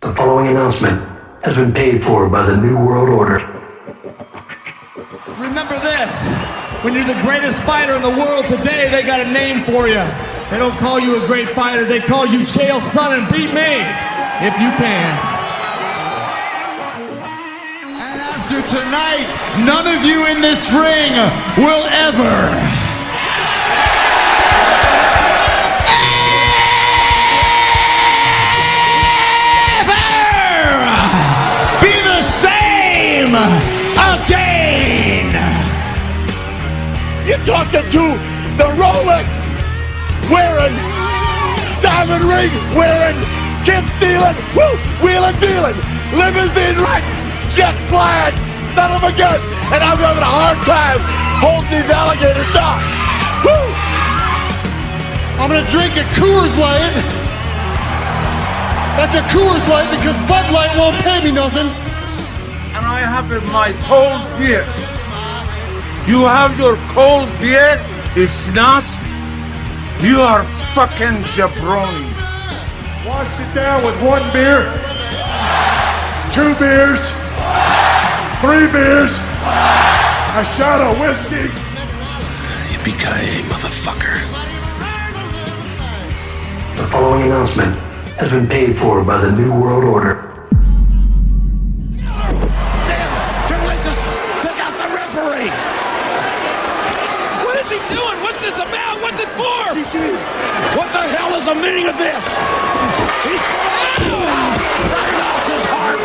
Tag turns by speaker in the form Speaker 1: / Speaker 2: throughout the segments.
Speaker 1: The following announcement has been paid for by the New World Order.
Speaker 2: Remember this, when you're the greatest fighter in the world today, they got a name for you. They don't call you a great fighter, they call you Chael Sonnen. Beat me, if you can.
Speaker 3: And after tonight, none of you in this ring will ever again! You're talking to the Rolex wearing, diamond ring wearing, kid stealing, woo, wheeling dealing, limousine riding, jet flying, son of a gun, and I'm having a hard time holding these alligators down. Woo! I'm gonna drink a Coors Light. That's a Coors Light because Bud Light won't pay me nothing. And I have my cold beer. You have your cold beer? If not, you are fucking jabroni. Wash it down with 1 beer, 2 beers, 3 beers, a shot of whiskey.
Speaker 4: Yippee-ki-yay, motherfucker.
Speaker 1: The following announcement has been paid for by the New World Order.
Speaker 4: What the hell is the meaning of this? He's right off his heart.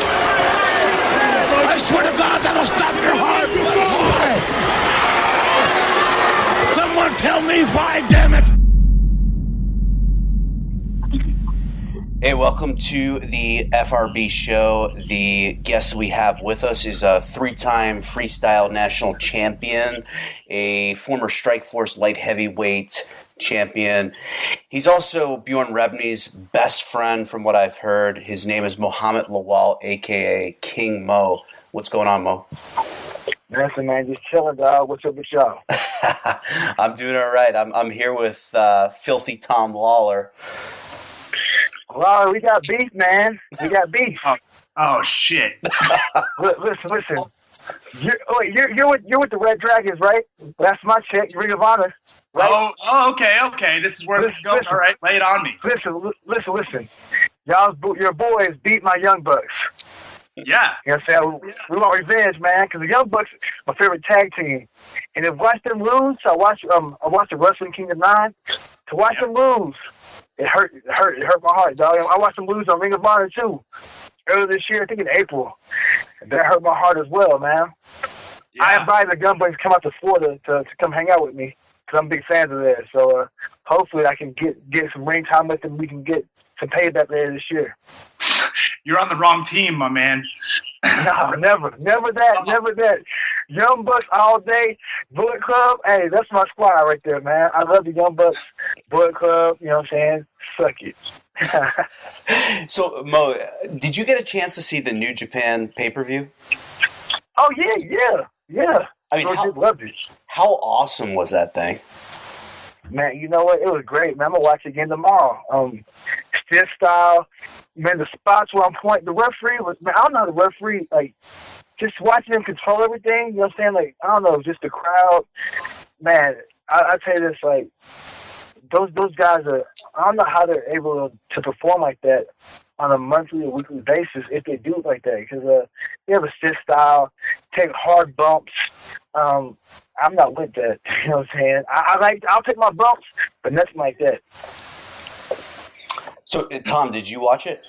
Speaker 4: I swear to God, that'll stop your heart. Why? Someone tell me why, damn it.
Speaker 5: Hey, welcome to the FRB show. The guest we have with us is a 3-time freestyle national champion, a former Strikeforce light heavyweight champion. He's also Bjorn Rebney's best friend, from what I've heard. His name is Muhammed Lawal, a.k.a. King Mo. What's going on, Mo?
Speaker 6: Nothing, man. Just chilling, dog. What's up with y'all?
Speaker 5: I'm doing all right. I'm here with Filthy Tom Lawlor.
Speaker 6: Well, we got beef, man. We got beef.
Speaker 3: Oh shit.
Speaker 6: Listen. You're with the Red Dragons, right? That's my chick, Ring of Honor. Right?
Speaker 3: Oh, okay. This is where this is going. All right, lay it on me.
Speaker 6: Listen. Your boys beat my Young Bucks.
Speaker 3: Yeah.
Speaker 6: You know what I'm saying? We want revenge, man, because the Young Bucks my favorite tag team. And to watch them lose, I watched the Wrestling Kingdom 9. To watch them lose, it hurt my heart, dog. I watched them lose on Ring of Honor too. Earlier this year, I think in April. And that hurt my heart as well, man. Yeah. I invited the Gun Bucks to come out to Florida to come hang out with me, because I'm big fans of theirs. So hopefully I can get some ring time with them. We can get some payback later this year.
Speaker 3: You're on the wrong team, my man.
Speaker 6: No, never that. Young Bucks all day, Bullet Club. Hey, that's my squad right there, man. I love the Young Bucks, Bullet Club. You know what I'm saying? Suck it.
Speaker 5: So, Mo, did you get a chance to see the New Japan pay-per-view?
Speaker 6: Oh yeah.
Speaker 5: I mean,
Speaker 6: loved it.
Speaker 5: How awesome was that thing?
Speaker 6: Man, you know what? It was great, man. I'm gonna watch it again tomorrow. Stiff style, man. The spots where I'm pointing, the referee was, man. I don't know how the referee, like, just watching him control everything. You know what I'm saying? Like, I don't know, just the crowd, man. I tell you this, like, those guys are. I don't know how they're able to perform like that on a monthly or weekly basis if they do it like that, because they have a stiff style, take hard bumps. I'm not with that. You know what I'm saying? I'll take my bumps, but nothing like that.
Speaker 5: So, Tom, did you watch it?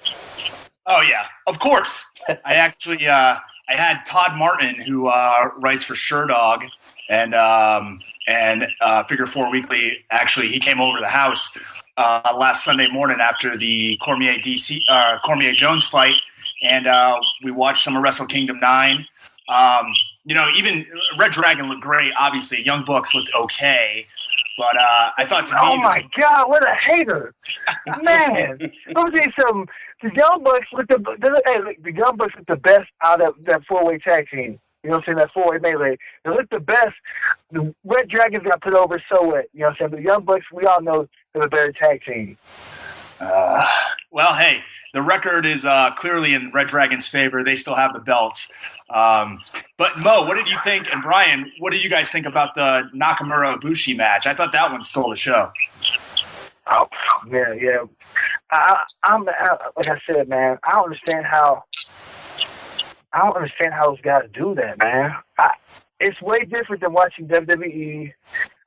Speaker 3: Oh yeah, of course. I actually I had Todd Martin, who writes for Sherdog and Figure 4 Weekly. Actually, he came over to the house last Sunday morning after the Cormier Jones fight, and we watched some of Wrestle Kingdom 9. Even Red Dragon looked great. Obviously, Young Bucks looked okay, but I thought to me,
Speaker 6: oh my God, what a hater, man! Let me tell you something. The Young Bucks looked the Young Bucks looked the best out of that 4-way tag team. You know what I'm saying? That 4-way melee. They looked the best. The Red Dragons got put over so what? You know what I'm saying? The Young Bucks, we all know they're the better tag team.
Speaker 3: Well, hey, the record is clearly in Red Dragon's favor. They still have the belts. But Mo, what did you think? And Brian, what did you guys think about the Nakamura-Ibushi match? I thought that one stole the show.
Speaker 6: Oh, yeah. I'm like I said, man, I don't understand how those guys do that, man. It's way different than watching WWE.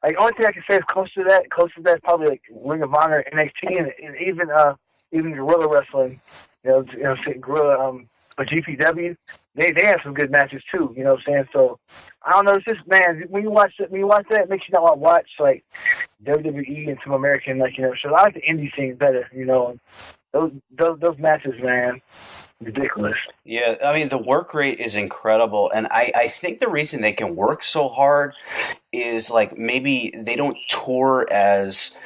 Speaker 6: Like, only thing I can say is close to that is probably like Ring of Honor, NXT, and even guerrilla wrestling. Guerrilla, but GPW, they have some good matches too. You know what I'm saying? So I don't know. It's just, man, when you watch that, it makes you not want to watch like WWE and some American shows. I like the indie scene better. Those matches, man. Ridiculous.
Speaker 5: Yeah, I mean, the work rate is incredible, and I think the reason they can work so hard is like maybe they don't tour as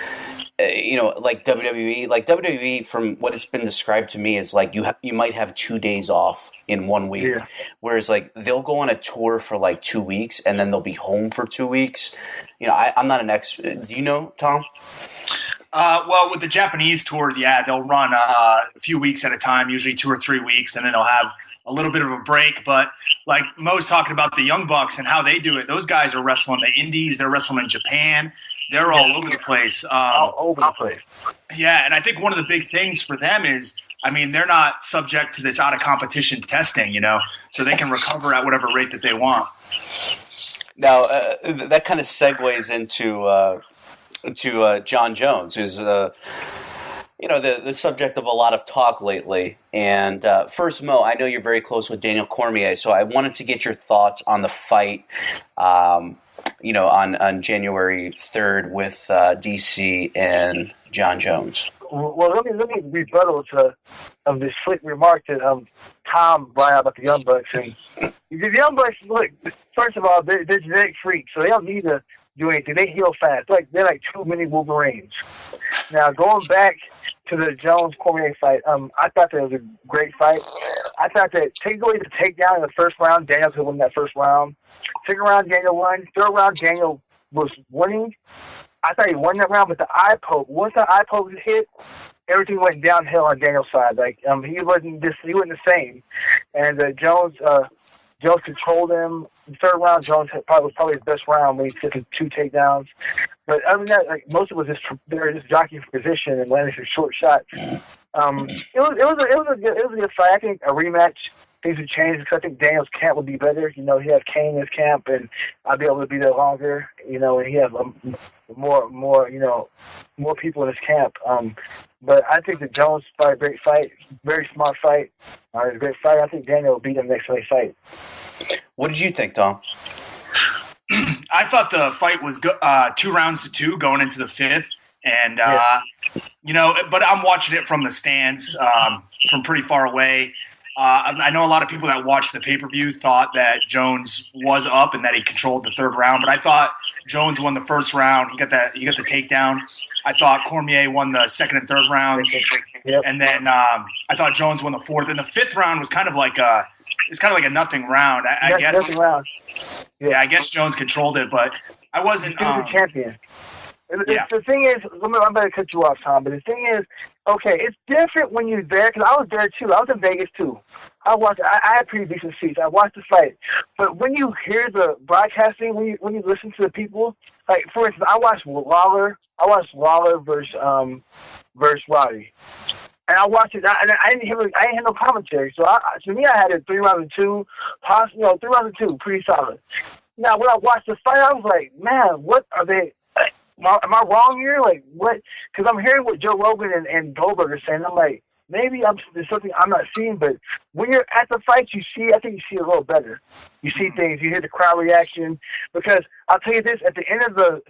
Speaker 5: like WWE. Like WWE, from what it's been described to me, is like you might have 2 days off in 1 week, whereas like they'll go on a tour for like 2 weeks and then they'll be home for 2 weeks. I'm not an expert. Do you know, Tom?
Speaker 3: Well, with the Japanese tours, they'll run a few weeks at a time, usually 2 or 3 weeks, and then they'll have a little bit of a break. But like Mo's talking about the Young Bucks and how they do it, those guys are wrestling the Indies, they're wrestling in Japan, they're all over the place.
Speaker 6: All over the place.
Speaker 3: Yeah, and I think one of the big things for them is, I mean, they're not subject to this out-of-competition testing, so they can recover at whatever rate that they want.
Speaker 5: Now, that kind of segues into John Jones, who's the subject of a lot of talk lately. And first, Mo, I know you're very close with Daniel Cormier, so I wanted to get your thoughts on the fight, on January 3rd with DC and John Jones.
Speaker 6: Well, let me rebuttal to this slick remark that Tom brought out about the Young Bucks. And the Young Bucks, look, first of all, they're genetic freaks, so they don't need to do anything. They heal fast. They're like too many Wolverines. Now, going back to the Jones-Cormier fight, I thought that was a great fight. I thought that take away the takedown in the first round, Daniel could win that first round. Second round, Daniel won. Third round, Daniel was winning. I thought he won that round, but the eye poke, once the eye poke hit, everything went downhill on Daniel's side. Like, he wasn't the same. And Jones controlled him. The third round, Jones was probably his best round when he took 2 takedowns. But other than that, like, most of it was they were just jockeying for position and landing some short shots. It was a good fight. I think a rematch, things would change because I think Daniel's camp would be better. He has Kane in his camp, and I'll be able to be there longer. And he has more people in his camp. But I think that Jones fought a great fight, very smart fight. It was a great fight. I think Daniel will beat him next fight.
Speaker 5: What did you think, Tom?
Speaker 3: I thought the fight was 2 rounds to 2 going into the 5th. And, but I'm watching it from the stands, from pretty far away. I know a lot of people that watched the pay-per-view thought that Jones was up and that he controlled the third round, but I thought Jones won the first round. He got the takedown. I thought Cormier won the second and third rounds, and then I thought Jones won the fourth. And the fifth round was kind of like a nothing round. I guess.
Speaker 6: Nothing round.
Speaker 3: Yeah, I guess Jones controlled it, but I wasn't.
Speaker 6: He was a champion. The thing is, I'm going to cut you off, Tom, but the thing is, okay, it's different when you're there, because I was there too. I was in Vegas too. I had pretty decent seats. I watched the fight. But when you hear the broadcasting, when you listen to the people, like, for instance, I watched Lawler versus Roddy. And I watched it, and I didn't hear no commentary. So to me, I had it 3 rounds and 2, 3 rounds and 2, pretty solid. Now, when I watched the fight, I was like, man, what are they? Am I wrong here? Like, what? Because I'm hearing what Joe Rogan and Goldberg are saying. I'm like, maybe there's something I'm not seeing. But when you're at the fight, I think you see a little better. You see things. You hear the crowd reaction. Because I'll tell you this, at the end of the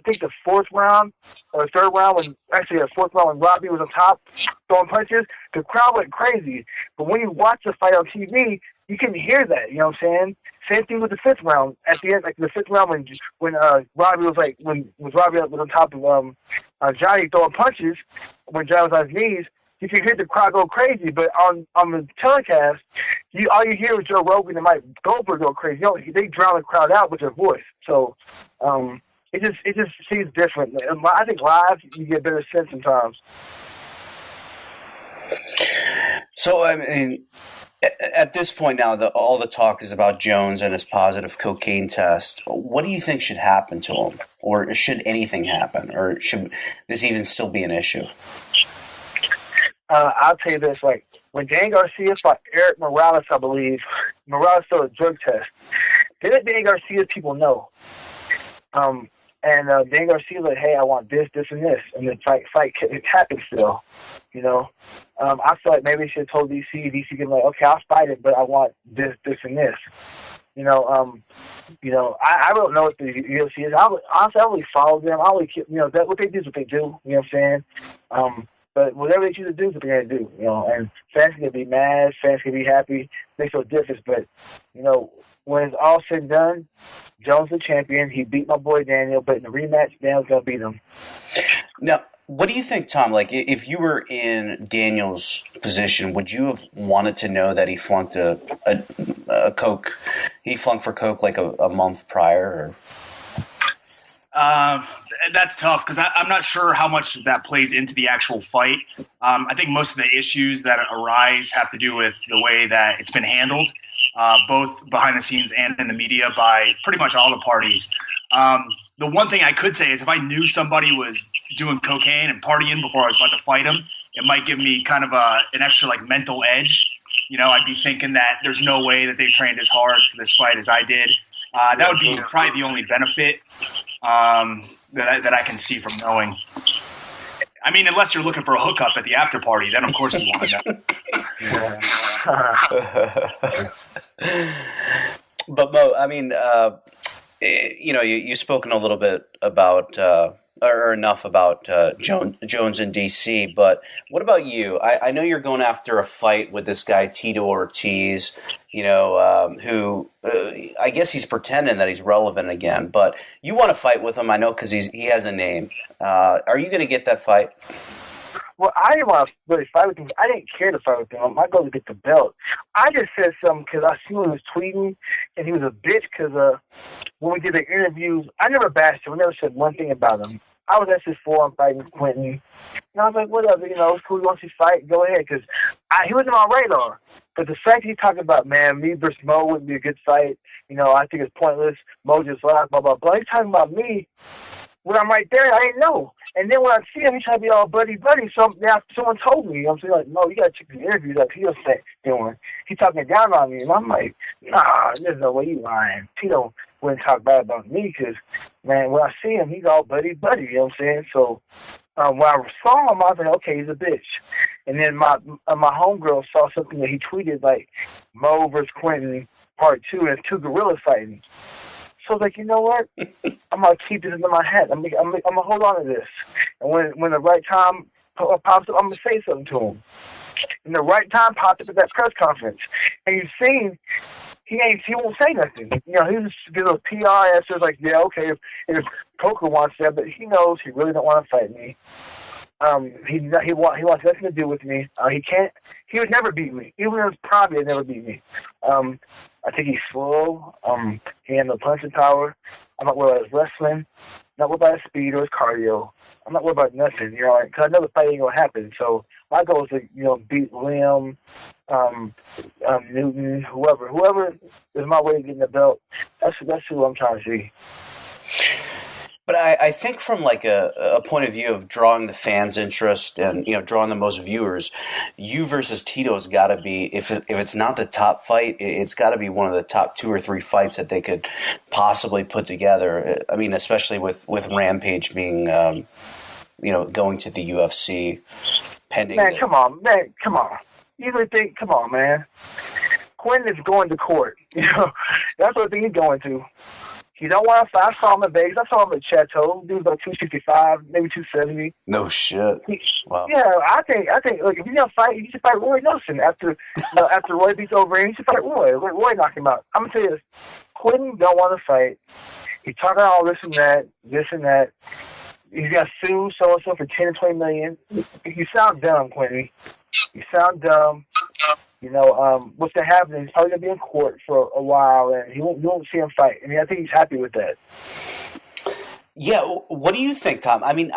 Speaker 6: fourth round, or third round, the fourth round when Robbie was on top throwing punches, the crowd went crazy. But when you watch the fight on TV, you can hear that. You know what I'm saying? Same thing with the fifth round. At the end, like the fifth round, when Robbie was Robbie was on top of Johnny throwing punches, when Johnny was on his knees, you can hear the crowd go crazy. But on the telecast, all you hear is Joe Rogan and Mike Goldberg go crazy. They drown the crowd out with their voice. So it just seems different. I think live you get a better sense sometimes.
Speaker 5: So, I mean, at this point now, all the talk is about Jones and his positive cocaine test. What do you think should happen to him? Or should anything happen? Or should this even still be an issue?
Speaker 6: I'll tell you this, like, when Dan Garcia fought Eric Morales, I believe, Morales failed a drug test. Didn't Dan Garcia people know? And Dan Garcia like, hey, I want this, this, and this. And the fight it happened still, you know. I feel like maybe they should have told DC. DC could be like, okay, I'll fight it, but I want this, this, and this. You know, I don't know what the UFC is. Honestly, I really follow them. I really, what they do is what they do. You know what I'm saying? But whatever they choose to do is what they're going to do, you know. And fans can be mad, fans can be happy. They feel different. But, you know, when it's all said and done, Jones the champion. He beat my boy Daniel, but in the rematch, Daniel's going to beat him.
Speaker 5: Now, what do you think, Tom? Like, if you were in Daniel's position, would you have wanted to know that he flunked a coke? He flunked for coke like a month prior? Or?
Speaker 3: That's tough because I'm not sure how much that plays into the actual fight. I think most of the issues that arise have to do with the way that it's been handled, both behind the scenes and in the media by pretty much all the parties. The one thing I could say is if I knew somebody was doing cocaine and partying before I was about to fight him, it might give me kind of an extra like mental edge. You know, I'd be thinking that there's no way that they trained as hard for this fight as I did. That would be probably the only benefit that I can see from knowing. I mean, unless you're looking for a hookup at the after party, then of course you want to know.
Speaker 5: But Mo, I mean, you've spoken a little bit about or enough about Jones in DC, but what about you? I know you're going after a fight with this guy Tito Ortiz, who I guess he's pretending that he's relevant again, but you want to fight with him, I know, because he has a name. Are you going to get that fight?
Speaker 6: Well, I didn't want to really fight with him. I didn't care to fight with him. My goal was to get the belt. I just said something because I seen him was tweeting, and he was a bitch because when we did the interviews, I never bashed him. I never said one thing about him. I was actually for him fighting Quentin. And I was like, whatever, it's cool. He wants to fight, go ahead. Because he wasn't on my radar. But the fact he talking about, man, me versus Mo wouldn't be a good fight. I think it's pointless. Mo just laughed, blah, blah, blah. He's talking about me. When I'm right there, I didn't know. And then when I see him, he's trying to be all buddy. Now someone told me, I'm saying, like, no, you got to check the interview that Tito's doing. He's talking down on me. And I'm like, nah, there's no way you lying. Tito wouldn't talk bad about me because, man, when I see him, he's all buddy, you know what I'm saying? So when I saw him, I was like, okay, he's a bitch. And then my homegirl saw something that he tweeted, like, Mo versus Quentin Part 2, and it's two gorillas fighting. So I was like, you know what? I'm going to keep this in my head. I'm going to hold on to this. And when the right time pops up, I'm going to say something to him. And the right time popped up at that press conference. And you've seen, he won't say nothing. He just gives those PR answers like, yeah, okay, if Coker wants that, but he knows he really don't want to fight me. He wants nothing to do with me. He would never beat me. Even in his prime, he'd never beat me. I think he's slow. He has no punching power. I'm not worried about his wrestling. Not worried about his speed or his cardio. I'm not worried about nothing, because I know the fight ain't gonna happen. So my goal is to, beat Liam, Newton, whoever is my way to getting the belt. That's who I'm trying to see.
Speaker 5: But I think from like a point of view of drawing the fans' interest and drawing the most viewers, you versus Tito's got to be, if it's not the top fight, it's got to be one of the top 2 or 3 fights that they could possibly put together. I mean, especially with Rampage being going to the UFC pending.
Speaker 6: Man, come on. You really think? Come on, man. Quentin is going to court. That's what I think he's going to. He don't want to fight. I saw him in Vegas. I saw him at Chateau. Dude was like 265, maybe 270.
Speaker 5: No shit. Wow.
Speaker 6: Yeah, I think. Look, if you're gonna fight, you should fight Roy Nelson after Roy beats over him. You should fight Roy. Let Roy knock him out. I'm gonna tell you this: Quentin don't want to fight. He's talking all this and that. He's got to sue so and so for 10 to 20 million. You sound dumb, Quentin. You sound dumb. What's going to happen is he's probably going to be in court for a while, and you won't see him fight. I mean, I think he's happy with that.
Speaker 5: Yeah, what do you think, Tom? I mean,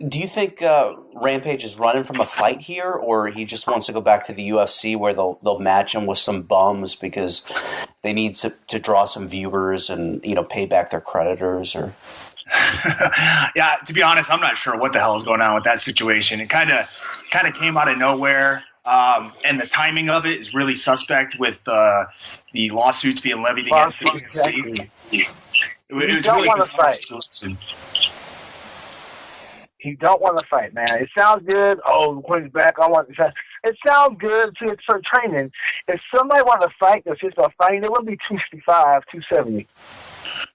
Speaker 5: Do you think Rampage is running from a fight here, or he just wants to go back to the UFC where they'll match him with some bums because they need to draw some viewers and pay back their creditors? Or
Speaker 3: yeah, to be honest, I'm not sure what the hell is going on with that situation. It kind of came out of nowhere, and the timing of it is really suspect with the lawsuits being levied against the UFC. It was really bizarre.
Speaker 6: He don't want to fight, man. It sounds good. Oh, when he's back, I want to fight. It sounds good to start training. If somebody want to fight that's just about fighting, it wouldn't be 265, 270.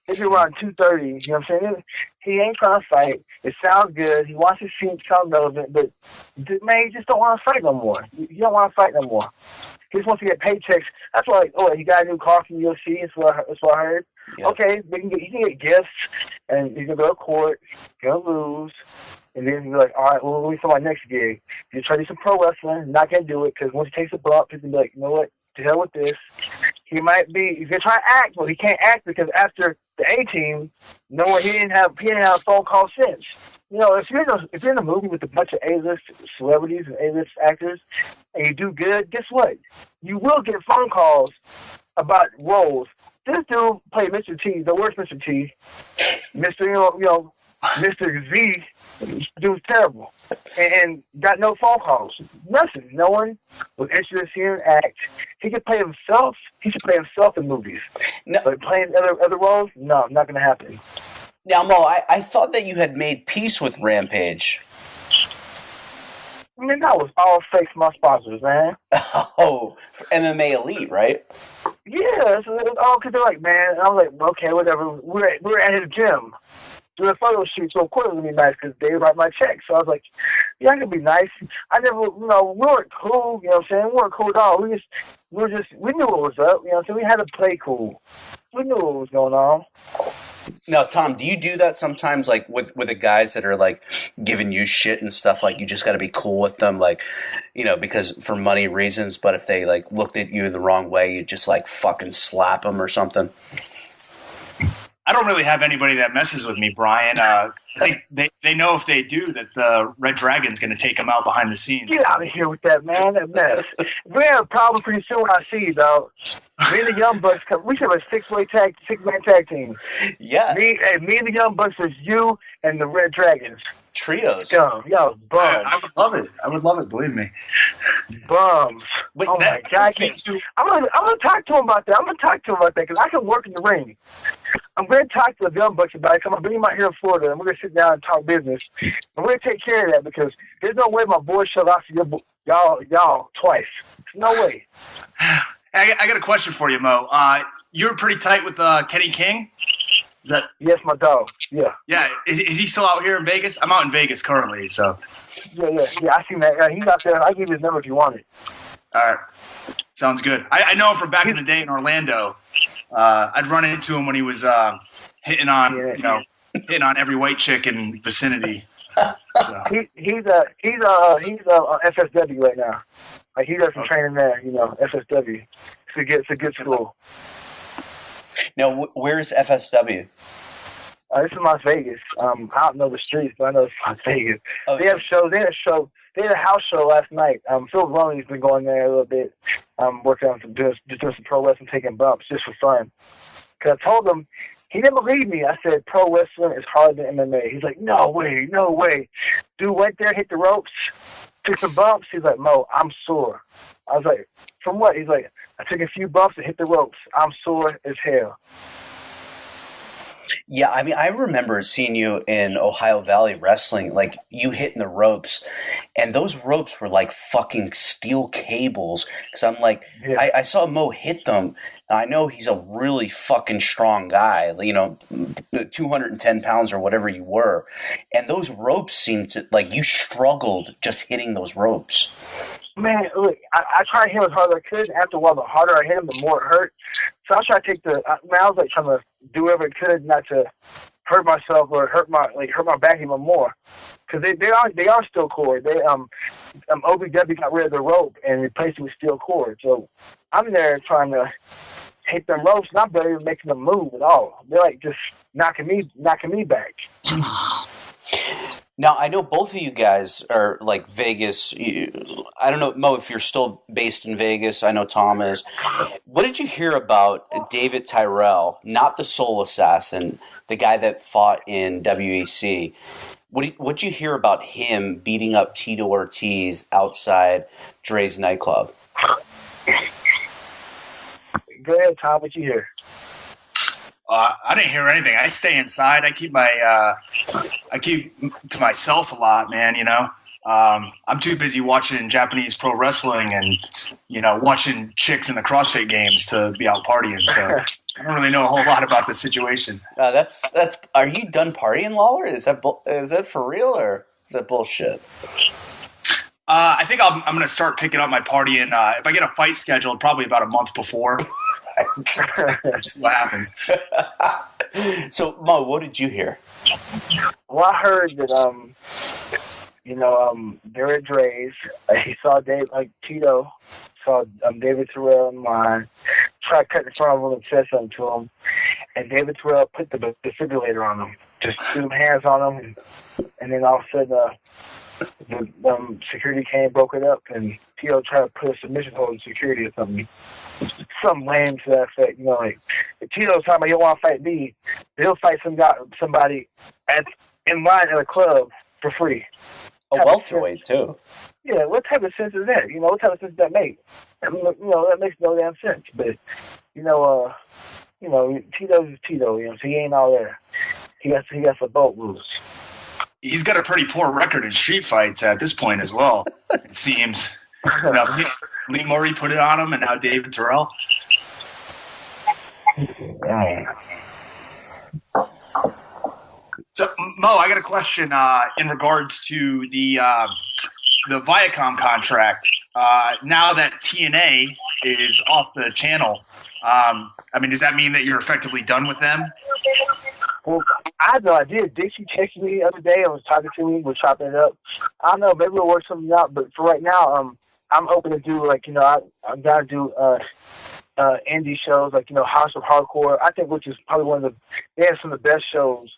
Speaker 6: If you run 230, you know what I'm saying? He ain't trying to fight. It sounds good. He wants to sound relevant, but man, he just don't want to fight no more. He don't want to fight no more. He just wants to get paychecks. That's why, he got a new car from UFC. That's what I heard. Yep. Okay, he can get gifts, and he can go to court. He's going to lose. And then he'll be like, all right, well, wait for my next gig. He'll try to do some pro wrestling. Not going to do it, because once he takes a bump, he's going to be like, you know what? To hell with this. He's going to try to act, but he can't act because after the A-Team, he didn't have a phone call since. If you're in a movie with a bunch of A-list celebrities and A-list actors, and you do good, guess what? You will get phone calls about roles. This dude played Mr. T, the worst Mr. T. Mr. Z, dude's terrible. And got no phone calls. Nothing. No one was interested in seeing him act. He could play himself. He should play himself in movies. No. But playing other roles, no, not going to happen.
Speaker 5: Now, Mo, I thought that you had made peace with Rampage.
Speaker 6: I mean, that was all fake from my sponsors, man.
Speaker 5: Oh, for MMA Elite, right?
Speaker 6: Yeah, so it was all because they're like, man, and I was like, okay, whatever. We're at his gym doing a photo shoot, so of course it was going to be nice because they write my check. So I was like, yeah, I can be nice. I never, we weren't cool, you know what I'm saying? We weren't cool at all. We knew what was up, you know what I'm saying? We had to play cool. We knew what was going on.
Speaker 5: Now, Tom, do you do that sometimes, like with the guys that are like giving you shit and stuff? Like you just got to be cool with them, like because for money reasons. But if they like looked at you the wrong way, you just like fucking slap them or something.
Speaker 3: I don't really have anybody that messes with me, Brian. I think they know if they do that the Red Dragon's going to take them out behind the scenes.
Speaker 6: Get out of here with that, man. That mess. We have a problem pretty soon when I see you, dog. Me and the Young Bucks, we should have a six-man tag team.
Speaker 5: Yeah.
Speaker 6: Me and the Young Bucks is you and the Red Dragons.
Speaker 5: Trios.
Speaker 6: Y'all bums.
Speaker 3: I would love it. I would love it. Believe me.
Speaker 6: Bums.
Speaker 3: Wait,
Speaker 6: oh my God! I'm gonna talk to him about that. Because I can work in the ring. I'm gonna talk to the Young Bucks about it. I'm gonna bring him out here in Florida, and we're gonna sit down and talk business. I'm gonna take care of that because there's no way my boys shall out for y'all twice. There's no way.
Speaker 3: I got a question for you, Mo. You were pretty tight with Kenny King. Is that?
Speaker 6: Yes, my dog. Yeah.
Speaker 3: Yeah. Is he still out here in Vegas? I'm out in Vegas currently, so.
Speaker 6: Yeah. I seen that. He's out there. I'll give you his number if you want it.
Speaker 3: All right. Sounds good. I know him from back in the day in Orlando. I'd run into him when he was hitting on hitting on every white chick in vicinity. So.
Speaker 6: He's FSW right now. Like he does some training there. FSW. It's a good school.
Speaker 5: Now, where's FSW?
Speaker 6: This is Las Vegas. I don't know the streets, but I know it's Las Vegas.
Speaker 5: Oh,
Speaker 6: they have shows. They had a house show last night. Phil Roney's been going there a little bit, working on doing some pro wrestling, taking bumps just for fun. Because I told him, he didn't believe me. I said, pro wrestling is harder than MMA. He's like, no way. Dude went there, hit the ropes, took some bumps. He's like, Mo, I'm sore. I was like, from what? He's like, I took a few bumps and hit the ropes. I'm sore as hell.
Speaker 5: Yeah, I mean, I remember seeing you in Ohio Valley Wrestling, like you hitting the ropes, and those ropes were like fucking steel cables. Because I'm like, yeah. I saw Mo hit them, and I know he's a really fucking strong guy, 210 pounds or whatever you were. And those ropes seemed to, like, you struggled just hitting those ropes.
Speaker 6: Man, look, I tried to hit him as hard as I could. After a while, the harder I hit him, the more it hurt. So I was trying to I was like trying to do whatever I could not to hurt myself or hurt my back even more. Because they are steel cord. They OVW got rid of the rope and replaced it with steel cord. So I'm there trying to hit them ropes, and I'm barely even making them move at all. They're like just knocking me back.
Speaker 5: Now, I know both of you guys are like Vegas. I don't know, Mo, if you're still based in Vegas. I know Tom is. What did you hear about David Tyrell, not the Soul Assassin, the guy that fought in WEC? What'd you hear about him beating up Tito Ortiz outside Dre's nightclub?
Speaker 6: Go ahead, Tom. What you hear?
Speaker 3: I didn't hear anything. I stay inside. I keep to myself a lot, man. You know, I'm too busy watching Japanese pro wrestling and watching chicks in the CrossFit games to be out partying. So I don't really know a whole lot about the situation.
Speaker 5: That's. Are you done partying, Lawler? Is that for real or is that bullshit?
Speaker 3: I think I'm going to start picking up my partying. If I get a fight scheduled, probably about a month before. That's what happens.
Speaker 5: So, Mo, what did you hear?
Speaker 6: Well, I heard that they're at Dre's. He saw Tito saw David Terrell in line, tried to cut in front of him and said something to him, and David Terrell put the defibrillator on him, just threw them hands on him, and then all of a sudden the security came, broke it up, and Tito tried to put a submission hold on security or something. Some lame to that effect, like if Tito's talking about he'll want to fight me, he'll fight somebody in line at a club for free.
Speaker 5: A welterweight too.
Speaker 6: Yeah, what type of sense is that? What type of sense does that make? That makes no damn sense. But Tito's is Tito. So he ain't all there. He got some boat rules.
Speaker 3: He's got a pretty poor record in street fights at this point as well. It seems. Lee Murray put it on him, and now David Terrell. So, Mo, I got a question in regards to the Viacom contract. Now that TNA is off the channel, does that mean that you're effectively done with them?
Speaker 6: Well, I had no idea. Dixie texted me the other day and was talking to me. We're chopping it up. I don't know. Maybe we'll work something out. But for right now, I'm open to do I'm down to do indie shows like House of Hardcore. I think which is probably they have some of the best shows.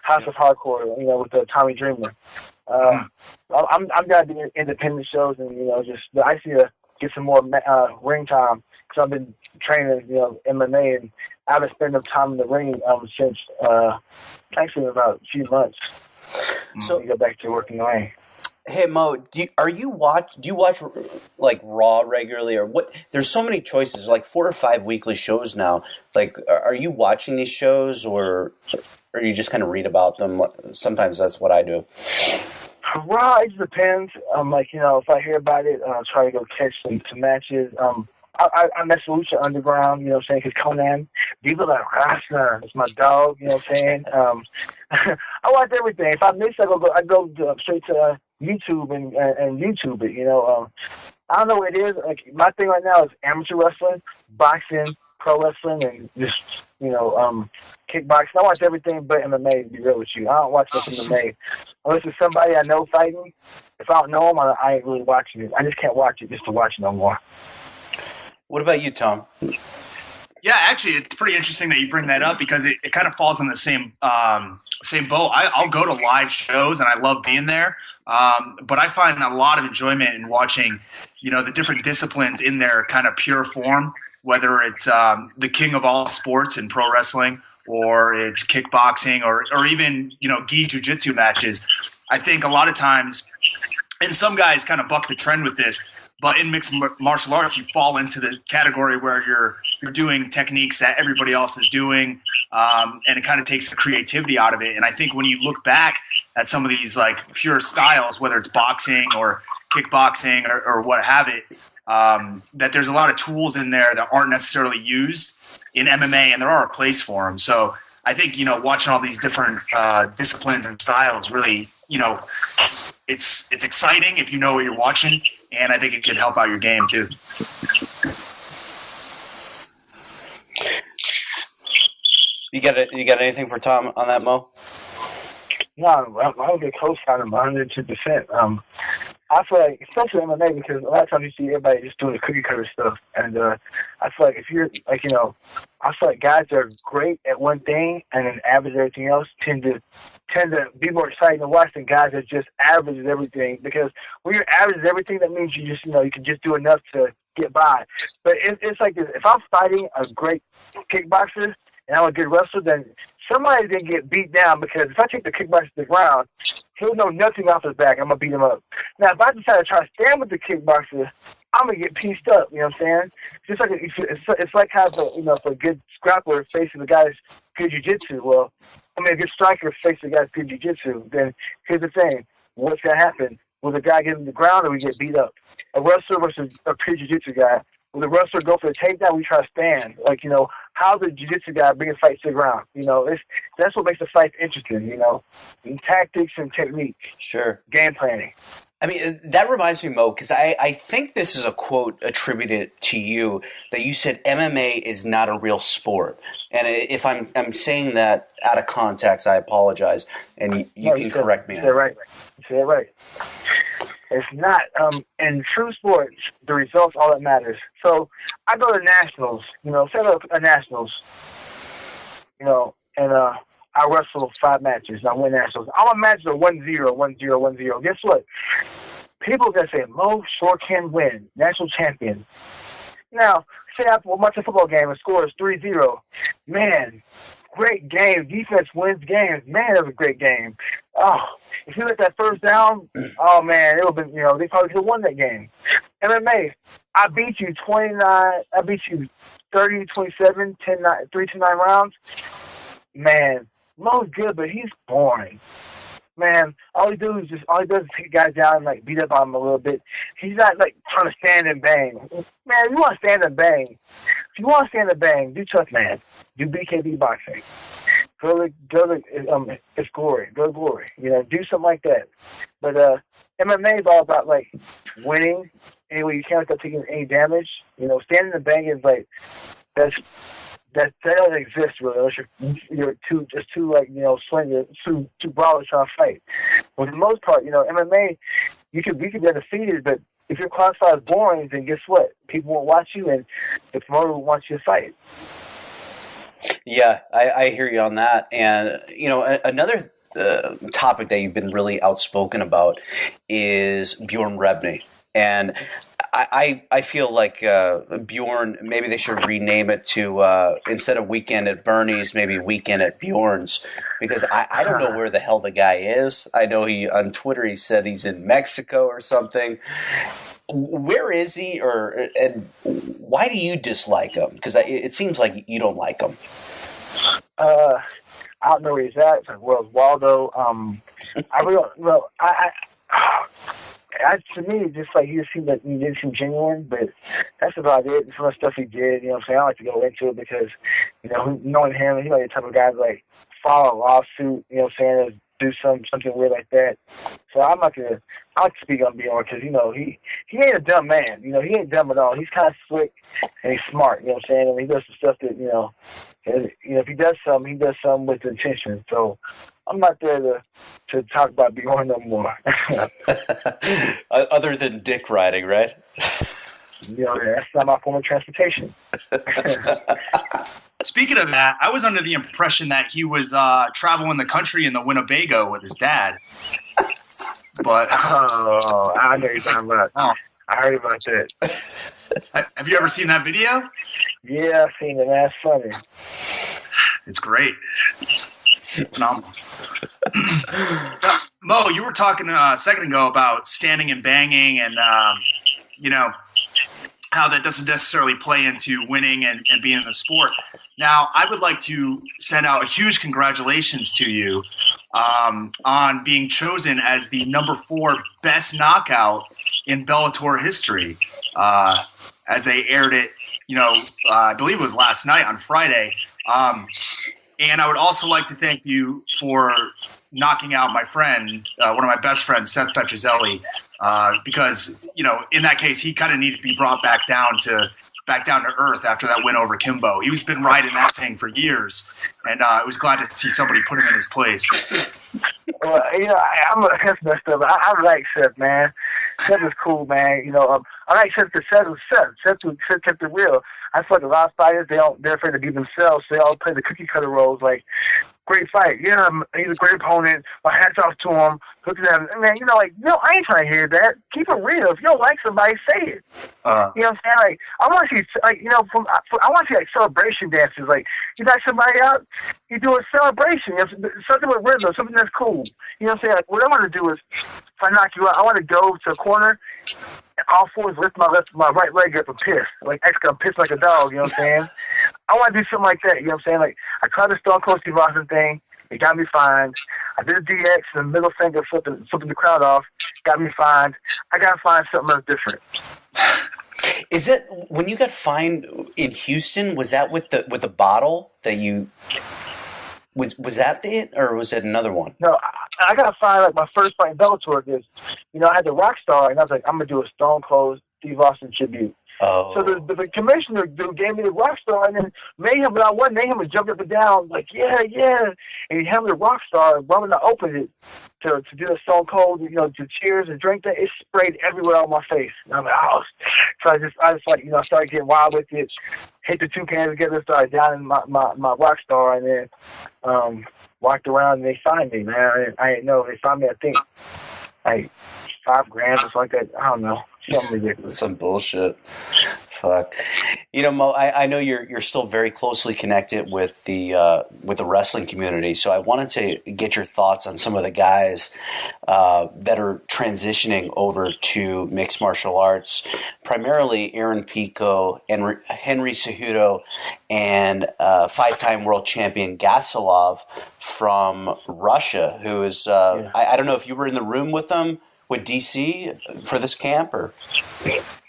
Speaker 6: House of Hardcore, with Tommy Dreamer. I'm down to do independent shows and I just need to get some more ring time because I've been training MMA and I haven't spent enough time in the ring since actually about a few months. So go back to working the ring.
Speaker 5: Hey Mo, do you watch like Raw regularly or what? There's so many choices, like 4 or 5 weekly shows now. Like, are you watching these shows or you just kind of read about them? Sometimes that's what I do.
Speaker 6: Raw, it just depends. If I hear about it, I'll try to go catch some matches. I mess with Lucha Underground, because Conan, Viva La Raza is my dog, I watch everything. If I miss, I go straight to YouTube and YouTube it, I don't know what it is. Like, my thing right now is amateur wrestling, boxing, pro wrestling, and just, kickboxing. I watch everything but MMA, to be real with you. I don't watch much MMA. Unless it's somebody I know fighting. If I don't know them, I ain't really watching it. I just can't watch it just to watch it no more.
Speaker 5: What about you, Tom?
Speaker 3: Yeah, actually, it's pretty interesting that you bring that up because it kind of falls in the same boat. I'll go to live shows and I love being there, but I find a lot of enjoyment in watching, the different disciplines in their kind of pure form, whether it's the king of all sports in pro wrestling or it's kickboxing or even, gi jiu-jitsu matches. I think a lot of times, and some guys kind of buck the trend with this, but in mixed martial arts, you fall into the category where you're doing techniques that everybody else is doing, and it kind of takes the creativity out of it. And I think when you look back at some of these like pure styles, whether it's boxing or kickboxing or what have it, that there's a lot of tools in there that aren't necessarily used in MMA, and there are a place for them. So I think, watching all these different disciplines and styles really, it's exciting if you know what you're watching. And I think it could help out your game too.
Speaker 5: You got anything for Tom on that, Mo?
Speaker 6: No, I would get co-signing 102%. I feel like, especially MMA, because a lot of times you see everybody just doing the cookie cutter stuff, and I feel like if you're like, I feel like guys that are great at one thing and then average at everything else tend to be more exciting to watch than guys that just average at everything. Because when you're average at everything, that means you just, you can just do enough to get by. But it's like this: if I'm fighting a great kickboxer and I'm a good wrestler, then somebody's going to get beat down, because if I take the kickboxer to the ground, he'll know nothing off his back. I'm going to beat him up. Now, if I decide to try to stand with the kickboxer, I'm going to get pieced up, you know what I'm saying? Just like it's like how, if a good grappler faces a guy's good jiu-jitsu. Well, a good striker faces a guy's good jiu-jitsu. Then here's the thing. What's going to happen? Will the guy get in the ground, or we get beat up? A wrestler versus a pure jiu-jitsu guy. Will the wrestler go for the takedown? We try to stand. Like, how the jiu-jitsu guy bring a fight to the ground. That's what makes the fight interesting, and tactics and technique.
Speaker 5: Sure.
Speaker 6: Game planning.
Speaker 5: I mean, that reminds me, Mo, because I think this is a quote attributed to you, that you said MMA is not a real sport. And if I'm saying that out of context, I apologize, and you can correct me.
Speaker 6: You said it right. It's not. In true sports, the results all that matters. So I go to nationals, set up a nationals, and I wrestle 5 matches, and I win nationals. All my matches are 1-0, 1-0, 1-0. Guess what? People are going to say, Mo sure can win. National champion. Now, say I watch a football game and score is 3-0. Man, great game. Defense wins games. Man, that was a great game. Oh, if you let that first down, oh, man, it would have been, they probably could have won that game. MMA, I beat you 29, I beat you 30-27, 3-9 rounds. Man, Mo's good, but he's boring. Man, all he does is take guys down and beat up on them a little bit. He's not trying to stand and bang. Man, if you want to stand and bang, do tough man. Do BKB boxing. Go to it's glory. Go to glory. Do something like that. But MMA is all about winning any way you can without taking any damage. Standing and banging is that doesn't exist really. Unless you're two swingers, two brawlers trying to fight. For the most part, MMA, we could be undefeated, but if your classified as boring, then guess what? People won't watch you, and the promoter will want you to fight.
Speaker 5: Yeah, I hear you on that. And another topic that you've been really outspoken about is Bjorn Rebney. And I feel like Bjorn, maybe they should rename it to, instead of Weekend at Bernie's, maybe Weekend at Bjorn's, because I don't know where the hell the guy is. I know on Twitter he said he's in Mexico or something. Where is he, and why do you dislike him? Because it seems like you don't like him.
Speaker 6: I don't know where he's at. It's like, where's Waldo? To me, just he just seemed like he didn't seem genuine, but that's about it. Some of the stuff he did, I don't like to go into it because, knowing him, he's the type of guy to file a lawsuit, do something weird like that. So I'm not gonna. I like to speak on Bjorn because he ain't a dumb man. He ain't dumb at all. He's kind of slick and he's smart. And he does some stuff that if he does something with intention. So I'm not there to talk about Bjorn no more.
Speaker 5: Other than dick riding, right?
Speaker 6: That's not my form of transportation.
Speaker 3: Speaking of that, I was under the impression that he was traveling the country in the Winnebago with his dad. But
Speaker 6: I know you're talking about. Oh. I heard about that.
Speaker 3: Have you ever seen that video?
Speaker 6: Yeah, I've seen it. That's funny.
Speaker 3: It's great. Phenomenal. Mo, you were talking a second ago about standing and banging and, how that doesn't necessarily play into winning and being in the sport. Now, I would like to send out a huge congratulations to you on being chosen as the number 4 best knockout in Bellator history, as they aired it, I believe it was last night on Friday. And I would also like to thank you for knocking out my friend, one of my best friends, Seth Petrozelli, because, in that case, he kind of needed to be brought back down to earth after that win over Kimbo. He's been riding that thing for years, and I was glad to see somebody put him in his place.
Speaker 6: Well, that's messed up. I like Seth, man. Seth is cool, man. I like Seth because Seth was Seth. Seth kept it real. I feel like a lot of fighters, they're afraid to be themselves, so they all play the cookie cutter roles. Like, great fight. Yeah, he's a great opponent. My hat's off to him. Look at that. Man, I ain't trying to hear that. Keep it real. If you don't like somebody, say it. You know what I'm saying? Like, I want to see, I want to see, celebration dances. Like, you knock somebody out, you do a celebration. Something with rhythm, something that's cool. You know what I'm saying? Like, what I want to do is, if I knock you out, I want to go to a corner, and all fours lift my right leg up and piss. Like, I'm pissed like a dog, you know what I'm saying? I want to do something like that, you know what I'm saying? Like, I tried the Stone Cold Steve Austin thing. It got me fined. I did a DX and the middle finger flipping the crowd off. Got me fined. I got to find something else different.
Speaker 5: Is it when you got fined in Houston? Was that with the bottle that you? Was that it, or was it another one?
Speaker 6: No, I got fined like my first fight in Bellator. Because I had the Rockstar, and I was like, I'm gonna do a Stone Cold Steve Austin tribute.
Speaker 5: Oh.
Speaker 6: So the commissioner dude gave me the Rockstar, and then Mayhem, but I won Mayhem and jumped up and down like, yeah. And he handed me the Rockstar, and when I opened it to do the Stone Cold, to cheers and drink that, it sprayed everywhere on my face. And I'm like, oh. So I just started getting wild with it, hit the two cans together, started downing my Rockstar, and then walked around, and they fined me, man. I didn't know. They fined me, I think, like $5,000 or something like that. I don't know. Something ridiculous.
Speaker 5: Some bullshit. Fuck. Mo, I know you're still very closely connected with the wrestling community, so I wanted to get your thoughts on some of the guys that are transitioning over to mixed martial arts, primarily Aaron Pico, and Henry Cejudo, and 5-time world champion Gasilov from Russia, who is I don't know if you were in the room with them. With DC for this camp, or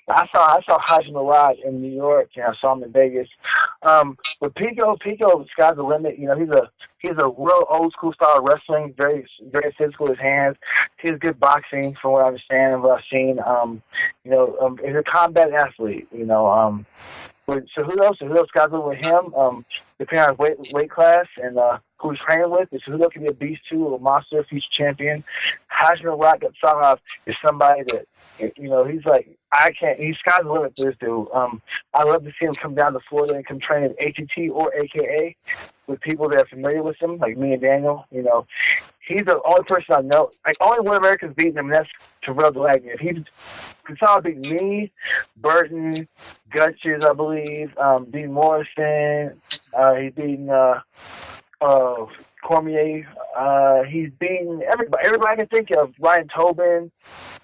Speaker 6: I saw Hajj Murad in New York, and I saw him in Vegas. With Pico, sky's the limit. He's a real old school style of wrestling, very very physical with his hands. He's good boxing, from what I understand and what I've seen. He's a combat athlete. With Cejudo, sky's the limit with him. Depending on weight class and who he's training with, Cejudo can be a beast too, a monster, future champion. Hajime Gatsalav is somebody that, he's like, he's sky's the limit for this dude. I love to see him come down to Florida and come train at ATT or AKA with people that are familiar with him, like me and Daniel. He's the only person I know. Like, only one American's beating him, and that's Terrell Delagney. If he consolidated me, Burton, Gutches, I believe, Dean Morrison, he's beaten Cormier. He's beaten everybody. Everybody I can think of. Ryan Tobin.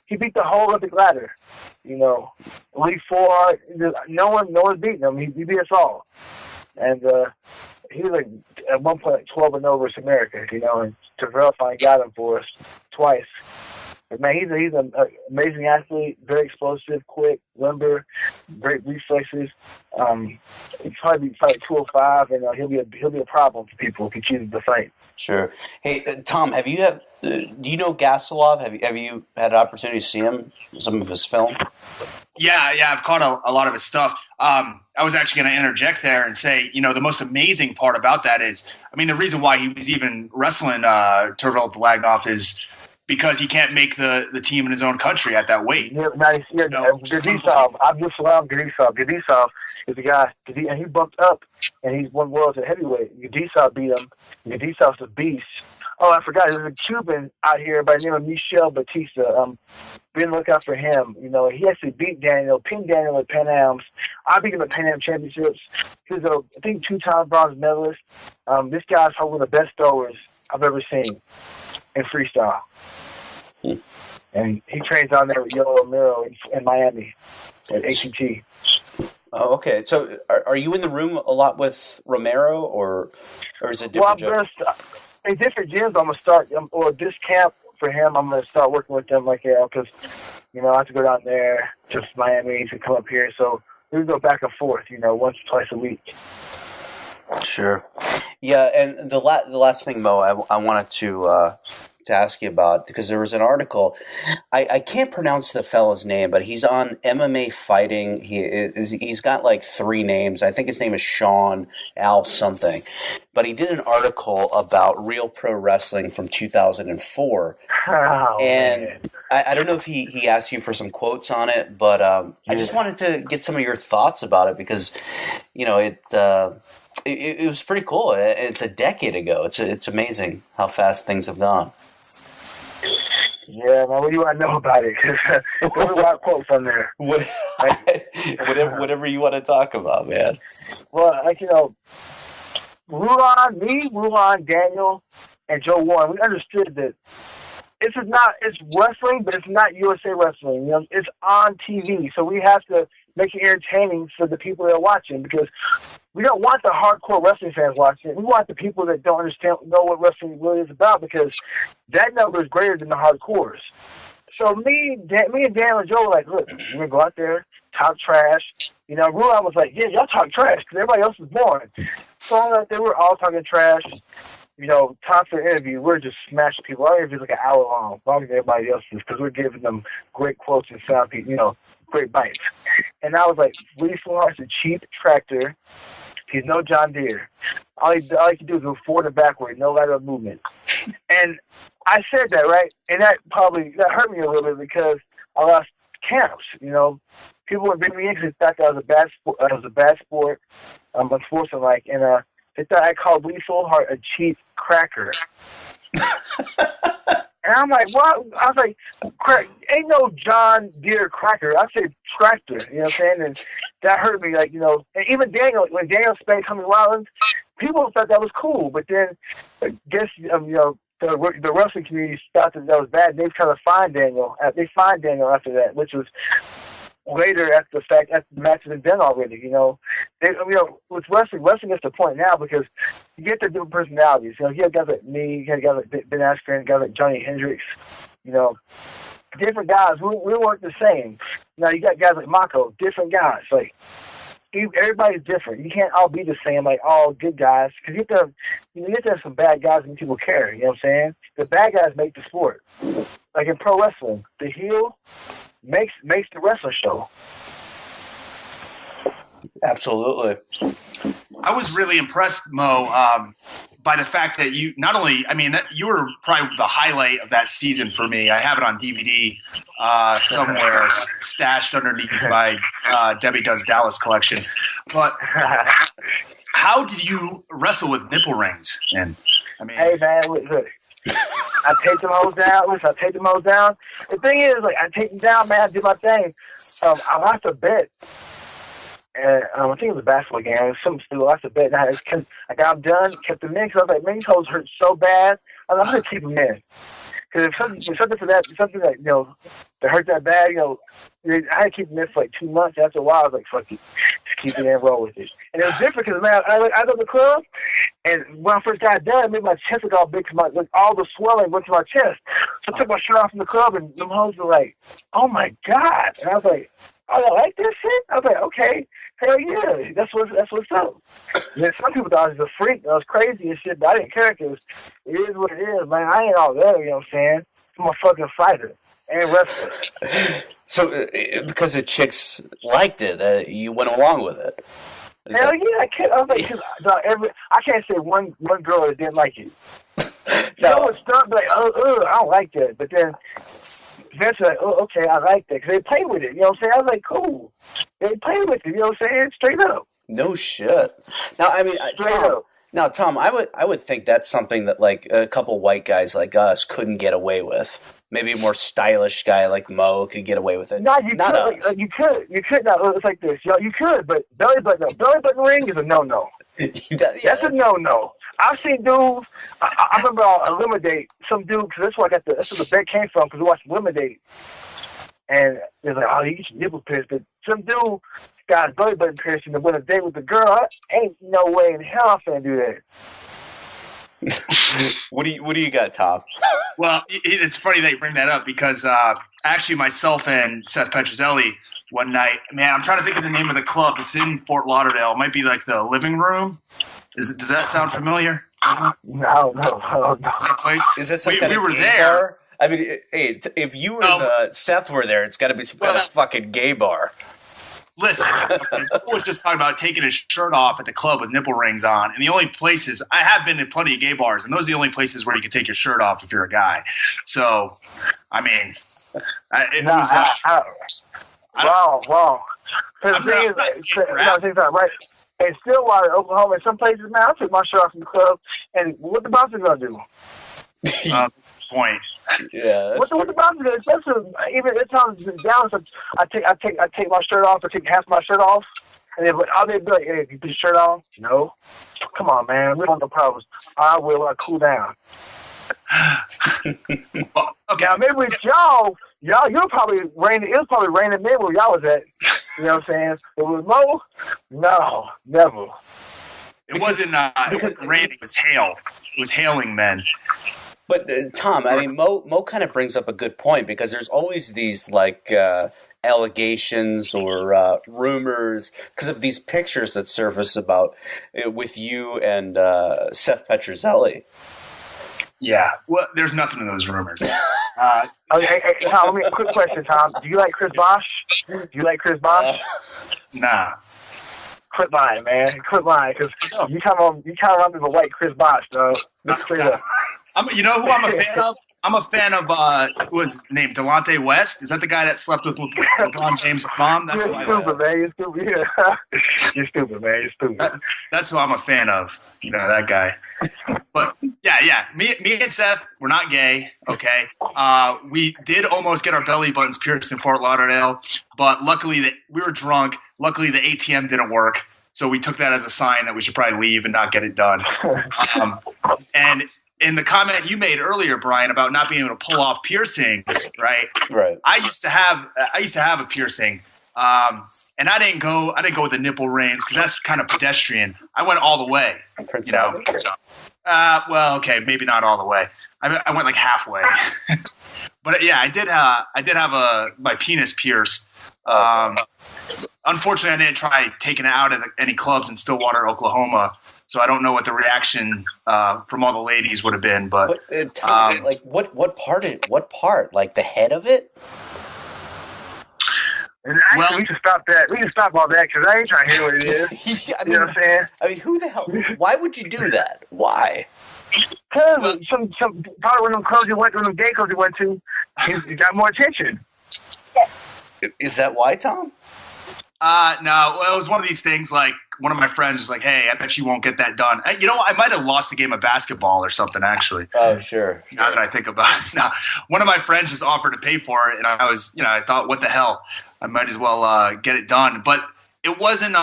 Speaker 6: He beat the whole Olympic ladder. Lee Ford. No one's beating him. He beat us all. And he was like at one point 12-0 versus America. And Terrell finally got him for us twice. But man, he's an amazing athlete, very explosive, quick, limber, great reflexes. He'll probably be fight 205, and he'll be a problem for people if he chooses to fight.
Speaker 5: Sure. Hey, Tom, do you know Gasilov? Have you had an opportunity to see him, some of his film?
Speaker 3: Yeah, I've caught a lot of his stuff. I was actually going to interject there and say, the most amazing part about that is, the reason why he was even wrestling Tervel Delagnov is because he can't make the team in his own country at that weight.
Speaker 6: Gadisov, Abdulsalam Gadisov. Gadisov is the guy, and he bumped up, and he's won worlds at heavyweight. Gadisov beat him. Gadisov's a beast. Oh, I forgot. There's a Cuban out here by the name of Michel Batista. Be on the lookout for him. He actually beat Daniel, pinned Daniel at Pan Am's. I beat him at Pan Am Championships. He's I think 2-time bronze medalist. This guy's one of the best throwers I've ever seen in freestyle. And he trains down there with Yoel Romero in Miami at ACT.
Speaker 5: Oh, okay. So are you in the room a lot with Romero, or is it different?
Speaker 6: Well, in different gyms, I'm going to start, or this camp for him, I'm going to start working with them because, I have to go down there to Miami to come up here. So we go back and forth, once or twice a week.
Speaker 5: Sure. Yeah, and the last thing, Mo, I wanted to ask you about, because there was an article. I can't pronounce the fellow's name, but he's on MMA Fighting. He's got like 3 names. I think his name is Sean Al something. But he did an article about Real Pro Wrestling from 2004.
Speaker 6: Oh,
Speaker 5: and
Speaker 6: man.
Speaker 5: I don't know if he asked you for some quotes on it, but I just wanted to get some of your thoughts about it, because, you know, it was pretty cool. It's a decade ago. It's amazing how fast things have gone.
Speaker 6: Yeah, man, what do you want to know about it? There's a lot of quotes on there.
Speaker 5: Whatever you want to talk about, man.
Speaker 6: Well, like, you know, Rulon, Daniel, and Joe Warren, we understood that it's wrestling, but it's not USA Wrestling. You know, it's on TV, so we have to make it entertaining for the people that are watching, because we don't want the hardcore wrestling fans watching it. We want the people that don't know what wrestling really is about, because that number is greater than the hardcores. So me and Dan and Joe were like, look, we're going to go out there, talk trash. You know, Rulon was like, yeah, y'all talk trash, because everybody else is boring. So out there, we're all talking trash. You know, time for an interview, we're just smashing people. Our interview's like an hour long, longer than everybody else's, because we're giving them great quotes and sound, you know, great bites. And I was like, Lee Floyd's a cheap tractor. He's no John Deere. All he can do is move forward and backward, no lateral movement. And I said that, right? And that hurt me a little bit, because I lost camps. You know, people would bring me in because they thought that was a bad sport, unsportsmanlike, and they thought I called Lee Soulhart a cheap cracker. And I'm like, what? I was like, ain't no John Deere cracker. I said tractor, you know what I'm saying? And that hurt me, like, you know. And even when Daniel Spain coming Wildlands, people thought that was cool. But then, I guess, you know, the wrestling community thought that was bad. They kind of fined Daniel. They fined Daniel after that, which was later after the match had been done already, you know. With wrestling is the point now, because you get the different personalities. You know, you have guys like me, you have guys like Ben Askren, guys like Johnny Hendricks, you know, different guys. We weren't the same. Now you got guys like Mako, different guys. Like, everybody's different. You can't all be the same, like all good guys, because you have to have some bad guys and people care. You know what I'm saying? The bad guys make the sport. Like in pro wrestling, the heel makes the wrestling show.
Speaker 5: Absolutely.
Speaker 3: I was really impressed, Mo, by the fact that you not only, I mean, that you were probably the highlight of that season for me. I have it on DVD somewhere, stashed underneath my Debbie Does Dallas collection. But how did you wrestle with nipple rings? And I mean,
Speaker 6: hey man, look. I take them hoes down. Listen, I take them hoes down. The thing is, like, I take them down, man. I do my thing. I lost a bet. And I think it was a basketball game. It was something stupid. I lost a bet. And I got them done, kept them in, because I was like, man, these hoes hurt so bad. I was like, I'm going to keep them in. Because if something that, you know, that hurt that bad, you know, I had to keep them in for like 2 months. After a while, I was like, fuck it. Just keep it in and roll with it. And it was different because, man, I go to the club, and when I first got done, it made my chest look all big, because all the swelling went to my chest. So I took my shirt off in the club, and them hoes were like, oh my God. And I was like, oh, I like this shit? I was like, okay, hell yeah, that's what's up. And then some people thought I was a freak, I was crazy and shit, but I didn't care, because it is what it is, man. I ain't all there, you know what I'm saying? I'm a fucking fighter and wrestler.
Speaker 5: So, because the chicks liked it, you went along with it.
Speaker 6: Hell yeah, I can't. I was like, I can't say one girl that didn't like it. No, it's not like, I don't like that. But then eventually, like, oh, okay, I like that, because they play with it. You know what I'm saying? I was like, cool. They play with it. You know what I'm saying? Straight up.
Speaker 5: No shit. Now, I mean, Tom, I would think that's something that, like, a couple white guys like us couldn't get away with. Maybe a more stylish guy like Mo could get away with it.
Speaker 6: No, you could. You could. No, it's like this. You could, but belly button ring is a no-no. That's a no-no. I've seen dudes. I remember on Eliminate, some dude, because that's where the bet came from, because we watched Eliminate, and it's like, oh, you get your nipple pierced, but some dude got his belly button pierced and went a date with the girl. Ain't no way in hell I'm finna do that.
Speaker 5: What do you got, Tom?
Speaker 3: Well, it's funny that you bring that up, because actually myself and Seth Petrozelli one night, man, I'm trying to think of the name of the club. It's in Fort Lauderdale. It might be like the Living Room. Does that sound familiar?
Speaker 6: No.
Speaker 3: Is that place?
Speaker 5: Is that some
Speaker 3: we
Speaker 5: kind of
Speaker 3: were
Speaker 5: gay
Speaker 3: there.
Speaker 5: bar? I mean, hey, if you and Seth were there, it's got to be some kind of fucking gay bar.
Speaker 3: Listen, I was just talking about taking his shirt off at the club with nipple rings on, and the only places I have been to plenty of gay bars, and those are the only places where you can take your shirt off if you're a guy. So, I mean,
Speaker 6: wrong. Because the thing is, right? In Stillwater, Oklahoma, in some places, man, I took my shirt off in the club, and what the bouncer gonna do?
Speaker 3: Point.
Speaker 5: Yeah.
Speaker 6: What the bouncer gonna do? Especially even if times down, so I take my shirt off, or take half my shirt off, and then they be like, "Hey, you put your shirt on?" No. Come on, man. We don't have no problems. I will. I cool down.
Speaker 3: Okay.
Speaker 6: Now maybe with y'all, you're probably raining. It was probably raining there where y'all was at. You know what I'm saying? It was Mo. No, never.
Speaker 3: It wasn't rain. It was hail. It was hailing men.
Speaker 5: But Tom, I mean, Mo kind of brings up a good point, because there's always these like allegations or rumors because of these pictures that surface about with you and Seth Petrozelli.
Speaker 3: Yeah, well, there's nothing in those rumors.
Speaker 6: Okay, hey, Tom, let me a quick question, Tom. Do you like Chris Bosh?
Speaker 3: Nah.
Speaker 6: Quit lying, man. Quit lying, because you kind of run me the white Chris Bosh, though. That's straight up.
Speaker 3: You know who I'm a fan of? I'm a fan of who was his name? Delonte West. Is that the guy that slept with LeBron James' mom? That's
Speaker 6: You're stupid, man. You're stupid. Yeah. You're stupid, man. You're stupid.
Speaker 3: That's who I'm a fan of. You know, that guy. But yeah. Me and Seth, we're not gay. Okay. We did almost get our belly buttons pierced in Fort Lauderdale, but luckily we were drunk. Luckily the ATM didn't work. So we took that as a sign that we should probably leave and not get it done. And in the comment you made earlier, Brian, about not being able to pull off piercings, right?
Speaker 5: Right.
Speaker 3: I used to have a piercing, and I didn't go with the nipple rings because that's kind of pedestrian. I went all the way.
Speaker 5: Prince
Speaker 3: Well, okay, maybe not all the way. I went like halfway. But yeah, I did have my penis pierced. Unfortunately, I didn't try taking it out at any clubs in Stillwater, Oklahoma. So I don't know what the reaction from all the ladies would have been. But
Speaker 5: like what part? Like the head of it?
Speaker 6: And actually, we can stop that. We can stop all that because I ain't trying to hear what it is. You know what I'm saying?
Speaker 5: I mean, who the hell? Why would you do that? Why?
Speaker 6: Because some probably one of them clubs you went to, them gay clubs you went to, he got more attention.
Speaker 5: Is that why, Tom?
Speaker 3: No. Well, it was one of these things. Like one of my friends was like, "Hey, I bet you won't get that done." You know, I might have lost the game of basketball or something. Actually.
Speaker 5: Oh, sure.
Speaker 3: Now that I think about it, now one of my friends just offered to pay for it, and I was, I thought, what the hell? I might as well get it done. But it wasn't.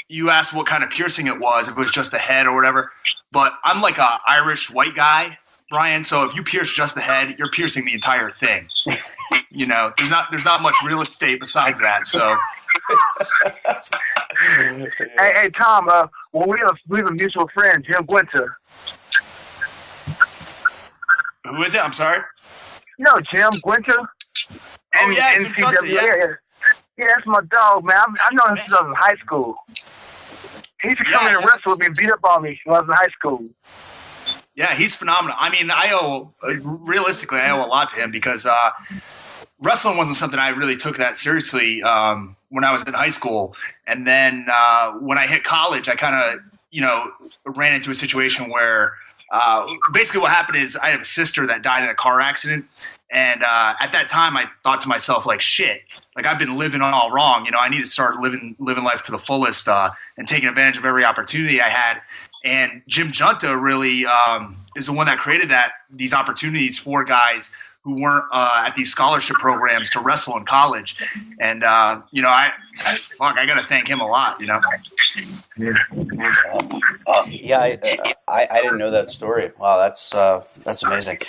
Speaker 3: You asked what kind of piercing it was, if it was just the head or whatever. But I'm like a Irish white guy, Brian. So if you pierce just the head, you're piercing the entire thing. There's not much real estate besides that. So.
Speaker 6: Hey, Tom. Well, we have a mutual friend, Jim Winter.
Speaker 3: Who is it? I'm sorry.
Speaker 6: You know Jim Winter?
Speaker 3: Oh yeah, Jim Winter, yeah.
Speaker 6: Yeah, that's my dog, man. I've known him since I was in high school. He used to come in and wrestle with me and beat up on me when I was in high school.
Speaker 3: Yeah, he's phenomenal. I mean, I owe a lot to him because wrestling wasn't something I really took that seriously when I was in high school. And then when I hit college, I kind of, ran into a situation where basically what happened is I have a sister that died in a car accident. And at that time, I thought to myself, like, shit, like I've been living all wrong. I need to start living life to the fullest and taking advantage of every opportunity I had. And Jim Junta really is the one that created these opportunities for guys who weren't at these scholarship programs to wrestle in college. And, I got to thank him a lot,
Speaker 5: Yeah, I didn't know that story. Wow, that's amazing.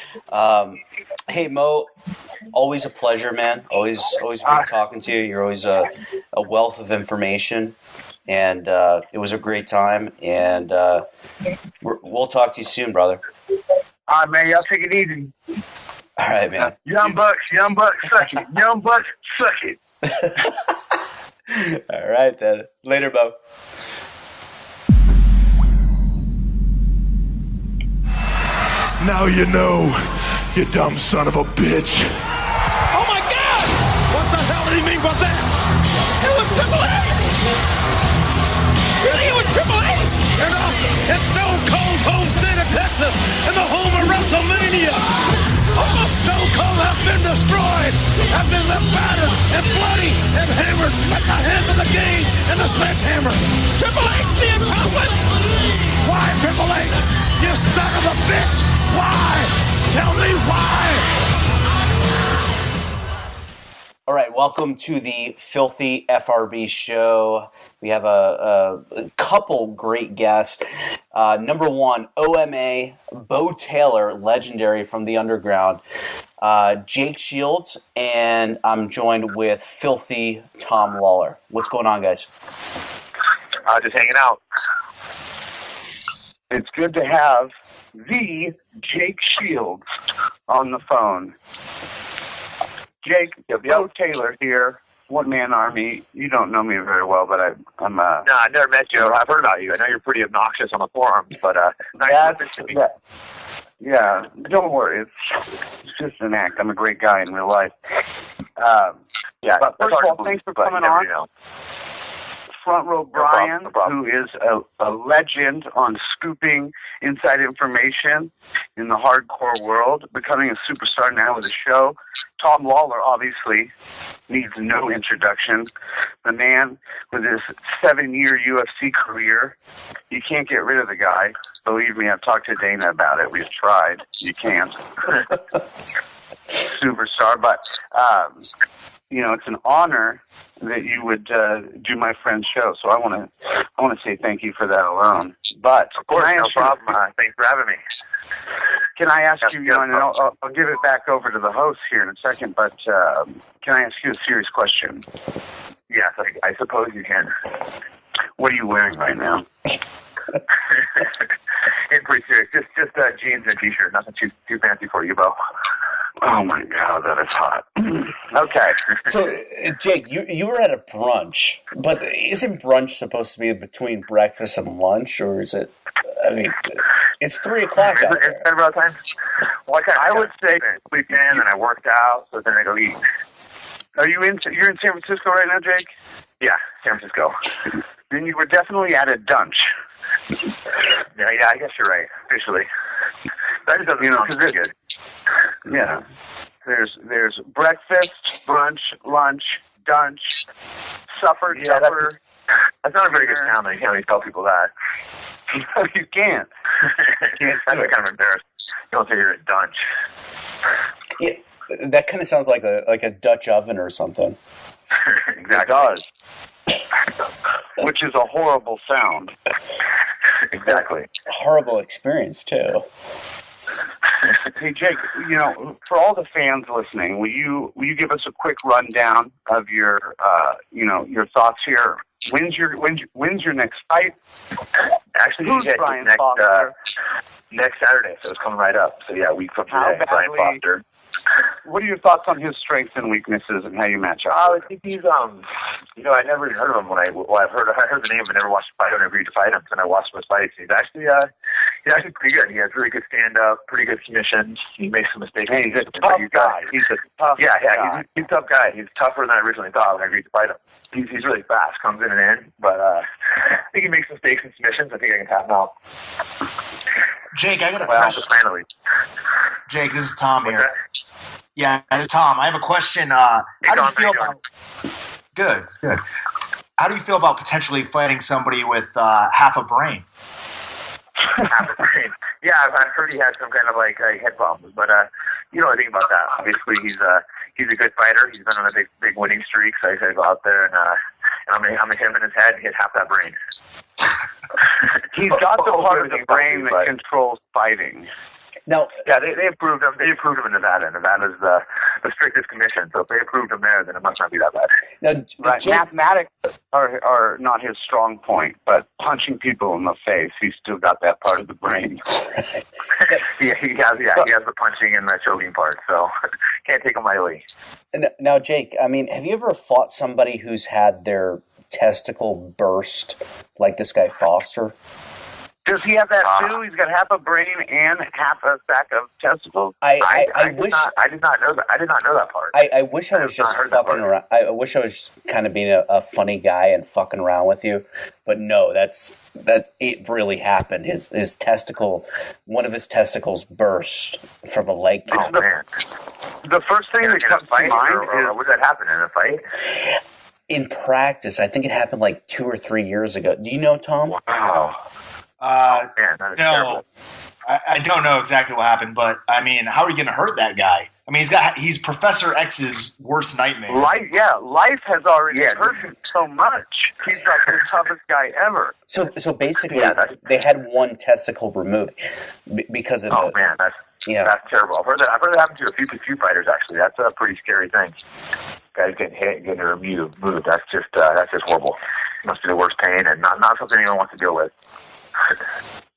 Speaker 5: Hey, Mo, always a pleasure, man. Always great talking to you. You're always a wealth of information. And it was a great time. And we'll talk to you soon, brother.
Speaker 6: All right, man. Y'all take it easy.
Speaker 5: All right, man.
Speaker 6: Young Bucks, suck it. Young Bucks, suck it.
Speaker 5: All right, then. Later, Bo.
Speaker 4: Now you know, you dumb son of a bitch.
Speaker 7: Oh my God!
Speaker 4: What the hell did he mean by that?
Speaker 7: It was Triple H! Really, it was Triple H!
Speaker 4: It's Stone Cold's home state of Texas and the home of WrestleMania. Almost Stone Cold has been destroyed, has been left battered and bloody and hammered at the hands of the game and the sledgehammer.
Speaker 7: Triple H, the accomplice!
Speaker 4: Why, Triple H? You son of a bitch! Why? Tell me why!
Speaker 5: All right, welcome to the Filthy FRB Show. We have a couple great guests. Number one, OMA, Beau Taylor, legendary from the underground. Jake Shields, and I'm joined with Filthy Tom Lawlor. What's going on, guys?
Speaker 6: Just hanging out. It's good to have the Jake Shields on the phone. Jake, Beau Taylor here, one-man army. You don't know me very well, but I'm
Speaker 8: No, I never met you. I've heard about you. I know you're pretty obnoxious on the forums, but nice to meet you.
Speaker 6: Yeah, don't worry. It's just an act. I'm a great guy in real life.
Speaker 8: Yeah,
Speaker 6: but first of all, thanks for coming on.
Speaker 8: Know.
Speaker 6: Front Row Brian, who is a legend on scooping inside information in the hardcore world, becoming a superstar now with a show. Tom Lawlor, obviously, needs no introduction. The man with his 7-year UFC career, you can't get rid of the guy. Believe me, I've talked to Dana about it. We've tried. You can't. Superstar, but it's an honor that you would do my friend's show. So I want to say thank you for that alone. But
Speaker 8: of course, no problem. Thanks for having me.
Speaker 6: Can I ask you? And I'll give it back over to the host here in a second. But can I ask you a serious question?
Speaker 8: Yes, I suppose you can.
Speaker 6: What are you wearing right now?
Speaker 8: It's pretty serious. Just jeans and a t-shirt. Nothing too fancy for you, Beau.
Speaker 6: Oh my God, that is hot. Okay.
Speaker 5: So, Jake, you were at a brunch, but isn't brunch supposed to be between breakfast and lunch, or is it? I mean, it's 3 o'clock out there.
Speaker 8: Is that about time? Well, I would say sleep in, and I worked out, so then I go eat.
Speaker 6: You're in San Francisco right now, Jake?
Speaker 8: Yeah, San Francisco.
Speaker 6: Then you were definitely at a dunch.
Speaker 8: Yeah, I guess you're right. Officially, that just doesn't sound too good.
Speaker 6: Yeah, there's breakfast, brunch, lunch, dunch, supper, supper.
Speaker 8: That's not a very good sound. You can't really tell people that.
Speaker 6: No, you can't.
Speaker 8: That's kind of embarrassing. You don't say you're a dunch.
Speaker 5: Yeah, that kind of sounds like a Dutch oven or something.
Speaker 8: Exactly.
Speaker 6: It does. Which is a horrible sound.
Speaker 8: Exactly.
Speaker 5: Horrible experience too.
Speaker 6: Hey Jake, for all the fans listening, will you give us a quick rundown of your thoughts here? When's your next fight?
Speaker 8: Actually,
Speaker 6: who's Brian Foster?
Speaker 8: Next Saturday, so it's coming right up. So yeah, a week from today, Brian Foster.
Speaker 6: What are your thoughts on his strengths and weaknesses and how you match up?
Speaker 8: I think he's I never even heard of him I heard the name but never watched the fight. I never agreed to fight him, and I watched his fights. He's actually pretty good. He has really good stand up, pretty good submissions. He makes some mistakes.
Speaker 6: Hey, he's a tough guy. He's a tough guy.
Speaker 8: He's a tough guy. He's tougher than I originally thought when I agreed to fight him. He's really fast, comes in and in, but I think he makes mistakes in submissions. I think I can tap him out.
Speaker 3: Jake, I got a question.
Speaker 8: Finally.
Speaker 3: Jake, this is Tom here. Yeah, it's Tom. I have a question. How do you feel about? Good. How do you feel about potentially fighting somebody with half a brain?
Speaker 8: Half a brain. Yeah, I've heard he had some kind of head problems, but you know anything about that? Obviously, he's a good fighter. He's been on a big winning streak, so I go out there and I'm him in his head. He has half that brain.
Speaker 6: He's got the part of the brain that controls fighting.
Speaker 5: Now,
Speaker 8: yeah, they approved him. They approved him in Nevada. Nevada's the strictest commission, so if they approved him there, then it must not be that bad.
Speaker 5: Now,
Speaker 6: right. Mathematics are not his strong point, but punching people in the face, he's still got that part of the brain.
Speaker 8: He has the punching and the choking part, so can't take him lightly.
Speaker 5: Now, Jake, I mean, have you ever fought somebody who's had their testicle burst like this guy Foster?
Speaker 9: Does he have that too? He's got half a brain and half a sack of testicles.
Speaker 5: I
Speaker 8: did not know that. I did not know that part.
Speaker 5: I wish I was just fucking around. I wish I was kind of being a funny guy and fucking around with you, but no, that's it. Really happened. His testicle, one of his testicles burst from a leg count.
Speaker 8: Oh man!
Speaker 9: The first thing that comes to mind is,
Speaker 8: would that happen in a fight?
Speaker 5: In practice, I think it happened like 2 or 3 years ago. Do you know, Tom?
Speaker 8: Wow. Man, that is terrible.
Speaker 3: I don't know exactly what happened, but I mean, how are you going to hurt that guy? I mean, he's Professor X's worst nightmare.
Speaker 9: Life has already hurt him so much. He's like the toughest guy ever.
Speaker 5: So basically, they had one testicle removed because of
Speaker 8: man, that's terrible. I've heard that happen to a few fighters actually. That's a pretty scary thing. Guys getting hit, getting removed. That's just horrible. Must be the worst pain, and not something anyone wants to deal with.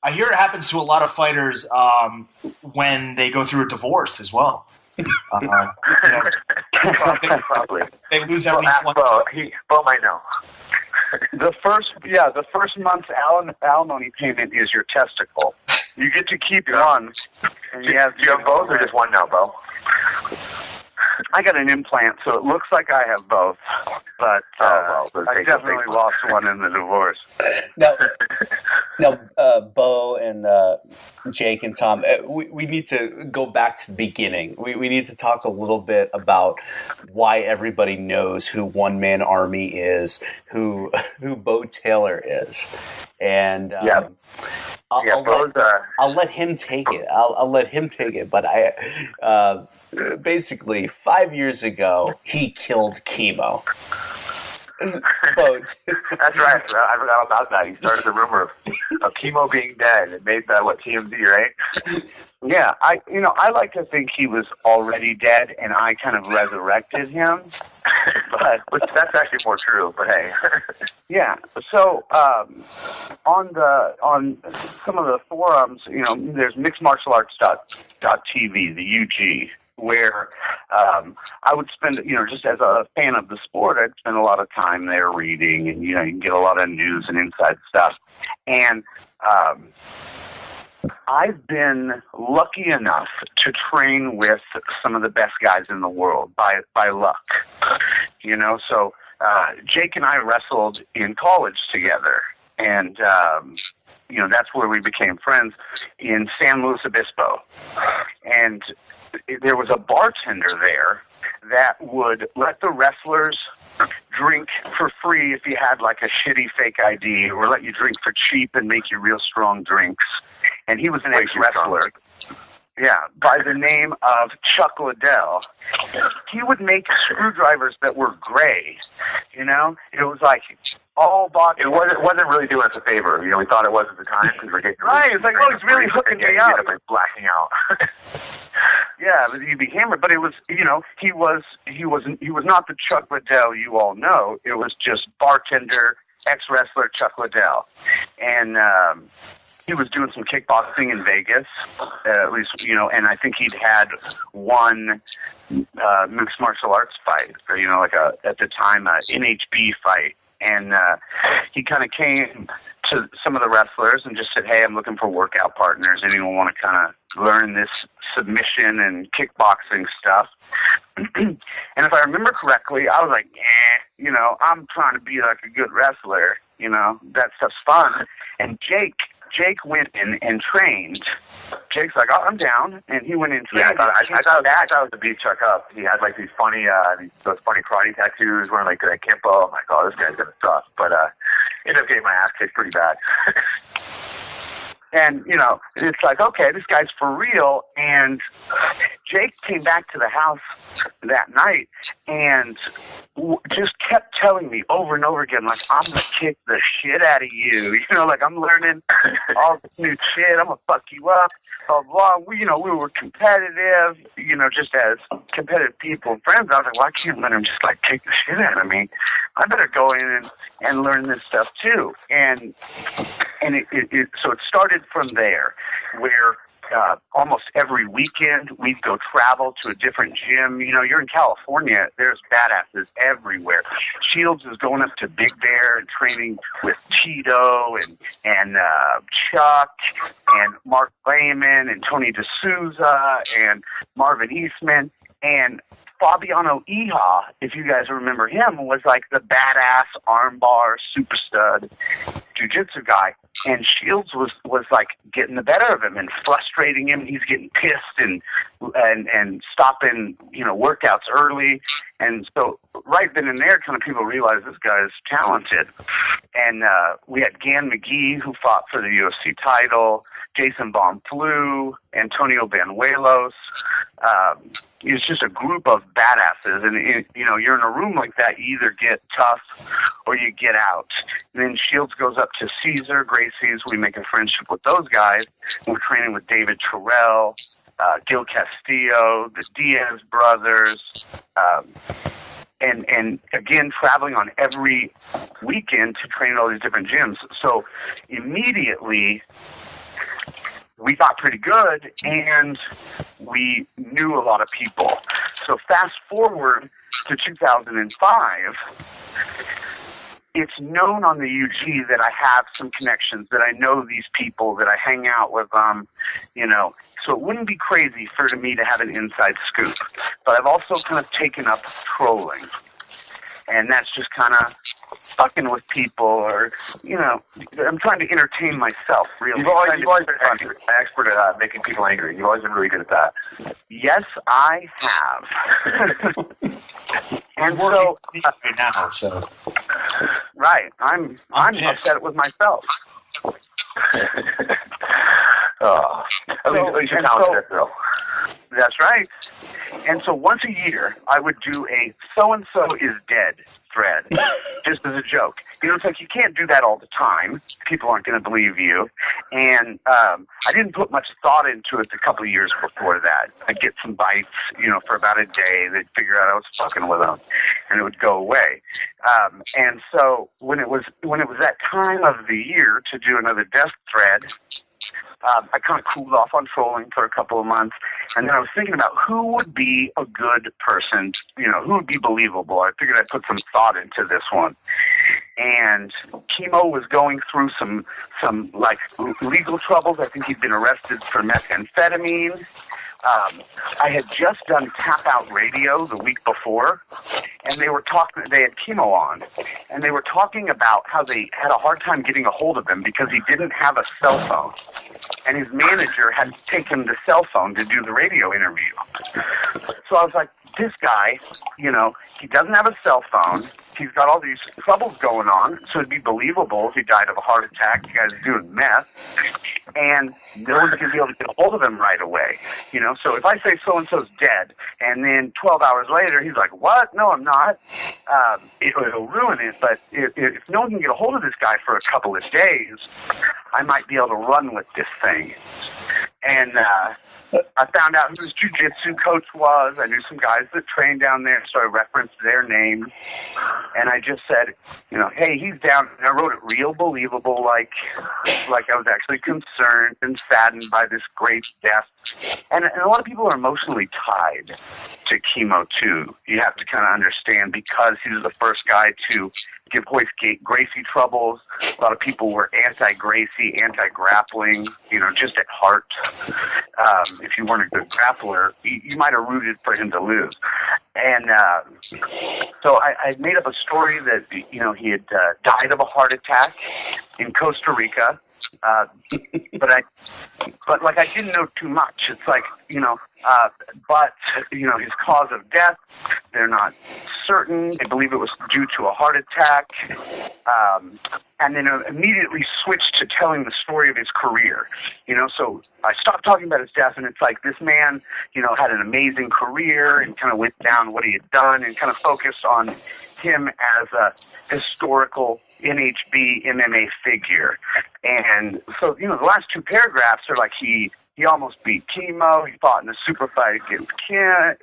Speaker 3: I hear it happens to a lot of fighters when they go through a divorce as well.
Speaker 8: Probably.
Speaker 3: They lose at least one.
Speaker 8: Beau might know.
Speaker 9: The first month's alimony payment is your testicle. You get to keep one. And
Speaker 8: Do you have both or just one now, Beau?
Speaker 9: I got an implant, so it looks like I have both. But I definitely lost one in the divorce.
Speaker 5: Now, Beau and Jake and Tom, we need to go back to the beginning. We need to talk a little bit about why everybody knows who One Man Army is, who Beau Taylor is, and I'll let him take it. I'll let him take it. But basically 5 years ago, he killed Chemo.
Speaker 8: That's right. I forgot about that. He started the rumor of Chemo being dead and made that TMZ, right?
Speaker 9: Yeah, I like to think he was already dead, and I kind of resurrected him.
Speaker 8: But that's actually more true. But hey,
Speaker 9: yeah. So on some of the forums, there's mixedmartialarts.tv, the UG, where I would spend, just as a fan of the sport, I'd spend a lot of time there reading, and you can get a lot of news and inside stuff. And I've been lucky enough to train with some of the best guys in the world by luck. So Jake and I wrestled in college together, and that's where we became friends in San Luis Obispo. And there was a bartender there that would let the wrestlers drink for free if you had like a shitty fake ID, or let you drink for cheap and make you real strong drinks. And he was an ex-wrestler. Yeah, by the name of Chuck Liddell. He would make screwdrivers that were gray. It was like all bought.
Speaker 8: It wasn't really doing us a favor. We thought it was at the time because we're getting
Speaker 9: right. It's like, he's really hooking me up.
Speaker 8: Ended up blacking out.
Speaker 9: Yeah, but he'd be hammered. But it was, he was not the Chuck Liddell you all know. It was just bartender, ex-wrestler Chuck Liddell. And he was doing some kickboxing in Vegas, at least, and I think he'd had one mixed martial arts fight, or, at the time, NHB fight. And he kind of came to some of the wrestlers and just said, hey, I'm looking for workout partners. Anyone want to kind of learn this submission and kickboxing stuff? And if I remember correctly, I was like, I'm trying to be like a good wrestler. That stuff's fun. And Jake went in and trained. Jake's like, I'm down, and he went in and trained.
Speaker 8: Yeah, I thought it was to beat Chuck up. He had like these funny karate tattoos, wearing like Kimpo. I'm like, oh, this guy's gonna suck. But ended up getting my ass kicked pretty bad.
Speaker 9: And, it's like, okay, this guy's for real. And Jake came back to the house that night and just kept telling me over and over again, like, I'm going to kick the shit out of you. Like, I'm learning all this new shit. I'm going to fuck you up. Blah, blah. We were competitive, just as competitive people and friends. I was like, well, I can't let him just, like, kick the shit out of me. I better go in and learn this stuff, too. And so it started from there, where almost every weekend we'd go travel to a different gym. You know, you're in California, there's badasses everywhere. Shields is going up to Big Bear and training with Tito and Chuck and Mark Lehman and Tony D'Souza and Marvin Eastman. And Fabiano Iha, if you guys remember him, was like the badass armbar super stud jiu-jitsu guy. And Shields was like getting the better of him and frustrating him. He's getting pissed and stopping, you know, workouts early. And so right then and there, kind of people realized this guy's talented. And we had Gan McGee, who fought for the UFC title, Jason Bonflew, Antonio Banuelos. It was just a group of badasses. And, you know, you're in a room like that, you either get tough or you get out. And then Shields goes up to Caesar, Gracie's. We make a friendship with those guys. We're training with David Terrell, Gil Castillo, the Diaz brothers, and again, traveling on every weekend to train at all these different gyms. So immediately, we got pretty good, and we knew a lot of people. So fast forward to 2005, it's known on the UG that I have some connections, that I know these people, that I hang out with them, you know. So it wouldn't be crazy for me to have an inside scoop. But I've also kind of taken up trolling. And that's just kind of fucking with people, or, you know, I'm trying to entertain myself, really.
Speaker 8: You've always been an expert at making people angry. You've always been really good at that.
Speaker 9: Yes, I have. And so,
Speaker 3: now, so.
Speaker 9: Right, I'm upset with myself.
Speaker 8: Oh, at least you're talented, though.
Speaker 9: That's right. And so once a year, I would do a so-and-so is dead thread, just as a joke. You know, it's like you can't do that all the time. People aren't going to believe you. And I didn't put much thought into it a couple of years before that. I'd get some bites, you know, for about a day. They'd figure out I was fucking with them, and it would go away. And so when it was that time of the year to do another death thread, I kind of cooled off on trolling for a couple of months, and then I was thinking about who would be a good person, you know, who would be believable. I figured I'd put some thought into this one. And Chemo was going through some like legal troubles. I think he'd been arrested for methamphetamine. I had just done Tap Out Radio the week before, and they had Chemo on, and they were talking about how they had a hard time getting a hold of him because he didn't have a cell phone, and his manager had taken the cell phone to do the radio interview. So I was like, this guy, you know, he doesn't have a cell phone. He's got all these troubles going on, so it'd be believable if he died of a heart attack. The guy's doing meth, and no one's going to be able to get a hold of him right away. You know, so if I say so-and-so's dead, and then 12 hours later he's like, what? No, I'm not. It'll ruin it, but if no one can get a hold of this guy for a couple of days, I might be able to run with this thing. And I found out who his jiu-jitsu coach was. I knew some guys that trained down there, so I referenced their names. And I just said, you know, hey, he's down. And I wrote it real believable, like I was actually concerned and saddened by this great death. And a lot of people are emotionally tied to Chemo, too. You have to kind of understand, because he was the first guy to give Royce Gracie troubles. A lot of people were anti-Gracie, anti-grappling, you know, just at heart. If you weren't a good grappler, you might have rooted for him to lose. And so I made up a story that, you know, he had died of a heart attack in Costa Rica. But I didn't know too much. It's like, you know, but, you know, his cause of death, they're not certain. They believe it was due to a heart attack. And then immediately switched to telling the story of his career. You know, so I stopped talking about his death, and it's like this man, you know, had an amazing career, and kind of went down what he had done, and kind of focused on him as a historical NHB MMA figure. And so, you know, the last two paragraphs are like he He almost beat Chemo. He fought in a super fight against Ken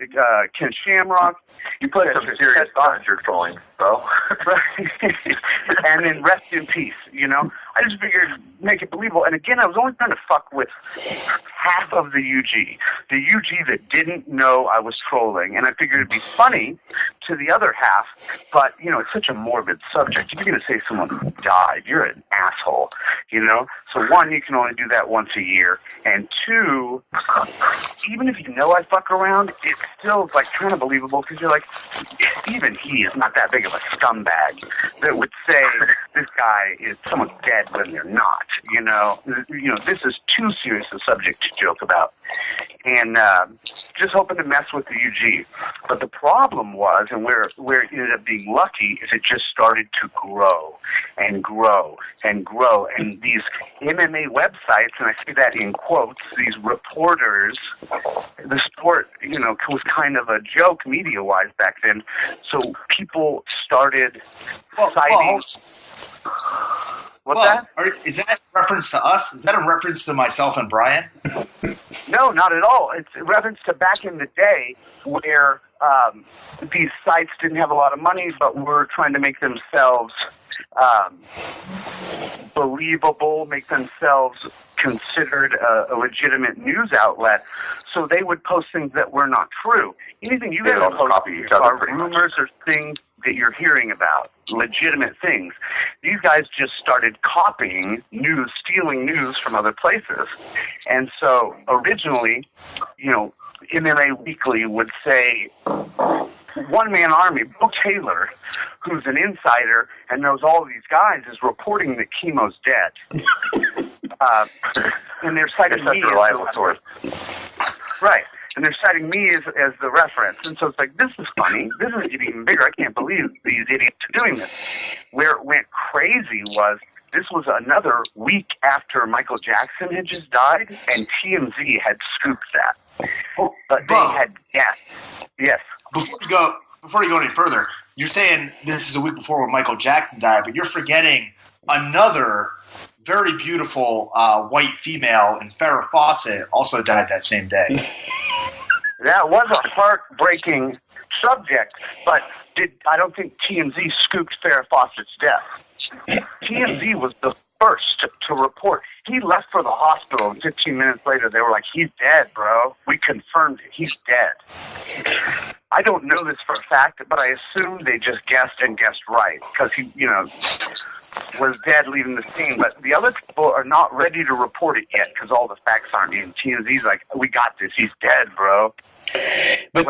Speaker 9: Shamrock.
Speaker 8: You put some serious thought into your trolling, bro.
Speaker 9: And then rest in peace, you know? I just figured make it believable. And again, I was only trying to fuck with half of the UG. The UG that didn't know I was trolling. And I figured it'd be funny to the other half, but, you know, it's such a morbid subject. If you're going to say someone died, you're an asshole, you know? So one, you can only do that once a year. And two, even if you know I fuck around, it's still like kind of believable because you're like, even he is not that big of a scumbag that would say this guy is someone's dead when they're not. You know, this is too serious a subject to joke about, and just hoping to mess with the UG. But the problem was, and where it ended up being lucky, is it just started to grow and grow and grow, and these MMA websites, and I say that in quotes, these reporters, the sport, you know, was kind of a joke media-wise back then, so people started citing... What's that?
Speaker 3: Is that a reference to us? Is that a reference to myself and Brian?
Speaker 9: No, not at all. It's a reference to back in the day where these sites didn't have a lot of money, but were trying to make themselves believable, make themselves considered a legitimate news outlet. So they would post things that were not true. Anything you guys post are rumors or things that you're hearing about, legitimate things. These guys just started copying news, stealing news from other places. And so originally, you know, MMA Weekly would say, one-man army, Beau Taylor, who's an insider and knows all these guys, is reporting that Chemo's dead. And they're citing me as reliable source. Right. And they're citing me as the reference. And so it's like, this is funny. This is getting even bigger. I can't believe these idiots are doing this. Where it went crazy was, this was another week after Michael Jackson had just died, and TMZ had scooped that. But they had guessed. Yes.
Speaker 3: Before you go any further, you're saying this is a week before when Michael Jackson died, but you're forgetting another very beautiful white female in Farrah Fawcett also died that same day.
Speaker 9: That was a heartbreaking subject, but I don't think TMZ scooped Farrah Fawcett's death. TMZ was the first to report. He left for the hospital, and 15 minutes later, they were like, he's dead, bro. We confirmed it. He's dead. I don't know this for a fact, but I assume they just guessed and guessed right, because he, you know, was dead leaving the scene. But the other people are not ready to report it yet, because all the facts aren't in. TMZ's like, we got this. He's dead, bro.
Speaker 5: But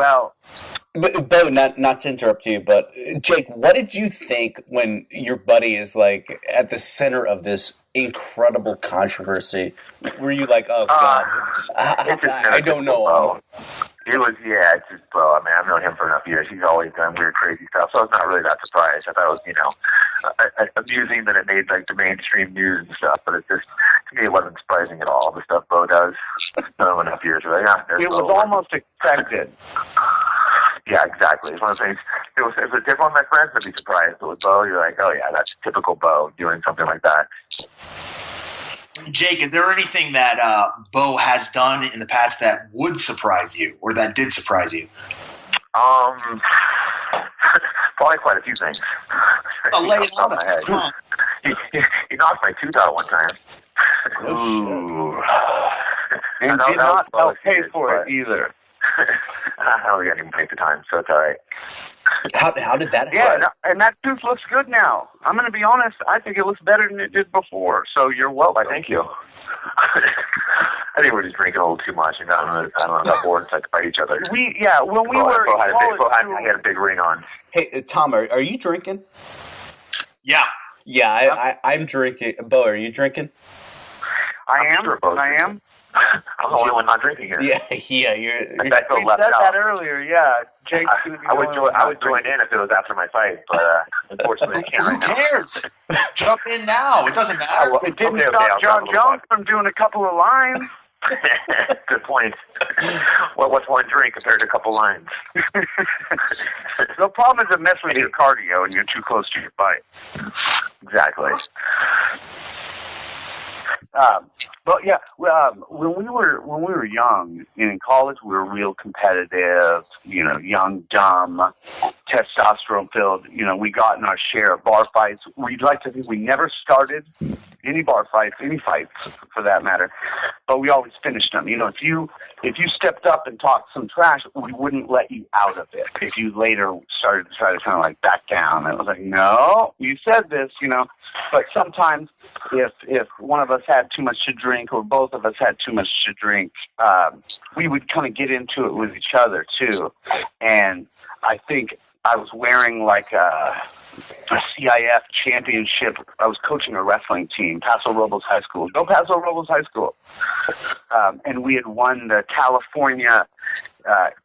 Speaker 5: Beau, not to interrupt you, but Jake, what did you think when your buddy is like at the center of this incredible controversy? Were you like, oh God, I don't know.
Speaker 8: It was, it's just Beau. I mean, I've known him for enough years. He's always done weird, crazy stuff. So I was not really that surprised. I thought it was, you know, amusing that it made like the mainstream news and stuff. But it just, to me, it wasn't surprising at all. The stuff Beau does, known enough years. Like,
Speaker 9: it was almost expected.
Speaker 8: Yeah, exactly. It's one of the things. If it was different with my friends, I'd be surprised. But with Beau, you're like, oh yeah, that's typical Beau doing something like that.
Speaker 3: Jake, is there anything that Beau has done in the past that would surprise you, or that did surprise you?
Speaker 8: Probably quite a few things.
Speaker 3: Lay it on us.
Speaker 8: He knocked my tooth out one time.
Speaker 9: Ooh. And did not pay for it either.
Speaker 8: I don't even take the time, so it's all right.
Speaker 5: How did that happen?
Speaker 9: Yeah, and that tooth looks good now. I'm going to be honest. I think it looks better than it did before. So you're welcome.
Speaker 8: Thank you. I think we're just drinking a little too much and got bored and started to fight each other.
Speaker 9: When we were in college,
Speaker 8: I had a big ring on.
Speaker 5: Hey, Tom, are you drinking?
Speaker 3: Yeah.
Speaker 5: Yeah, I'm drinking. Beau, are you drinking?
Speaker 9: I am.
Speaker 8: I'm the only one not drinking here.
Speaker 5: Yeah.
Speaker 9: We said that earlier. Yeah, Jake's going to be.
Speaker 8: I would join in if it was after my fight, but unfortunately, I can't right now.
Speaker 3: Who cares? Jump in now. It doesn't matter.
Speaker 9: It didn't stop John Jones from doing a couple of lines.
Speaker 8: Good point. Well, what's one drink compared to a couple lines?
Speaker 9: The problem is it messes with your cardio and you're too close to your bite.
Speaker 8: Exactly.
Speaker 9: But yeah, when we were young in college, we were real competitive. Young, dumb, testosterone filled. We got in our share of bar fights. We'd like to think we never started any bar fights, any fights for that matter, but we always finished them. If you stepped up and talked some trash, we wouldn't let you out of it. If you later started to try to kind of like back down, it was like, no, you said this, But sometimes, if one of us had too much to drink or both of us had too much to drink, we would kind of get into it with each other too. And I think I was wearing like a CIF championship. I was coaching a wrestling team, Paso Robles High School. Go Paso Robles High School. And we had won the California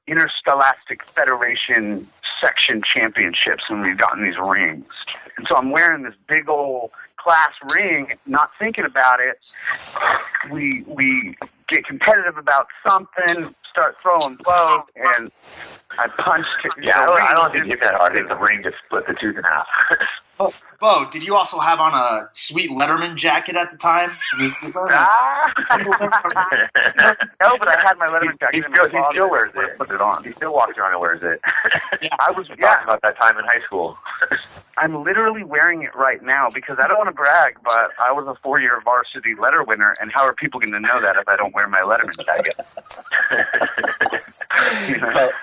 Speaker 9: Interscholastic Federation section championships, and we'd gotten these rings. And so I'm wearing this big old class ring, not thinking about it. We get competitive about something, start throwing blows, and I punched it.
Speaker 10: Yeah, I don't think you hit that hard. I think the ring just split the tooth in half.
Speaker 3: Beau, did you also have on a sweet Letterman jacket at the time?
Speaker 9: No, but I had my Letterman jacket.
Speaker 10: He still wears it. Put it on. He still walks around and wears it.
Speaker 9: I was talking
Speaker 10: about that time in high school.
Speaker 9: I'm literally wearing it right now because I don't want to brag, but I was a 4-year varsity letter winner, and how are people going to know that if I don't wear my Letterman jacket?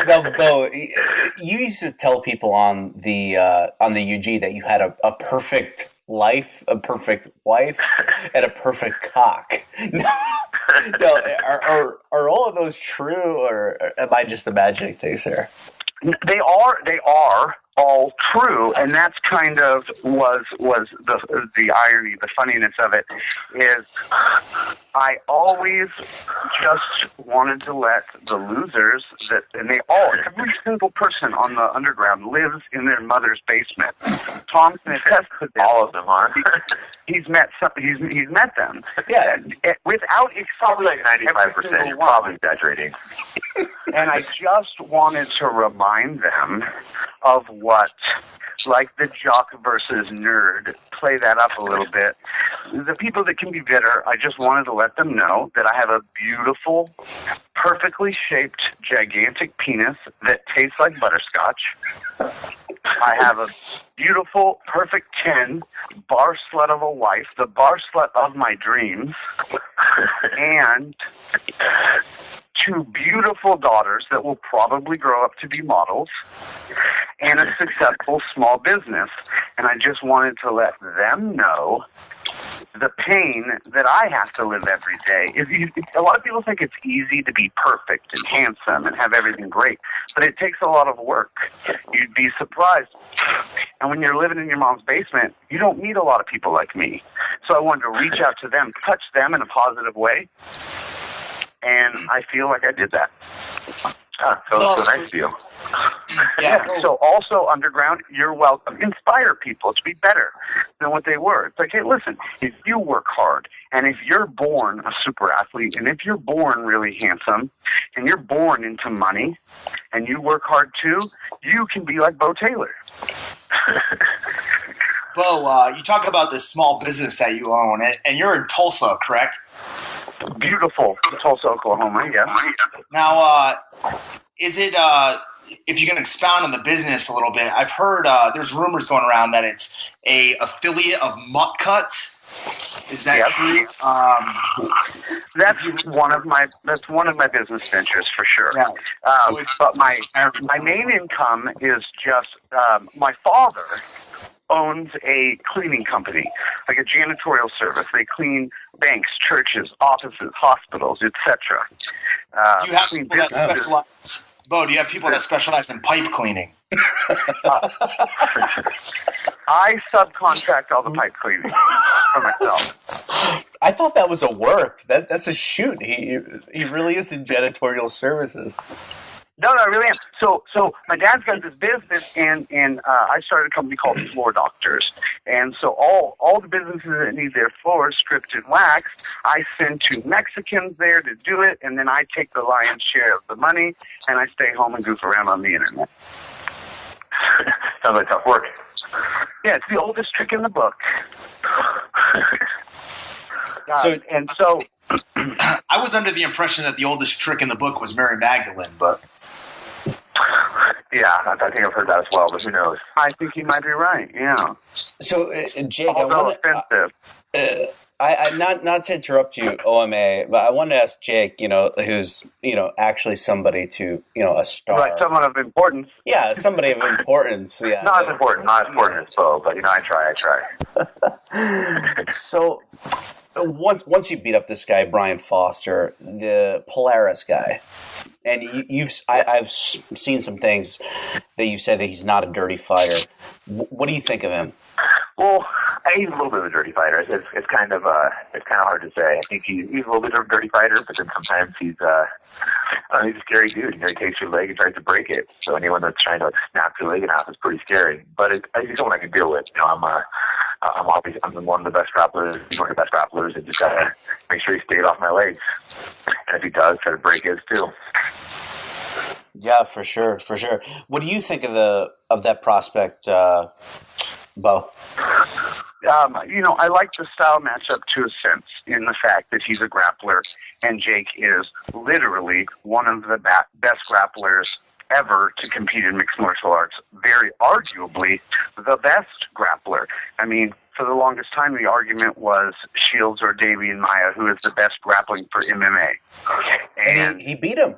Speaker 5: Now, Beau, you used to tell people on the UG that you had a perfect life, a perfect wife, and a perfect cock. No, are all of those true, or am I just imagining things here?
Speaker 9: They are all true, and that's kind of was the irony, the funniness of it is I always just wanted to let the losers every single person on the underground lives in their mother's basement. Tom can attest to this.
Speaker 10: All of them are.
Speaker 9: He's met them.
Speaker 5: Yeah,
Speaker 9: without
Speaker 10: probably like 95%. You're probably exaggerating.
Speaker 9: And I just wanted to remind them of what, like the jock versus nerd, play that up a little bit. The people that can be bitter, I just wanted to let them know that I have a beautiful, perfectly shaped, gigantic penis that tastes like butterscotch. I have a beautiful, perfect 10, bar slut of a wife, the bar slut of my dreams, and 2 beautiful daughters that will probably grow up to be models, and a successful small business. And I just wanted to let them know the pain that I have to live every day. A lot of people think it's easy to be perfect and handsome and have everything great, but it takes a lot of work. You'd be surprised. And when you're living in your mom's basement, you don't meet a lot of people like me. So I wanted to reach out to them, touch them in a positive way, and I feel like I did that.
Speaker 10: So nice of you.
Speaker 9: Yeah. So also, underground, you're welcome. Inspire people to be better than what they were. It's like, hey, listen, if you work hard, and if you're born a super athlete, and if you're born really handsome, and you're born into money, and you work hard too, you can be like Beau Taylor.
Speaker 3: Beau, you talk about this small business that you own, and you're in Tulsa, correct?
Speaker 9: Beautiful Tulsa, Oklahoma, yeah.
Speaker 3: Now, is it, if you can expound on the business a little bit, I've heard there's rumors going around that it's a affiliate of Mutt Cuts. Is that true?
Speaker 9: That's one of my business ventures for sure. Yeah. But my main income is just my father owns a cleaning company, like a janitorial service. They clean banks, churches, offices, hospitals, etc.
Speaker 3: Do you have people that specialize? Beau, do you have people that specialize in pipe cleaning?
Speaker 9: I subcontract all the pipe cleaning for myself.
Speaker 5: I thought that was a work. That's a shoot. He really is in janitorial services.
Speaker 9: No, I really am. So my dad's got this business, and I started a company called Floor Doctors. And so all the businesses that need their floors stripped and waxed, I send 2 Mexicans there to do it, and then I take the lion's share of the money, and I stay home and goof around on the internet.
Speaker 10: Sounds like tough work.
Speaker 9: Yeah, it's the oldest trick in the book. And so
Speaker 3: I was under the impression that the oldest trick in the book was Mary Magdalene, but
Speaker 10: Yeah, I think I've heard that as well, but who knows?
Speaker 9: I think he might be right. Yeah.
Speaker 5: So, Jake,
Speaker 9: Although offensive.
Speaker 5: I not to interrupt you, OMA, but I wanted to ask Jake, who's actually somebody to a star,
Speaker 9: Right, someone of importance.
Speaker 5: Yeah, somebody of importance. Yeah,
Speaker 10: not as important as Beau, but I try.
Speaker 5: So once you beat up this guy, Brian Foster, the Polaris guy, and I've seen some things that you said that he's not a dirty fighter. What do you think of him?
Speaker 10: Well, he's a little bit of a dirty fighter. It's kind of hard to say. I think he's a little bit of a dirty fighter, but then sometimes he's a scary dude. He takes your leg and tries to break it. So anyone that's trying to snap your leg in half is pretty scary. But he's someone I can deal with. I'm one of the best grapplers. He's one of the best grapplers, and just gotta make sure he stays off my legs. And if he does, try to break his too.
Speaker 5: Yeah, for sure. What do you think of that prospect, Beau?
Speaker 9: I like the style matchup to a sense in the fact that he's a grappler and Jake is literally one of the best grapplers ever to compete in mixed martial arts. Very arguably the best grappler. I mean, for the longest time, the argument was Shields or Damian Maia, who is the best grappling for MMA.
Speaker 5: And he beat him.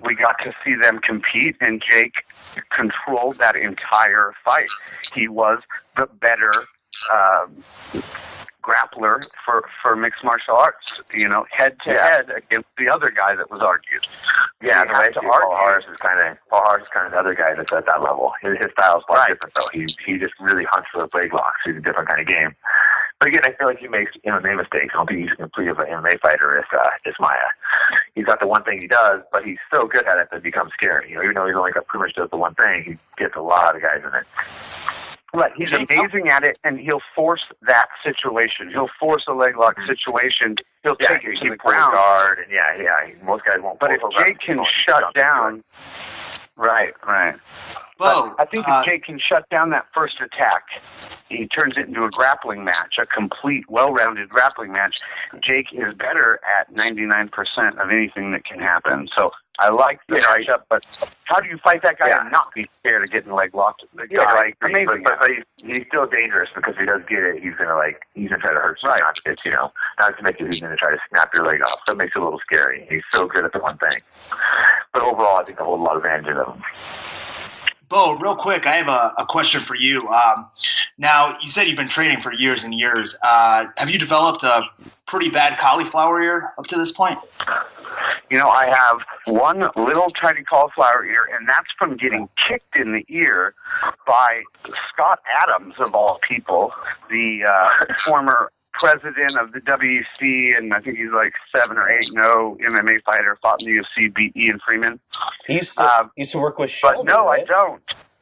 Speaker 9: We got to see them compete, and Jake controlled that entire fight. He was the better grappler for mixed martial arts, head to head against the other guy that was argued.
Speaker 10: Yeah, the way Paul Harris is kind of the other guy that's at that level. His style is quite different, though. He just really hunts for those leg locks. He's a different kind of game. But again, I feel like he makes many mistakes. I don't think he's as complete of an MMA fighter as Maia. He's got the one thing he does, but he's so good at it that it becomes scary. Even though he's only got pretty much does the one thing, he gets a lot of guys in it.
Speaker 9: Right, he's amazing at it, and he'll force that situation. He'll force a leg lock situation. He'll take it to the ground.
Speaker 10: Guard, and most guys won't.
Speaker 9: But if Jake can shut down, right.
Speaker 3: Beau,
Speaker 9: I think if Jake can shut down that first attack, he turns it into a grappling match, a complete, well-rounded grappling match. Jake is better at 99% of anything that can happen. So I like the matchup, but how do you fight that guy and not be scared of getting leg locked?
Speaker 10: I agree, but he's still dangerous because if he does get it, he's gonna try to hurt you, not to make it. He's gonna try to snap your leg off. So it makes it a little scary. He's so good at the one thing, but overall, I think I hold a lot of advantage of him.
Speaker 3: Beau, real quick, I have a question for you. Now, you said you've been training for years and years. Have you developed a pretty bad cauliflower ear up to this point?
Speaker 9: I have one little tiny cauliflower ear, and that's from getting kicked in the ear by Scott Adams, of all people, the former president of the WEC, and I think he's like 7 or 8-0 MMA fighter, fought in the UFC, beat Ian Freeman.
Speaker 5: He used to work with Shelby,
Speaker 9: but no,
Speaker 5: right?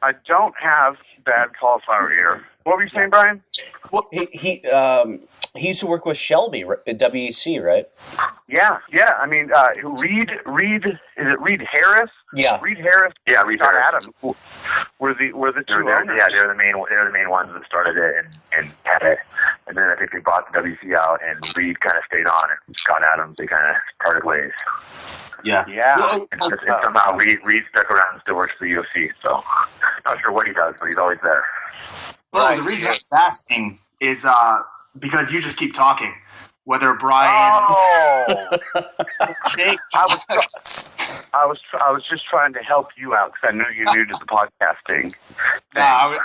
Speaker 9: I don't have bad cauliflower ear. What were you saying, Brian?
Speaker 5: Well, he used to work with Shelby at WEC, right?
Speaker 9: Yeah. I mean, Reed, is it Reed Harris?
Speaker 5: Yeah.
Speaker 9: Reed Harris.
Speaker 10: Yeah, Reed
Speaker 9: Scott
Speaker 10: Harris.
Speaker 9: Adams were the two owners.
Speaker 10: Yeah, they're the main ones that started it and had it. And then I think they bought the WC out, and Reed kind of stayed on, and Scott Adams, they kind of parted ways.
Speaker 3: Yeah.
Speaker 10: And somehow Reed stuck around and still works for the UFC. So not sure what he does, but he's always there.
Speaker 3: Well, the reason I was asking is because you just keep talking. Whether Brian, Jake,
Speaker 9: I was just trying to help you out because I knew you're new to the podcasting.
Speaker 3: I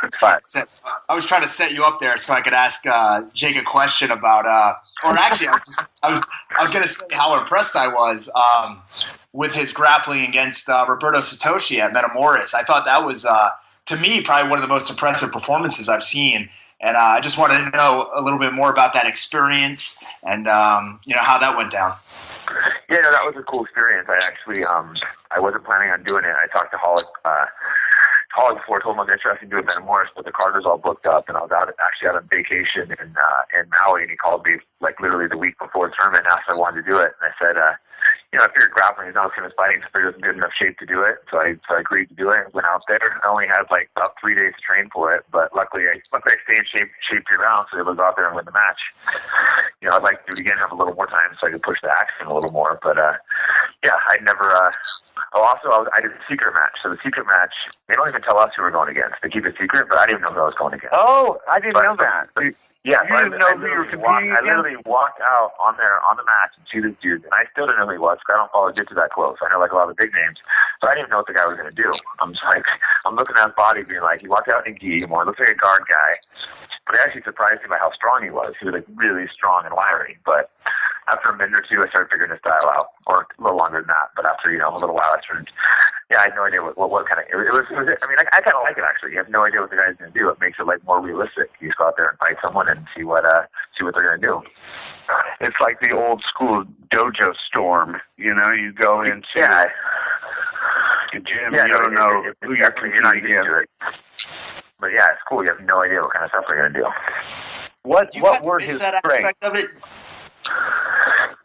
Speaker 3: was trying to set you up there so I could ask Jake a question about, or actually, I was going to say how impressed I was with his grappling against Roberto Satoshi at Metamoris. I thought that was, to me, probably one of the most impressive performances I've seen. And I just wanted to know a little bit more about that experience and, how that went down.
Speaker 10: Yeah, no, that was a cool experience. I actually, I wasn't planning on doing it. I talked to Hollick before, told him I was interested in doing Metamoris, but the Carter's all booked up, and I was actually out on vacation in Maui, and he called me like literally the week before the tournament and asked if I wanted to do it. And I said,
Speaker 8: I figured grappling is not famous fighting, so I figured I was in good enough shape to do it. So I agreed to do it. Went out there. I only had like about 3 days to train for it, but luckily I stayed in shape year round, so I was out there and win the match. I'd like to do it again, have a little more time so I could push the action a little more. But I'd never. I did the secret match. So the secret match, they don't even tell us who we're going against. They keep it secret, but I didn't even know who I was going against.
Speaker 6: Oh, I didn't know that.
Speaker 8: Yeah,
Speaker 6: you didn't know who you were competing against?
Speaker 8: I literally walked out on the match and see this dude, and I still didn't know who he was because I don't follow jiu-jitsu that close. I know like a lot of the big names, but I didn't even know what the guy was going to do. I'm just like, I'm looking at his body being like, he walked out in a gi, more looks like a guard guy, but it actually surprised me by how strong he was. He was like really strong and wiry, but after a minute or two, I started figuring his style out, or a little longer than that, but after, a little while, I started, I had no idea what kind of, it was I kind of like it actually. You have no idea what the guy's going to do. It makes it like more realistic. You just go out there and fight someone and see what they're going to do.
Speaker 9: It's like the old school dojo storm. You go into the gym, you don't know who you're competing against.
Speaker 8: But yeah, it's cool. You have no idea what kind of stuff they're going to do.
Speaker 6: What were his
Speaker 3: that
Speaker 6: strengths?
Speaker 3: aspect of it?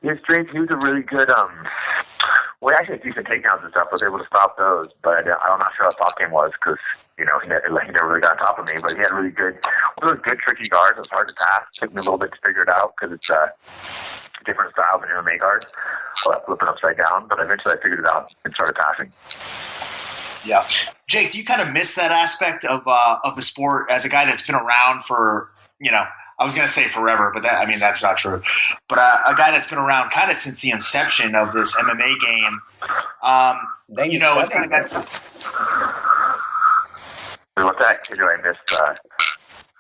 Speaker 8: His strength, he was a really good, actually decent takedowns and stuff, was able to stop those, but I'm not sure how top game was because, he never really got on top of me, but he had really good, tricky guards. It was hard to pass. It took me a little bit to figure it out because it's a different style than MMA guard. Flipping upside down, but eventually I figured it out and started passing.
Speaker 3: Yeah. Jake, do you kind of miss that aspect of the sport as a guy that's been around for, I was going to say forever, but that's not true. But a guy that's been around kind of since the inception of this MMA game, it's kind of got...
Speaker 8: What's that? I missed.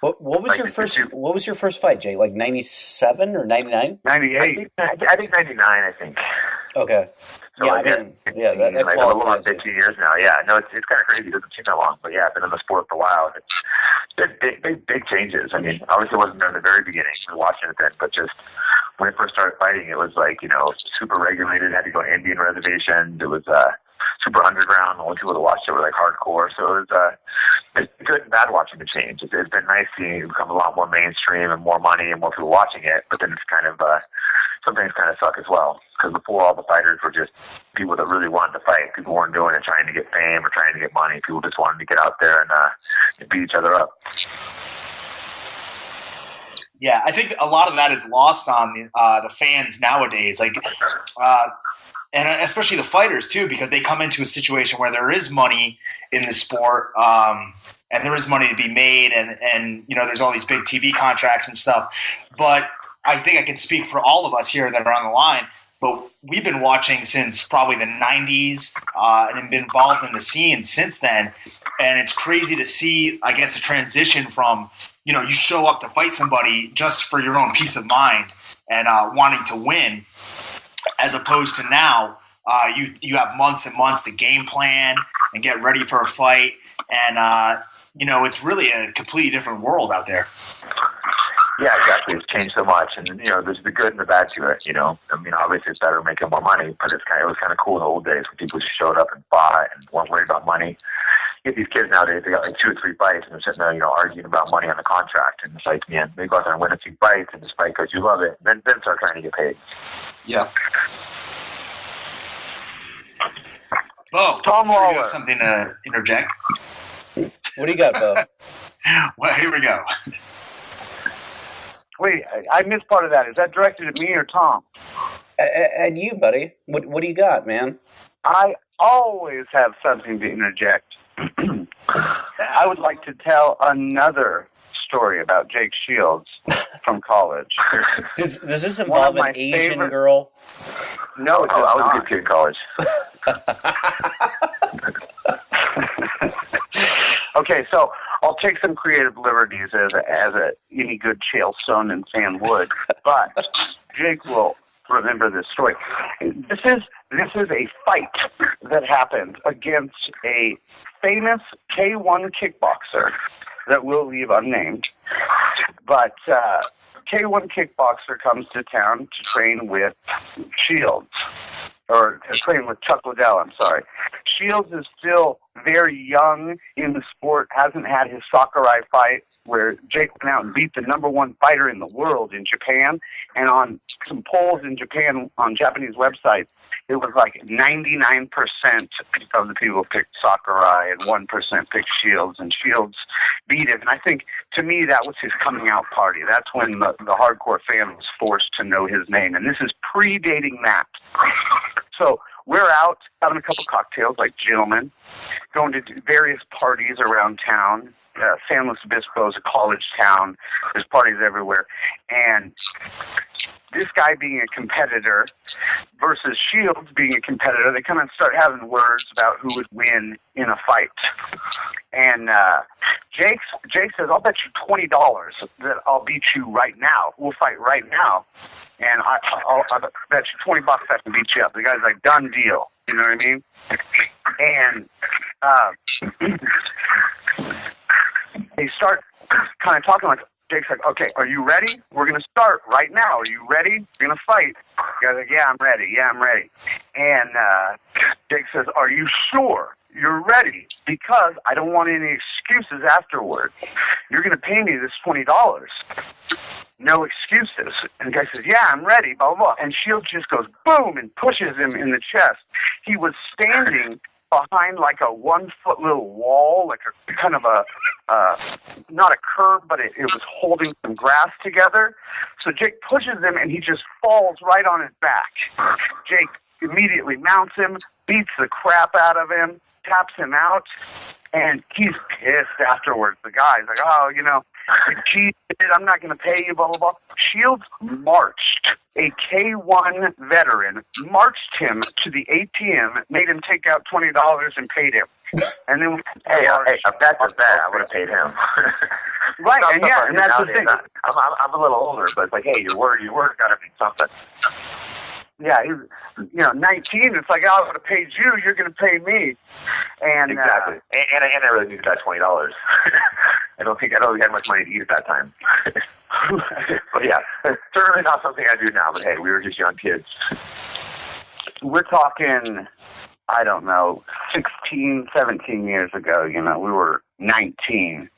Speaker 5: What was your first? What was your first fight, Jay? Like 97 or 99?
Speaker 6: 98.
Speaker 8: I think 99. I think.
Speaker 5: Okay.
Speaker 8: So
Speaker 5: yeah, that
Speaker 8: like a little over 15 years now. Yeah, no, it's kind of crazy. It doesn't seem that long, but yeah, I've been in the sport for a while. It's big changes. Obviously, it wasn't there in the very beginning. We were watching it then, but just when I first started fighting, it was like super regulated. Had to go to Indian reservations. It was super underground. The only people that watched it were like hardcore. So it was it's good and bad watching the change. It's been nice seeing it become a lot more mainstream and more money and more people watching it. But then it's kind of some things kind of suck as well because before all the fighters were just people that really wanted to fight. People weren't doing it trying to get fame or trying to get money. People just wanted to get out there and beat each other up.
Speaker 3: Yeah, I think a lot of that is lost on the fans nowadays. Like. And especially the fighters, too, because they come into a situation where there is money in the sport and there is money to be made and there's all these big TV contracts and stuff. But I think I can speak for all of us here that are on the line, but we've been watching since probably the 90s and have been involved in the scene since then. And it's crazy to see, I guess, a transition from, you show up to fight somebody just for your own peace of mind and wanting to win. As opposed to now, you have months and months to game plan and get ready for a fight. And, it's really a completely different world out there.
Speaker 8: Yeah, exactly. It's changed so much. And, there's the good and the bad to it, obviously it's better making more money, but it was kind of cool in the old days when people just showed up and fought and weren't worried about money. You get these kids nowadays, they got like 2 or 3 fights and they're sitting there, arguing about money on the contract. And it's like, man, they go out there and win a few fights and just fight because you love it. And then start trying to get paid.
Speaker 3: Yeah. Beau,
Speaker 6: Tom Lawlor.
Speaker 3: You have something to interject?
Speaker 5: What do you got, Beau?
Speaker 3: Well, here we go.
Speaker 6: Wait, I missed part of that. Is that directed at me or Tom?
Speaker 5: And you, buddy. What do you got, man?
Speaker 6: I always have something to interject. I would like to tell another story about Jake Shields from college.
Speaker 5: Does this involve an Asian girl?
Speaker 6: No,
Speaker 8: I was a good kid in college.
Speaker 6: Okay, so I'll take some creative liberties as any good Chael Sonnen fan would, but Jake will remember this story. This is a fight that happened against a famous K1 kickboxer that we'll leave unnamed. But K1 kickboxer comes to town to train with Shields.
Speaker 9: or train with Chuck Liddell, I'm sorry. Shields is still very young in the sport, hasn't had his Sakurai fight where Jake went out and beat the #1 fighter in the world in Japan. And on some polls in Japan, on Japanese websites, it was like 99% of the people picked Sakurai and 1% picked Shields, and Shields beat him. And I think, to me, that was his coming out party. That's when the hardcore fan was forced to know his name. And this is predating that. So we're out having a couple cocktails like gentlemen, going to various parties around town. San Luis Obispo is a college town. There's parties everywhere. And this guy being a competitor versus Shields being a competitor, they kind of start having words about who would win in a fight. And Jake says, I'll bet you $20 that I'll beat you right now. We'll fight right now. And I'll bet you $20 I can beat you up. The guy's like, done deal. You know what I mean? And they start kind of talking like, Jake's like, okay, are you ready? We're going to start right now. Are you ready? We're going to fight. The guy's like, yeah, I'm ready. Yeah, I'm ready. And Jake says, are you sure you're ready? Because I don't want any excuses afterwards. You're going to pay me this $20. No excuses. And the guy says, yeah, I'm ready, blah, blah, blah. And Shields just goes boom and pushes him in the chest. He was standing behind like a 1-foot little wall, like a kind of a, not a curb, but it was holding some grass together. So Jake pushes him and he just falls right on his back. Jake immediately mounts him, beats the crap out of him, taps him out, and he's pissed afterwards. The guy's like, oh, you know, you cheated, I'm not going to pay you, blah, blah, blah. Shields marched a K1 veteran, marched him to the ATM, made him take out $20 and paid him. And then,
Speaker 10: hey, a bet's a bet. I would have paid him.
Speaker 9: Right, and that's the thing.
Speaker 10: I'm a little older, but it's like, hey, your word got to mean something.
Speaker 9: Yeah, 19. It's like, I would have paid you. You're going to pay me. And
Speaker 10: exactly. And I really needed that $20. I don't think I had much money to eat at that time. But yeah, certainly not something I do now. But hey, we were just young kids.
Speaker 9: We're talking, I don't know, 16, 17 years ago. You know, we were 19.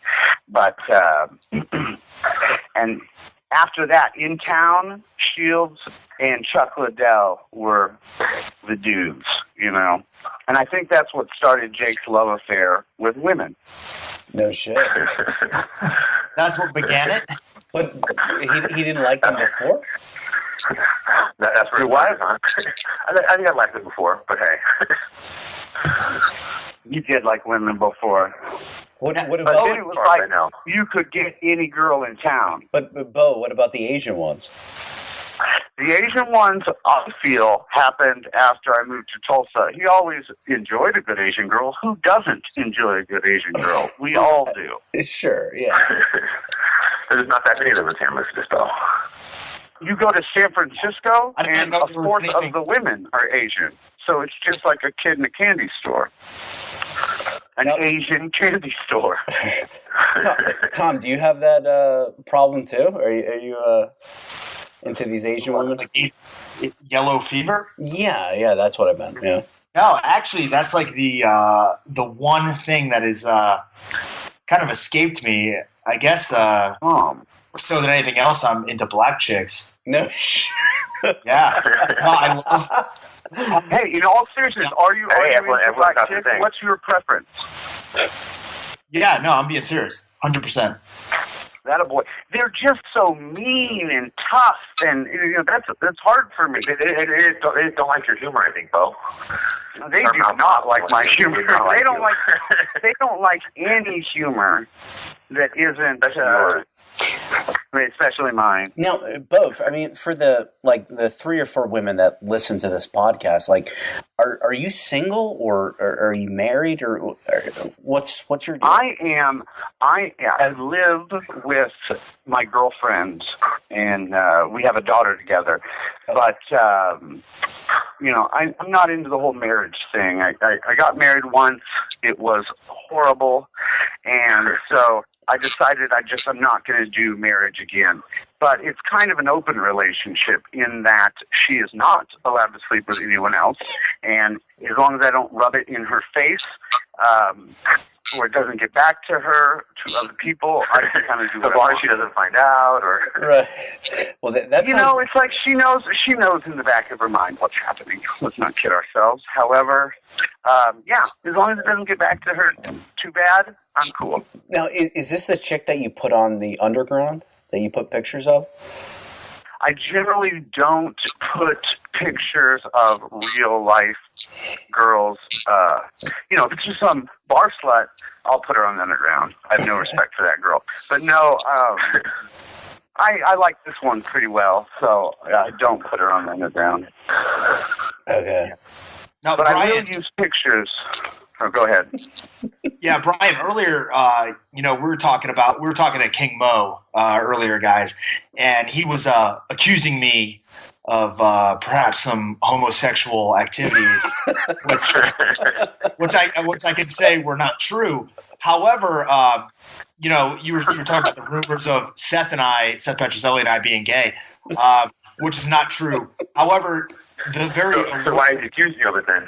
Speaker 9: But and after that, in town, Shields and Chuck Liddell were the dudes, you know. And I think that's what started Jake's love affair with women.
Speaker 5: No shit.
Speaker 3: That's what began it?
Speaker 5: But he didn't like them before?
Speaker 10: That's where it was, huh? I think I liked them before, but hey.
Speaker 9: You did like women before.
Speaker 5: What about,
Speaker 9: but then it was like you could get any girl in town.
Speaker 5: But Beau, what about the Asian ones?
Speaker 9: The Asian ones, I feel, happened after I moved to Tulsa. He always enjoyed a good Asian girl. Who doesn't enjoy a good Asian girl? We all do.
Speaker 5: Sure, yeah.
Speaker 10: There's not that many of them in San Luis Obispo.
Speaker 9: You go to San Francisco, and a fourth of the women are Asian. So it's just like a kid in a candy store. An Asian candy store.
Speaker 5: Tom, do you have that problem too? Are you into these Asian women?
Speaker 3: Like yellow fever?
Speaker 5: Yeah, that's what I meant. Yeah.
Speaker 3: No, actually, that's like the one thing that is kind of escaped me. I guess so than anything else, I'm into black chicks.
Speaker 5: No.
Speaker 3: Yeah. No, I love.
Speaker 9: Hey, in all seriousness, are you into black chicks? What's your preference?
Speaker 3: Yeah, no, I'm being serious. 100%.
Speaker 9: That a boy. They're just so mean and tough, and that's hard for me.
Speaker 10: They don't like your humor, I think, Beau.
Speaker 9: They do not like my humor. They don't like any humor that isn't especially mine.
Speaker 5: Now, both. I mean, for the 3 or 4 women that listen to this podcast, like, are you single or are you married or what's your deal?
Speaker 9: I live with my girlfriend and we have a daughter together. But I'm not into the whole marriage thing. I got married once. It was horrible. And so I decided I'm not going to do marriage again. But it's kind of an open relationship in that she is not allowed to sleep with anyone else. And as long as I don't rub it in her face, or it doesn't get back to her, to other people, I can kind of do it.
Speaker 10: As long as she doesn't find out, or
Speaker 5: Right. Well, that's
Speaker 9: it's like she knows in the back of her mind what's happening. Let's not kid ourselves. However, as long as it doesn't get back to her too bad, I'm cool.
Speaker 5: Now, is this the chick that you put on the underground, that you put pictures of?
Speaker 9: I generally don't put pictures of real life girls. If it's just some bar slut, I'll put her on the underground. I have no respect for that girl. But no, I like this one pretty well, so I don't put her on the underground.
Speaker 5: Okay.
Speaker 3: Now,
Speaker 9: but
Speaker 3: Brian,
Speaker 9: I will use pictures. Oh, go ahead.
Speaker 3: Yeah, Brian, earlier, we were talking to King Mo earlier, guys, and he was accusing me of perhaps some homosexual activities, which I could say were not true. However, you were talking about the rumors of Seth Petrozelli and I being gay, which is not true. However,
Speaker 10: so why is he accusing you of it then?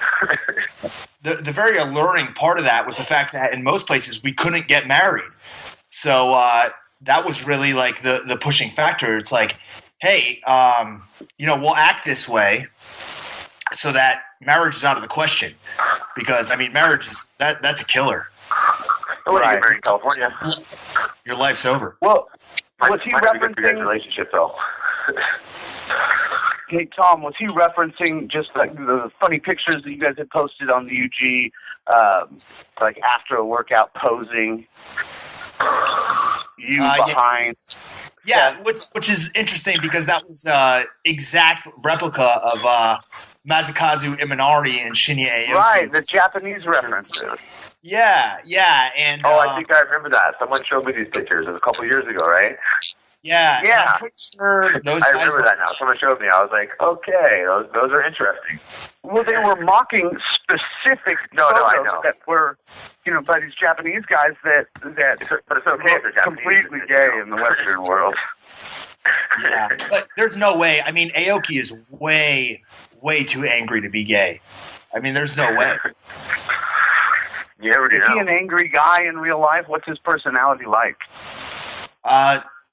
Speaker 3: The very alluring part of that was the fact that in most places we couldn't get married. So that was really like the pushing factor. It's like, hey, we'll act this way so that marriage is out of the question. Because, marriage is that's a killer.
Speaker 10: What are you married in California?
Speaker 3: Your life's over.
Speaker 9: Well, was he referencing
Speaker 10: relationship though?
Speaker 9: Hey, Tom, was he referencing just like the funny pictures that you guys had posted on the UG, like after a workout posing, you behind?
Speaker 3: Yeah, which is interesting because that was exact replica of Masakazu Imanari and Shinya Aoki.
Speaker 9: Right, the Japanese references.
Speaker 3: Yeah, and
Speaker 10: I think I remember that. Someone showed me these pictures. It was a couple years ago, right?
Speaker 3: Yeah. I'm pretty sure those
Speaker 10: I
Speaker 3: guys
Speaker 10: remember that now. Someone showed me. I was like, okay, those are interesting.
Speaker 9: Well, they were mocking specific photos that were, by these Japanese guys that
Speaker 10: but it's okay if they're Japanese.
Speaker 9: Completely gay in the Western world.
Speaker 3: Yeah, but there's no way. Aoki is way, way too angry to be gay. There's no way.
Speaker 10: You never do know.
Speaker 9: Is he an angry guy in real life? What's his personality like?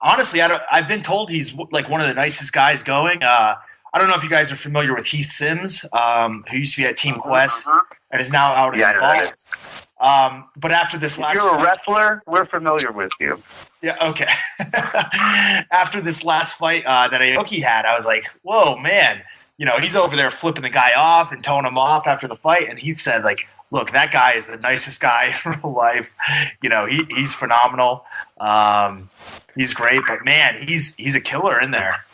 Speaker 3: Honestly, I've been told he's like one of the nicest guys going. I don't know if you guys are familiar with Heath Sims, who used to be at Team Quest and is now out in the Vault. But after this last,
Speaker 9: if you're a wrestler, we're familiar with you.
Speaker 3: Yeah, okay. After this last fight that Aoki had, I was like, whoa, man. He's over there flipping the guy off and towing him off after the fight, and Heath said, like, look, that guy is the nicest guy in real life. He's phenomenal. He's great, but man, he's a killer in there.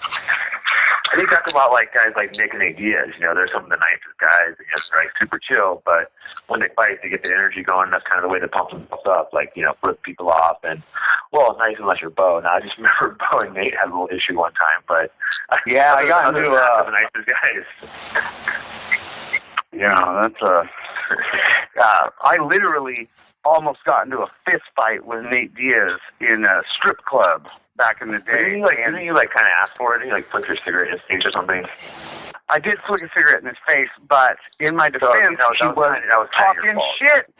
Speaker 10: I think talk about like guys like Nick and Diaz. They're some of the nicest guys. They're like super chill, but when they fight, they get the energy going. That's kind of the way they pump themselves up. Like flip people off, and well, it's nice unless you're Beau. Now I just remember Beau and Nate had a little issue one time, but
Speaker 9: yeah, I got into
Speaker 10: the nicest guys.
Speaker 9: Yeah, that's I literally almost got into a fist fight with Nate Diaz in a strip club back in the day.
Speaker 10: Didn't you kind of ask for it? Didn't you flick your cigarette in his face or something?
Speaker 9: I did flick a cigarette in his face, but in my defense, he was talking shit.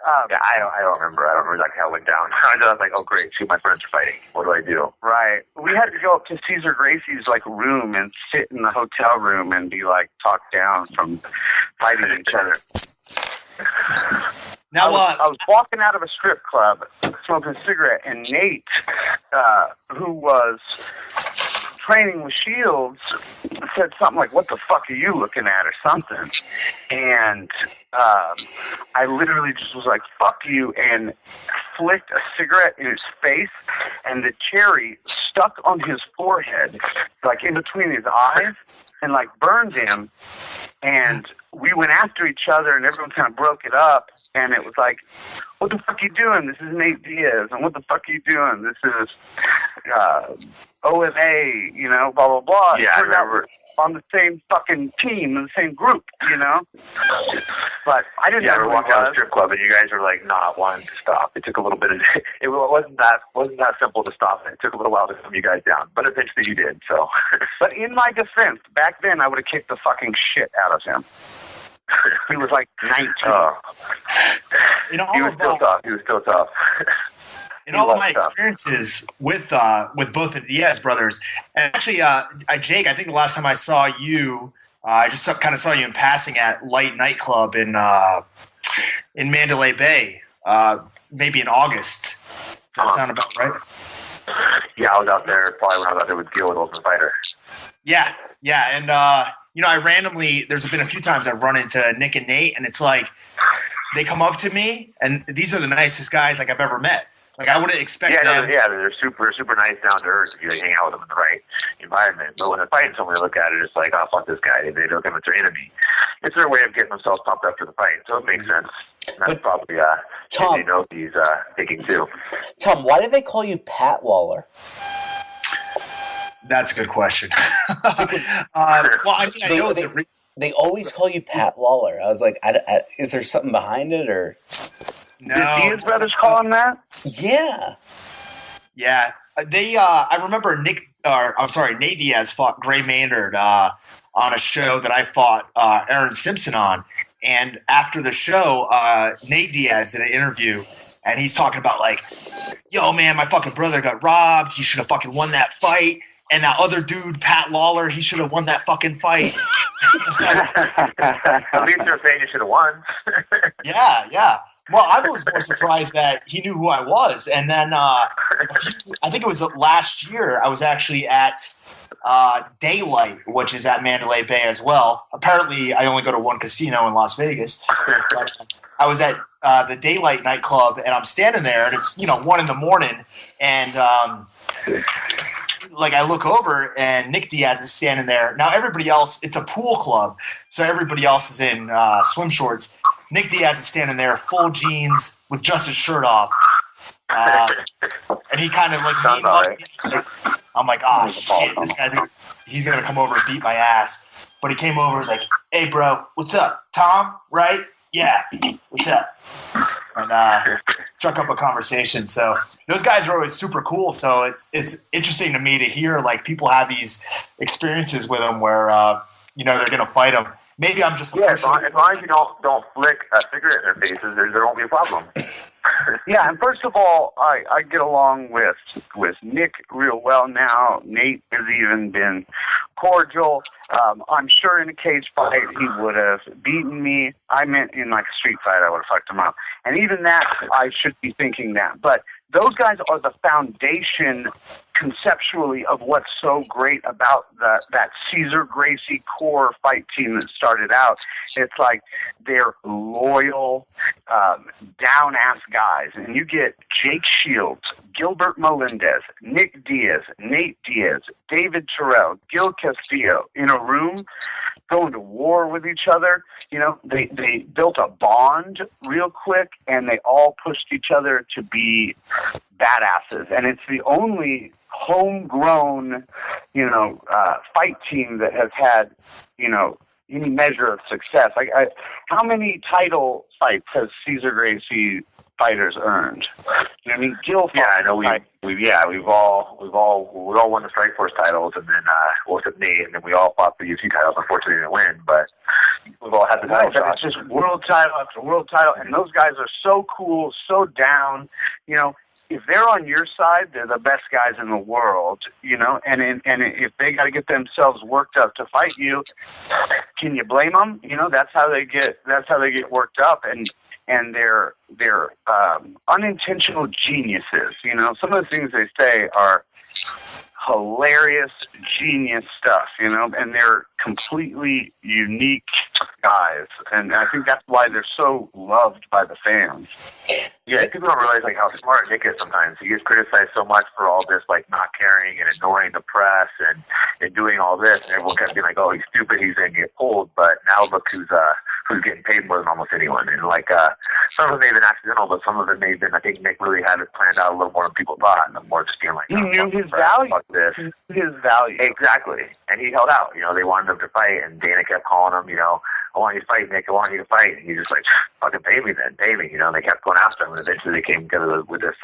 Speaker 10: I don't remember. I don't remember exactly how it went down. I was like, oh great, two of my friends are fighting. What do I do?
Speaker 9: Right. We had to go up to Cesar Gracie's room and sit in the hotel room and be talked down from fighting each other.
Speaker 3: Now,
Speaker 9: I was walking out of a strip club, smoking a cigarette, and Nate, who was training with Shields, said something like, "What the fuck are you looking at?" or something. And I literally just was like, "Fuck you," and flicked a cigarette in his face, and the cherry stuck on his forehead, in between his eyes, and burned him. And we went after each other, and everyone kind of broke it up, and it was what the fuck you doing? This is Nate Diaz. And what the fuck you doing? This is OMA, you know, blah, blah, blah.
Speaker 10: Yeah, I remember.
Speaker 9: On the same fucking team, in the same group, you know? But I didn't know
Speaker 10: we
Speaker 9: who
Speaker 10: walked
Speaker 9: he
Speaker 10: out of
Speaker 9: was.
Speaker 10: the strip club, and you guys were like not wanting to stop. It took a little bit of. It wasn't that simple to stop it. It took a little while to calm you guys down, but eventually you did. So.
Speaker 9: But in my defense, back then I would have kicked the fucking shit out of him. He was like 19.
Speaker 3: You know,
Speaker 10: He was still tough. He was still tough.
Speaker 3: In all of my experiences with both the Diaz brothers, and actually, Jake, I think the last time I saw you, I just kind of saw you in passing at Light Nightclub in Mandalay Bay, maybe in August. Does that sound about right?
Speaker 10: Yeah, I was out there probably when I was out there with Gil with Ultimate Fighter.
Speaker 3: Yeah, and you know, I randomly, there's been a few times I've run into Nick and Nate, and it's like they come up to me, and these are the nicest guys like I've ever met. Like I wouldn't expect them.
Speaker 10: They're super nice, down to earth if you hang out with them in the right environment. But when they're fighting someone, they look at it, it's like, oh, fuck this guy. They look at him as their enemy. It's their way of getting themselves pumped up for the fight, so it makes sense. And that's probably
Speaker 5: Tom,
Speaker 10: you know, he's thinking too.
Speaker 5: Tom, why did they call you Pat Lawlor?
Speaker 3: That's a good question. Well, I mean,
Speaker 5: they always call you Pat Lawlor. I was like, is there something behind it, or?
Speaker 3: No.
Speaker 9: Did Diaz brothers call him that?
Speaker 5: Yeah.
Speaker 3: Yeah. They, I remember Nate Diaz fought Gray Maynard on a show that I fought Aaron Simpson on. And after the show, Nate Diaz did an interview, and he's talking about like, yo, man, my fucking brother got robbed. He should have fucking won that fight. And that other dude, Pat Lawlor, he should have won that fucking fight.
Speaker 10: At least they're saying you should have won.
Speaker 3: Yeah. Well, I was more surprised that he knew who I was. And then I think it was last year, I was actually at Daylight, which is at Mandalay Bay as well. Apparently, I only go to one casino in Las Vegas. But I was at the Daylight nightclub, and I'm standing there, and it's 1 a.m, and like I look over, and Nick Diaz is standing there. Now everybody else, it's a pool club, so everybody else is in swim shorts. Nick Diaz is standing there, full jeans with just his shirt off, and he kind of like, I'm like, oh shit, this guy's he's gonna come over and beat my ass. But he came over and was like, hey bro, what's up? Tom, right? Yeah, what's up? And struck up a conversation. So those guys are always super cool. So it's interesting to me to hear like people have these experiences with them where they're gonna fight them. Maybe I'm just
Speaker 10: as long as you don't flick a cigarette in their faces, there won't be a problem.
Speaker 9: Yeah, and first of all, I get along with Nick real well now. Nate has even been cordial. I'm sure in a cage fight he would have beaten me. I meant in like a street fight I would have fucked him up. And even that, I should be thinking that. But those guys are the foundation conceptually of what's so great about that Cesar Gracie core fight team that started out. It's like they're loyal, down-ass guys. And you get Jake Shields, Gilbert Melendez, Nick Diaz, Nate Diaz, David Terrell, Gil Castillo in a room going to war with each other. They built a bond real quick, and they all pushed each other to be badasses. And it's the only homegrown, fight team that has had, any measure of success. How many title fights has Cesar Gracie fighters earned? You know what I mean? Gil.
Speaker 10: Yeah, I know we've all won the Strikeforce titles, and then except Nate, and then we all fought the UFC titles. Unfortunately, didn't win, but we've all had the title shots.
Speaker 9: It's just world title after world title, and those guys are so cool, so down. If they're on your side, they're the best guys in the world. And if they got to get themselves worked up to fight you, can you blame them? That's how they get worked up, and they're unintentional geniuses. Some of the things they say are hilarious, genius stuff, and they're completely unique guys, and I think that's why they're so loved by the fans.
Speaker 10: Yeah, people don't realize how smart Nick is sometimes. He gets criticized so much for all this, not caring and ignoring the press and doing all this, and everyone kept being like, oh, he's stupid, he's going to get pulled, but now look who's who's getting paid more than almost anyone. And like some of them may have been accidental, but some of them may have been. I think Nick really had it planned out a little more than people thought, and more just being like,
Speaker 9: he knew his value.
Speaker 10: Fuck this.
Speaker 9: His value.
Speaker 10: Exactly, and he held out. You know, they wanted him to fight, and Dana kept calling him. You know, I want you to fight, Nick. I want you to fight. And he's just like, fucking pay me then, pay me. You know, and they kept going after him, and eventually they came together with this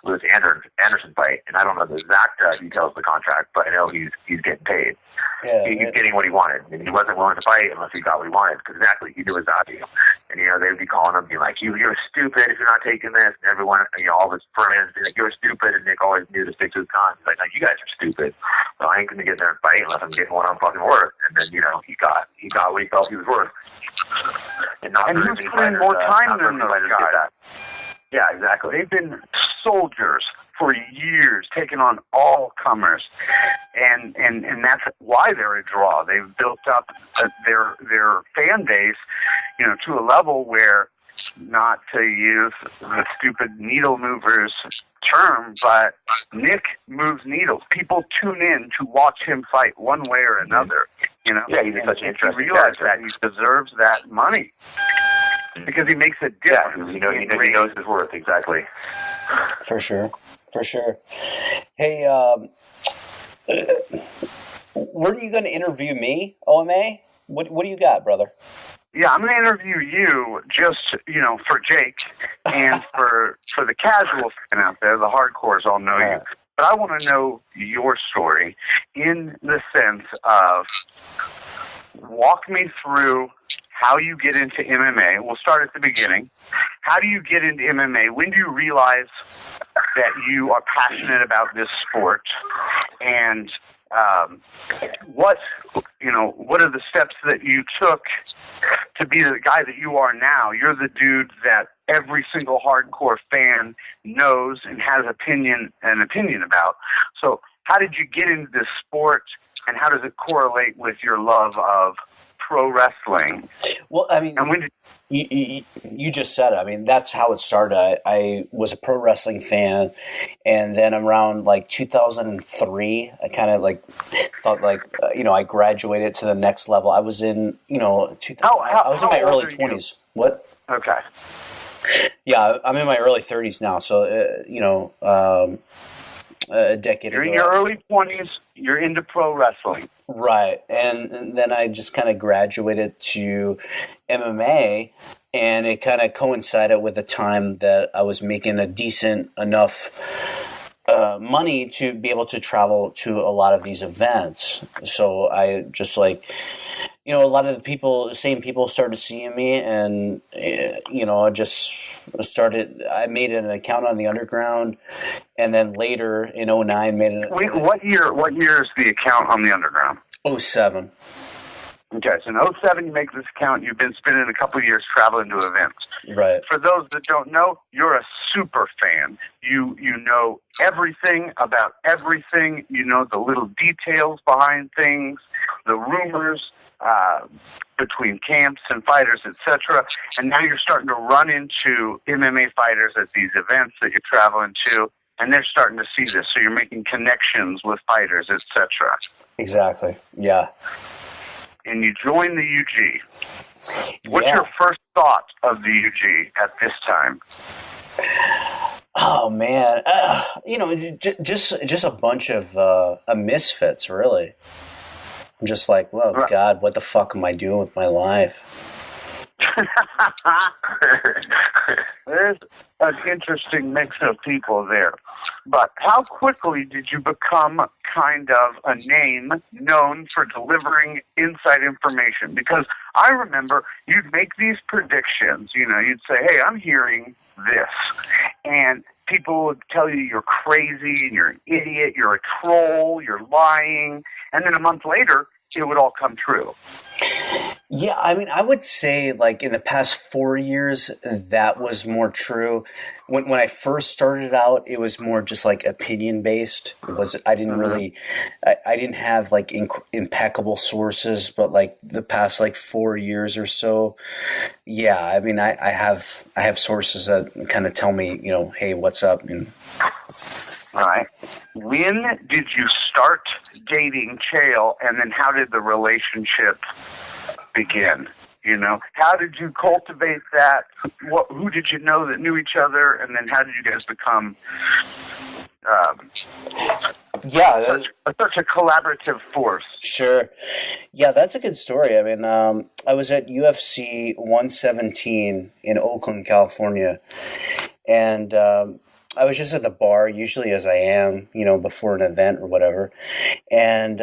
Speaker 10: Anderson fight. And I don't know the exact details of the contract, but I know he's getting paid.
Speaker 5: Yeah,
Speaker 10: he's getting what he wanted, and he wasn't willing to fight unless he got what he wanted. Because exactly, he knew his value. And you know, they would be calling him, being like, "You're stupid if you're not taking this." And everyone, you know, all his friends, be like, "You're stupid." And Nick always knew to stick to his guns. He's like, "No, you guys are stupid. So I ain't gonna get there and fight unless I'm getting what I'm fucking worth." And then, you know, he got what he felt he was worth. And
Speaker 9: he was putting more time than those guys.
Speaker 10: Yeah, exactly.
Speaker 9: They've been soldiers for years, taking on all comers, and that's why they're a draw. They've built up their fan base, you know, to a level where, not to use the stupid needle movers term, but Nick moves needles. People tune in to watch him fight one way or another. You know,
Speaker 10: yeah, he's such an interesting
Speaker 9: realize that he deserves that money because he makes a difference.
Speaker 10: Yeah, he knows his worth, exactly.
Speaker 5: For sure. Hey, were you going to interview me, OMA? What do you got, brother?
Speaker 9: Yeah, I'm going to interview you just, you know, for Jake and for the casual fan out there. The hardcores all know you. But I want to know your story in the sense of walk me through how you get into MMA. We'll start at the beginning. How do you get into MMA? When do you realize that you are passionate about this sport? And what are the steps that you took to be the guy that you are now? You're the dude that every single hardcore fan knows and has an opinion about. So how did you get into this sport, and how does it correlate with your love of pro wrestling?
Speaker 5: Well, I mean,
Speaker 9: and when did
Speaker 5: you just said it. I mean, that's how it started. I was a pro wrestling fan, and then around like 2003, I kind of like thought like I graduated to the next level. I was in I was in my early 20s. What?
Speaker 9: Okay.
Speaker 5: Yeah, I'm in my early 30s now. So a decade ago.
Speaker 9: You're in your early 20s. You're into pro wrestling.
Speaker 5: Right. And then I just kind of graduated to MMA, and it kind of coincided with the time that I was making a decent enough money to be able to travel to a lot of these events. So I just a lot of the same people started seeing me, and, I just I made an account on the Underground, and then later in 2009 made an...
Speaker 9: Wait, what year is the account on the Underground?
Speaker 5: 2007.
Speaker 9: Okay, so in 2007 you make this account. You've been spending a couple of years traveling to events.
Speaker 5: Right.
Speaker 9: For those that don't know, you're a super fan. You know everything about everything. You know the little details behind things, the rumors between camps and fighters, etc. And now you're starting to run into MMA fighters at these events that you're traveling to, and they're starting to see this. So you're making connections with fighters, etc.
Speaker 5: Exactly. Yeah.
Speaker 9: And you join the UG. What's your first thought of the UG at this time?
Speaker 5: Oh man, just a bunch of misfits, really. I'm just like, well, right. God, what the fuck am I doing with my life?
Speaker 9: There's an interesting mix of people there. But how quickly did you become kind of a name known for delivering inside information? Because I remember you'd make these predictions. You'd say, hey, I'm hearing this. And people would tell you you're crazy, you're an idiot, you're a troll, you're lying. And then a month later, it would all come true.
Speaker 5: Yeah, I mean, I would say like in the past 4 years, that was more true. When I first started out, it was more just like opinion based. I didn't have like impeccable sources, but like the past like 4 years or so, yeah. I mean, I have sources that kind of tell me, hey, what's up?
Speaker 9: All right. When did you start dating Chael, and then how did the relationship begin? You know, how did you cultivate that? Who did you know that knew each other, and then how did you guys become such a collaborative force?
Speaker 5: Sure. Yeah, that's a good story. I mean, I was at UFC 117 in Oakland, California, and I was just at the bar, usually as I am, you know, before an event or whatever. And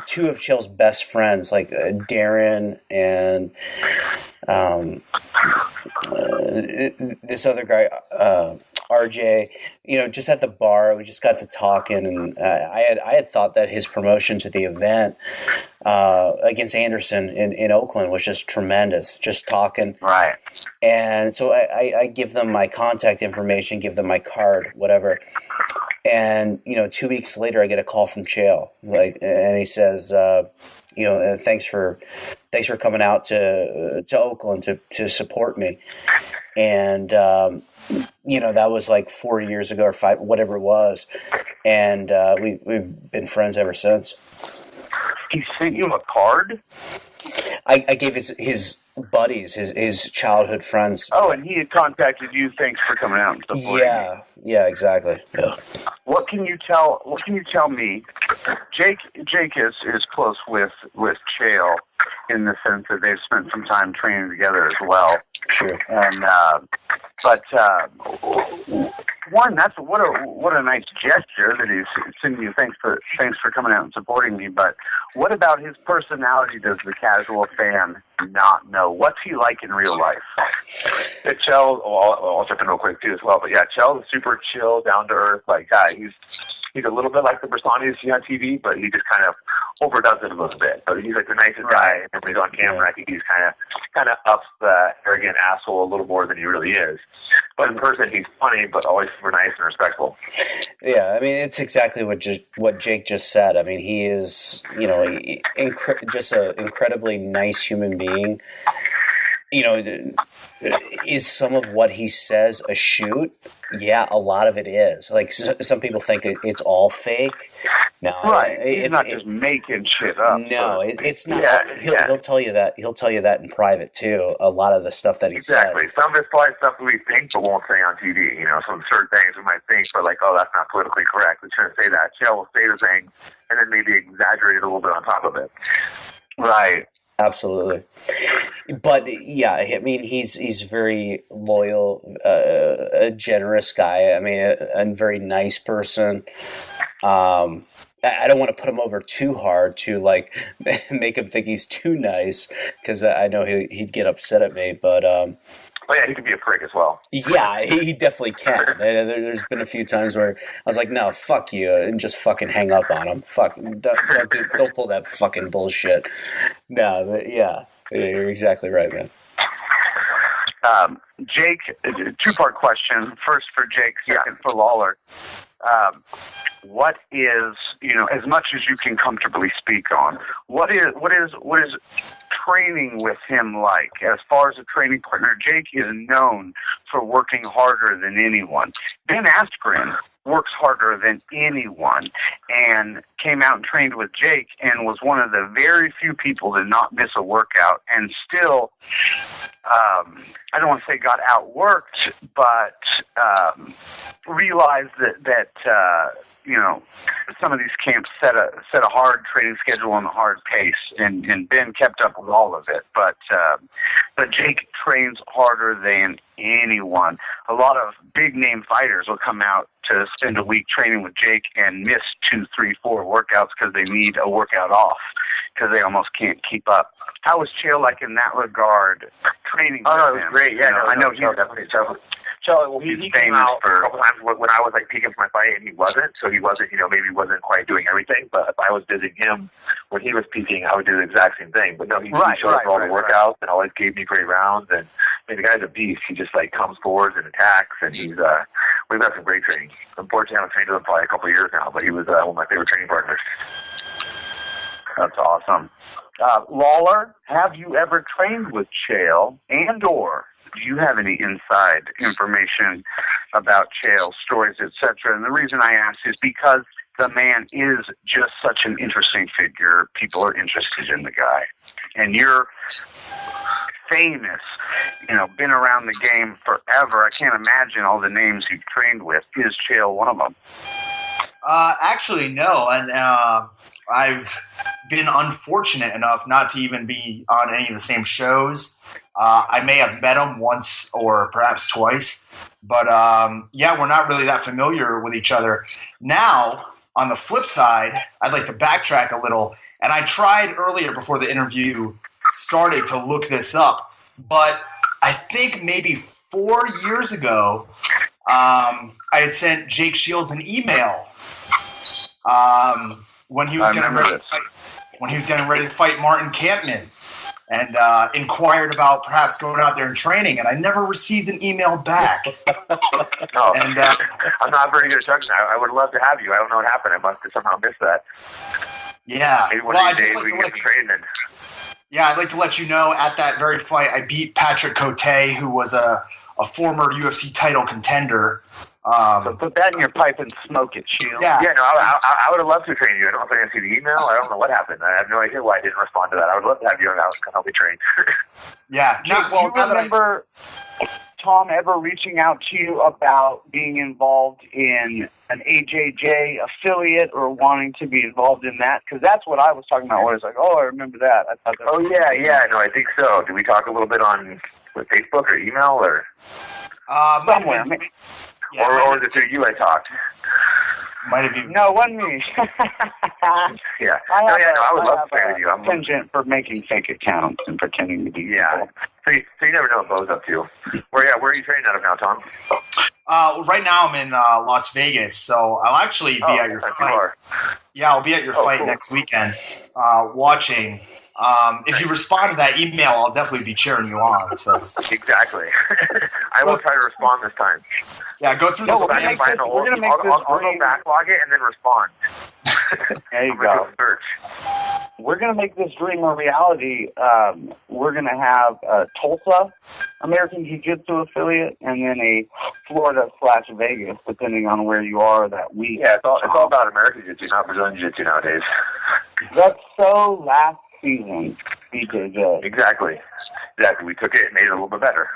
Speaker 5: two of Chael's best friends, like Darren and this other guy, RJ, you know, just at the bar, we just got to talking, and I had thought that his promotion to the event against Anderson in Oakland was just tremendous, just talking.
Speaker 9: Right.
Speaker 5: And so I give them my contact information, give them my card, whatever. And, you know, 2 weeks later, I get a call from Chael, and he says, you know, thanks for coming out to Oakland to support me. And, you know, that was like 4 years ago or 5, whatever it was. And we've been friends ever since.
Speaker 9: He sent you a card?
Speaker 5: I gave his buddies, his childhood friends.
Speaker 9: Oh, and he had contacted you. Thanks for coming out and supporting me.
Speaker 5: Yeah, exactly. Yeah.
Speaker 9: What can you tell me? Jake is close with Chael in the sense that they've spent some time training together as well.
Speaker 5: Sure.
Speaker 9: And one, that's what a nice gesture that he's sending you. Thanks for coming out and supporting me. But what about his personality does the casual fan not know? What's he like in real life?
Speaker 10: Chael, I'll jump in real quick too as well. But yeah, Chael is a super chill, down to earth like guy. He's a little bit like the persona you see on TV, but he just kind of overdoes it a little bit. But he's like the nicest guy. And when he's on camera, I think he's kind of ups the arrogant asshole a little more than he really is. But in person, he's funny, but always super nice and respectful.
Speaker 5: Yeah, I mean, it's exactly what Jake just said. I mean, he is, you know, just an incredibly nice human being. You know, is some of what he says a shoot? Yeah, a lot of it is. Like, some people think it's all fake. No,
Speaker 9: right. He's not just making shit up.
Speaker 5: No, it's not. Yeah, he'll tell you that. He'll tell you that in private too. A lot of the stuff that he says.
Speaker 10: Some of it's probably stuff that we think but won't say on TV. You know, some certain things we might think, but like, oh, that's not politically correct. We shouldn't say that. Chael will say the thing and then maybe exaggerate it a little bit on top of it.
Speaker 9: Right.
Speaker 5: Absolutely. But yeah, I mean, he's very loyal, a generous guy. I mean, a very nice person. I don't want to put him over too hard to like make him think he's too nice, because I know he'd get upset at me. But
Speaker 10: oh yeah, he can be a prick as well.
Speaker 5: Yeah, he definitely can. There's been a few times where I was like, no, fuck you, and just fucking hang up on him. Fuck, don't pull that fucking bullshit. No, but yeah, you're exactly right, man.
Speaker 9: Jake, two-part question. First for Jake, second for Lawler. What is, you know, as much as you can comfortably speak on, what is training with him like? As far as a training partner, Jake is known for working harder than anyone. Ben Askren works harder than anyone and came out and trained with Jake and was one of the very few people to not miss a workout and still, I don't want to say got outworked, but realized that you know, some of these camps set a hard training schedule and a hard pace, and Ben kept up with all of it. But Jake trains harder than anyone. A lot of big name fighters will come out to spend a week training with Jake and miss 2, 3, 4 workouts because they need a workout off because they almost can't keep up. How was Chael like in that regard? Training.
Speaker 10: Oh, no,
Speaker 9: with
Speaker 10: it was
Speaker 9: him?
Speaker 10: great. Yeah,
Speaker 9: I know
Speaker 10: he's definitely tough. So he came out a couple times when I was like peaking for my fight, and he wasn't. So he wasn't, you know, maybe he wasn't quite doing everything. But if I was visiting him when he was peaking, I would do the exact same thing. But no, he showed up for all the workouts and always gave me great rounds. And I mean, the guy's a beast. He just like comes forward and attacks, and he's we've got some great training. Unfortunately, I haven't trained with him probably a couple of years now, but he was one of my favorite training partners.
Speaker 9: That's awesome. Lawler, have you ever trained with Chael, and/or do you have any inside information about Chael, stories, etc.? And the reason I ask is because the man is just such an interesting figure. People are interested in the guy. And you're famous, been around the game forever. I can't imagine all the names you've trained with. Is Chael one of them?
Speaker 3: Actually, no. And I've been unfortunate enough not to even be on any of the same shows. I may have met him once or perhaps twice. But, we're not really that familiar with each other. Now, on the flip side, I'd like to backtrack a little. And I tried earlier before the interview started to look this up. But I think maybe 4 years ago, I had sent Jake Shields an email when he was getting ready to fight Martin Kampman, and inquired about perhaps going out there and training, and I never received an email back.
Speaker 10: No, and I'm not very good at talking. I would love to have you. I don't know what happened. I must have somehow missed that.
Speaker 3: Yeah.
Speaker 10: Maybe one of these days we can get some training.
Speaker 3: Yeah, I'd like to let you know at that very fight, I beat Patrick Cote, who was a former UFC title contender.
Speaker 9: So put that in your pipe and smoke it, Shield.
Speaker 10: Yeah, no, I would have loved to train you. I don't know if I didn't see the email. I don't know what happened. I have no idea why I didn't respond to that. I would love to have you on and help me train.
Speaker 3: Yeah.
Speaker 9: Do you remember Tom ever reaching out to you about being involved in an AJJ affiliate or wanting to be involved in that? Because that's what I was talking about. Where it's like, I remember that. I thought that
Speaker 10: No, I think so. Did we talk a little bit on with Facebook or email or
Speaker 3: somewhere?
Speaker 10: Or was it through you I talked?
Speaker 3: Might have been.
Speaker 9: No, it wasn't me.
Speaker 10: Yeah.
Speaker 9: I
Speaker 10: would love to play with you. I'm
Speaker 9: contingent for making fake accounts and pretending to be people.
Speaker 10: So you never know what Beau's up to. Where are you training out of now, Tom?
Speaker 3: Right now I'm in Las Vegas, so I'll actually be at your fight. Yeah, I'll be at your fight next weekend, watching. If you respond to that email, I'll definitely be cheering you on. So
Speaker 10: exactly. I will try to respond this time.
Speaker 3: Yeah, go through
Speaker 10: I'll go backlog it and then respond.
Speaker 9: There you go. We're going to make this dream a reality. We're going to have a Tulsa American Jiu-Jitsu affiliate and then a Florida/Vegas, depending on where you are that week.
Speaker 10: Yeah, it's all about American Jiu-Jitsu, not Brazilian Jiu-Jitsu nowadays.
Speaker 9: That's so last season, BJJ.
Speaker 10: Exactly. We took it and made it a little bit better.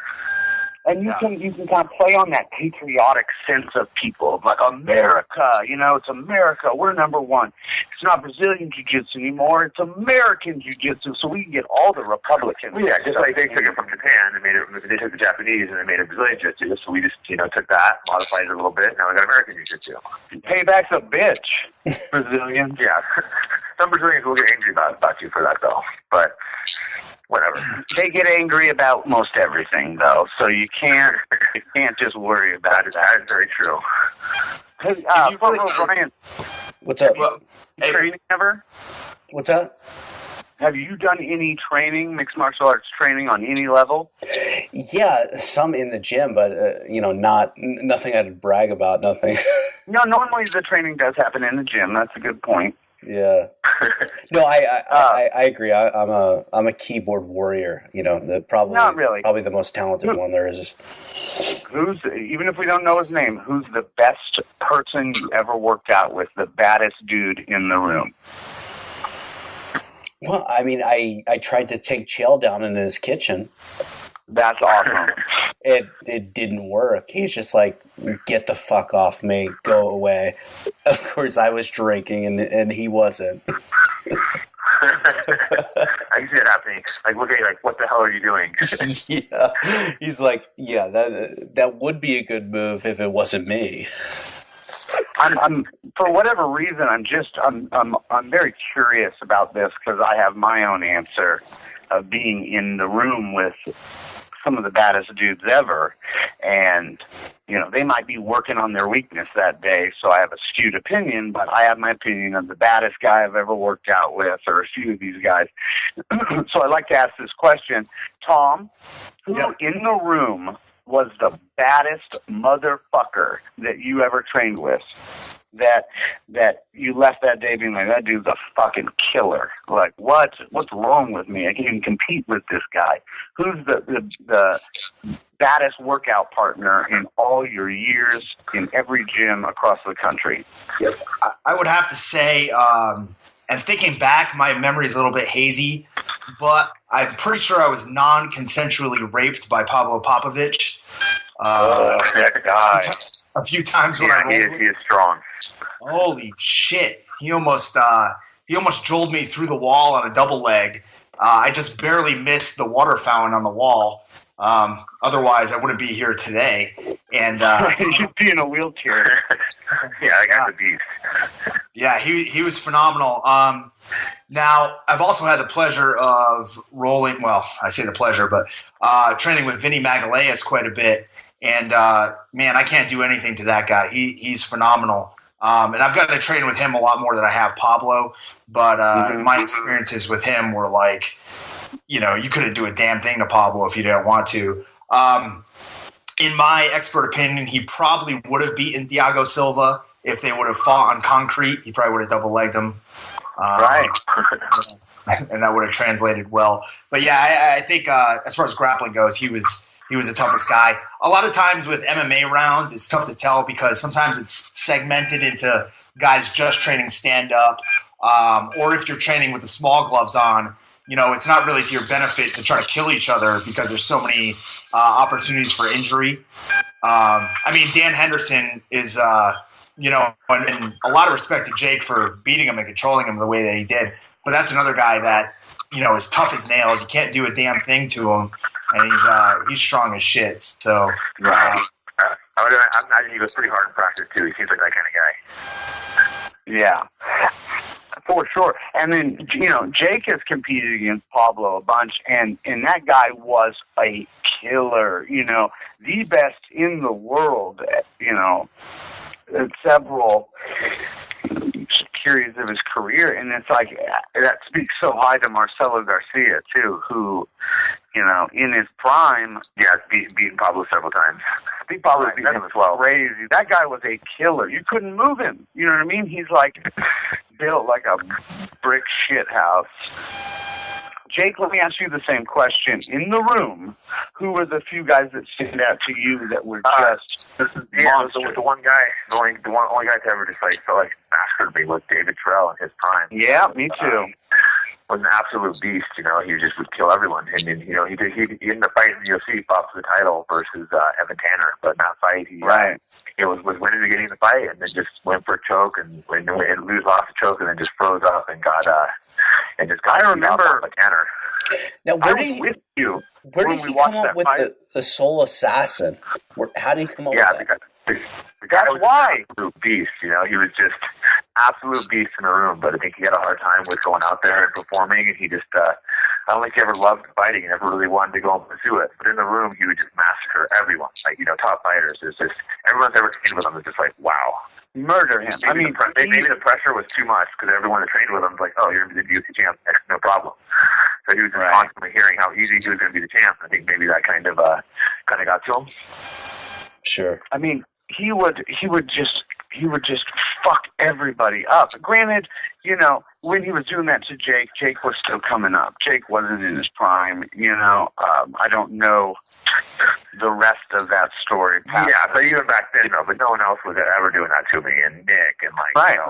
Speaker 9: And you can kind of play on that patriotic sense of people, like America, it's America, we're number one. It's not Brazilian Jiu-Jitsu anymore, it's American Jiu-Jitsu, so we can get all the Republicans.
Speaker 10: Well, yeah, just like they took it from Japan, they took the Japanese and they made it Brazilian Jiu-Jitsu, so we just, took that, modified it a little bit, now we got American Jiu-Jitsu.
Speaker 9: Payback's a bitch, Brazilians.
Speaker 10: Yeah. Some Brazilians will get angry about you for that, though, but whatever.
Speaker 9: They get angry about most everything, though, so you can't just worry about it.
Speaker 10: That is very true.
Speaker 9: Hey, Brian.
Speaker 5: What's up?
Speaker 9: Training ever?
Speaker 5: What's up?
Speaker 9: Have you done any training, mixed martial arts training on any level?
Speaker 5: Yeah, some in the gym, but nothing I'd brag about. Nothing.
Speaker 9: No, normally the training does happen in the gym. That's a good point.
Speaker 5: Yeah. No, I agree. I'm a keyboard warrior.
Speaker 9: Not really.
Speaker 5: Probably the most talented one there is.
Speaker 9: Even if we don't know his name, who's the best person you ever worked out with? The baddest dude in the room?
Speaker 5: Well, I tried to take Chael down in his kitchen.
Speaker 9: That's awesome.
Speaker 5: It didn't work. He's just like, get the fuck off me, go away. Of course, I was drinking and he wasn't.
Speaker 10: I can see it happening. Like, look at you, like, what the hell are you doing?
Speaker 5: Yeah, he's like, yeah, that would be a good move if it wasn't me.
Speaker 9: I'm for whatever reason, I'm very curious about this because I have my own answer of being in the room with some of the baddest dudes ever, and they might be working on their weakness that day, so I have a skewed opinion, but I have my opinion of the baddest guy I've ever worked out with, or a few of these guys. So I'd like to ask this question. Tom, who in the room was the baddest motherfucker that you ever trained with? That you left that day being like, that dude's a fucking killer. Like, what's wrong with me? I can't even compete with this guy. Who's the baddest workout partner in all your years in every gym across the country?
Speaker 3: I would have to say, and thinking back, my memory is a little bit hazy, but I'm pretty sure I was non-consensually raped by Pablo Popovich.
Speaker 10: That guy.
Speaker 3: A few times when I rolled
Speaker 10: he is strong.
Speaker 3: Holy shit! He almost drilled me through the wall on a double leg. I just barely missed the water fountain on the wall. Otherwise, I wouldn't be here today. And
Speaker 9: he'd just be in a wheelchair.
Speaker 10: Yeah, that guy's a beast.
Speaker 3: Yeah, he was phenomenal. Now, I've also had the pleasure of rolling. Well, I say the pleasure, but training with Vinny Magalhaes quite a bit. And man, I can't do anything to that guy. He's phenomenal. And I've gotten to train with him a lot more than I have Pablo. But my experiences with him were like, you couldn't do a damn thing to Pablo if you didn't want to. In my expert opinion, he probably would have beaten Thiago Silva if they would have fought on concrete. He probably would have double-legged him.
Speaker 10: Right.
Speaker 3: And that would have translated well. But yeah, I think as far as grappling goes, he was the toughest guy. A lot of times with MMA rounds, it's tough to tell because sometimes it's segmented into guys just training stand-up, or if you're training with the small gloves on, it's not really to your benefit to try to kill each other because there's so many opportunities for injury. I mean, Dan Henderson is, and a lot of respect to Jake for beating him and controlling him the way that he did. But that's another guy that, is tough as nails. You can't do a damn thing to him, and he's strong as shit. So,
Speaker 10: right. I imagine he goes pretty hard in practice too. He seems like that kind of guy.
Speaker 9: Yeah. For sure. And then, Jake has competed against Pablo a bunch, and that guy was a killer, the best in the world, at several periods of his career. And it's like, that speaks so high to Marcelo Garcia, too, who, in his prime,
Speaker 10: beaten Pablo several times.
Speaker 9: I think Pablo beat him as well. Crazy. That guy was a killer. You couldn't move him. You know what I mean? He's like built like a brick shit house. Jake, let me ask you the same question. In the room, who were the few guys that stand out to you that were just monsters?
Speaker 10: The one guy, the only guy to ever just felt like mastered me was David Terrell in his prime.
Speaker 9: Yeah, me too.
Speaker 10: Was an absolute beast, he just would kill everyone. And then, he ended up fighting in the UFC, fought for the title versus Evan Tanner. But in that fight, he was winning the beginning of the fight and then just went for a choke and lost the choke and then just froze up and got
Speaker 9: I remember
Speaker 10: Tanner.
Speaker 5: Now,
Speaker 9: where did he
Speaker 5: come up with the Soul Assassin? How did he come up with that?
Speaker 10: The guy was an absolute beast, He was just absolute beast in the room, but I think he had a hard time with going out there and performing, and he just, I don't think he ever loved fighting and never really wanted to go and pursue it. But in the room, he would just massacre everyone. Like, top fighters. It's just, everyone's ever trained with him is just like, wow.
Speaker 9: Murder him.
Speaker 10: Maybe the pressure was too much because everyone that trained with him was like, oh, you're going to be the UFC champ next, no problem. So he was just constantly hearing how easy he was going to be the champ. I think maybe that kind of got to him.
Speaker 5: Sure.
Speaker 9: I mean, he would just fuck everybody up. Granted, when he was doing that to Jake, Jake was still coming up. Jake wasn't in his prime, I don't know the rest of that story.
Speaker 10: So even back then, but no one else was ever doing that to me. And Nick and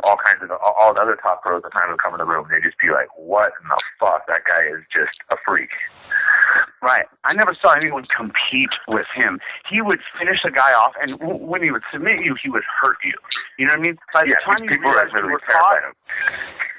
Speaker 10: all kinds of all the other top pros at the time would come in the room. They'd just be like, "What in the fuck? That guy is just a freak."
Speaker 9: Right. I never saw anyone compete with him. He would finish a guy off, and when he would submit you, he would hurt you. You know what I mean? By the time you realized you were caught,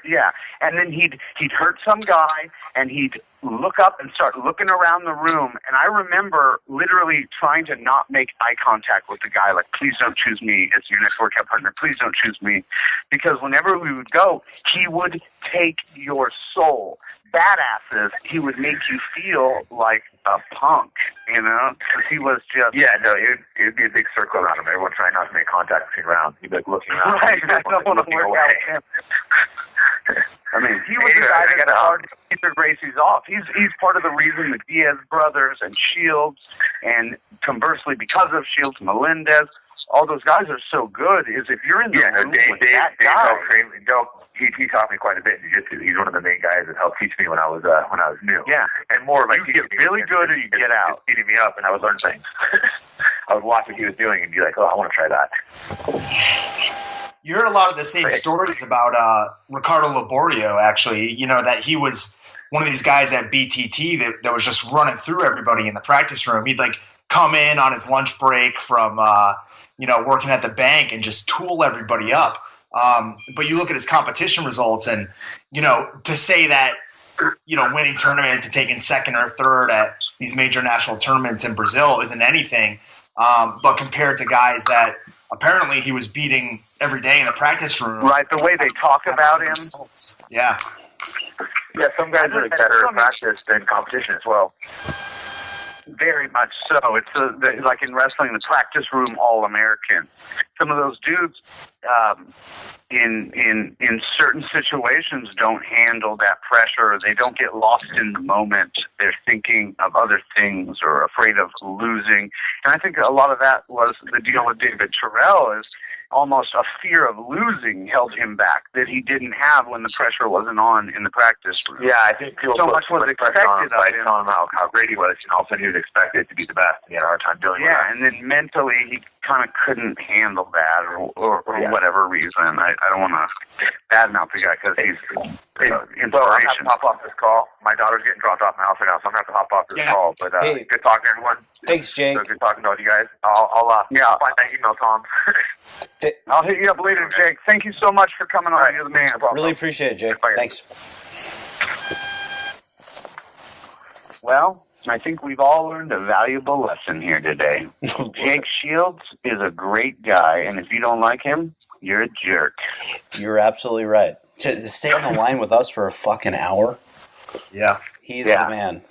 Speaker 9: yeah, and then he'd hurt some guy, and he'd look up and start looking around the room. And I remember literally trying to not make eye contact with the guy, like, please don't choose me as your next workout partner. Please don't choose me. Because whenever we would go, he would take your soul. Badasses, he would make you feel like a punk, because he was just...
Speaker 10: Yeah, no, it would be a big circle around him. Everyone trying not to make contact between rounds. He'd be like looking around.
Speaker 9: Right, I don't want to work out with him. I mean, he was the guy that got hard to keep the Gracies off. He's part of the reason the Diaz brothers and Shields, and conversely, because of Shields, Melendez, all those guys are so good. Is if you're in the room with that guy,
Speaker 10: he taught me quite a bit in jiu-jitsu. He's one of the main guys that helped teach me when I was new.
Speaker 9: Yeah,
Speaker 10: and more like
Speaker 9: you get really good or you get out.
Speaker 10: Beating me up, and I would learn things. I would watch what he was doing and be like, oh, I want to try that.
Speaker 3: You heard a lot of the same stories about Ricardo Laborio, actually, that he was one of these guys at BTT that was just running through everybody in the practice room. He'd like come in on his lunch break from working at the bank and just tool everybody up. But you look at his competition results, and to say that winning tournaments and taking second or third at these major national tournaments in Brazil isn't anything. But compared to guys that apparently he was beating every day in the practice room.
Speaker 9: Right, the way they talk about him.
Speaker 3: Yeah.
Speaker 10: Yeah, some guys are better at practice than competition as well.
Speaker 9: Very much so. It's like in wrestling, the practice room All-American. Some of those dudes in certain situations don't handle that pressure. They don't get lost in the moment. They're thinking of other things or afraid of losing. And I think a lot of that was the deal with David Terrell, is almost a fear of losing held him back that he didn't have when the pressure wasn't on in the practice room.
Speaker 10: Yeah, I think people
Speaker 9: so much was expected of him.
Speaker 10: Telling him how great he was, all of a sudden he was expected to be the best, and he had a hard time doing that.
Speaker 9: Yeah, and then mentally he kind of couldn't handle that or whatever reason. I don't want to badmouth the guy because he's inspiration.
Speaker 10: Well, I'm going to have to hop off this call. My daughter's getting dropped off my house right now, so I'm going to have to hop off this call. But
Speaker 5: hey,
Speaker 10: good talking to everyone.
Speaker 5: Thanks, Jake.
Speaker 10: So good talking to all you guys. I'll find that email, Tom.
Speaker 9: I'll hit you up later, Jake. Thank you so much for coming on. You're the man.
Speaker 5: Really appreciate it, Jake. Thanks.
Speaker 9: Well, I think we've all learned a valuable lesson here today. Jake Shields is a great guy, and if you don't like him, you're a jerk.
Speaker 5: You're absolutely right. To stay on the line with us for a fucking hour, he's the man.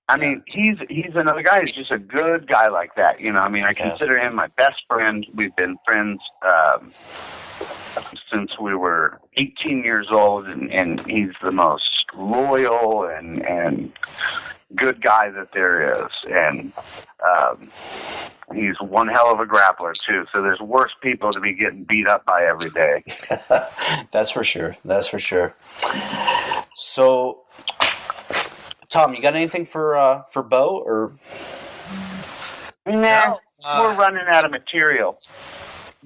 Speaker 9: I mean, he's another guy who's just a good guy like that. I consider him my best friend. We've been friends since we were 18 years old, and he's the most loyal and good guy that there is. And he's one hell of a grappler, too. So there's worse people to be getting beat up by every day.
Speaker 5: That's for sure. That's for sure. So, Tom, you got anything for Beau, or?
Speaker 9: Nah, we're running out of material.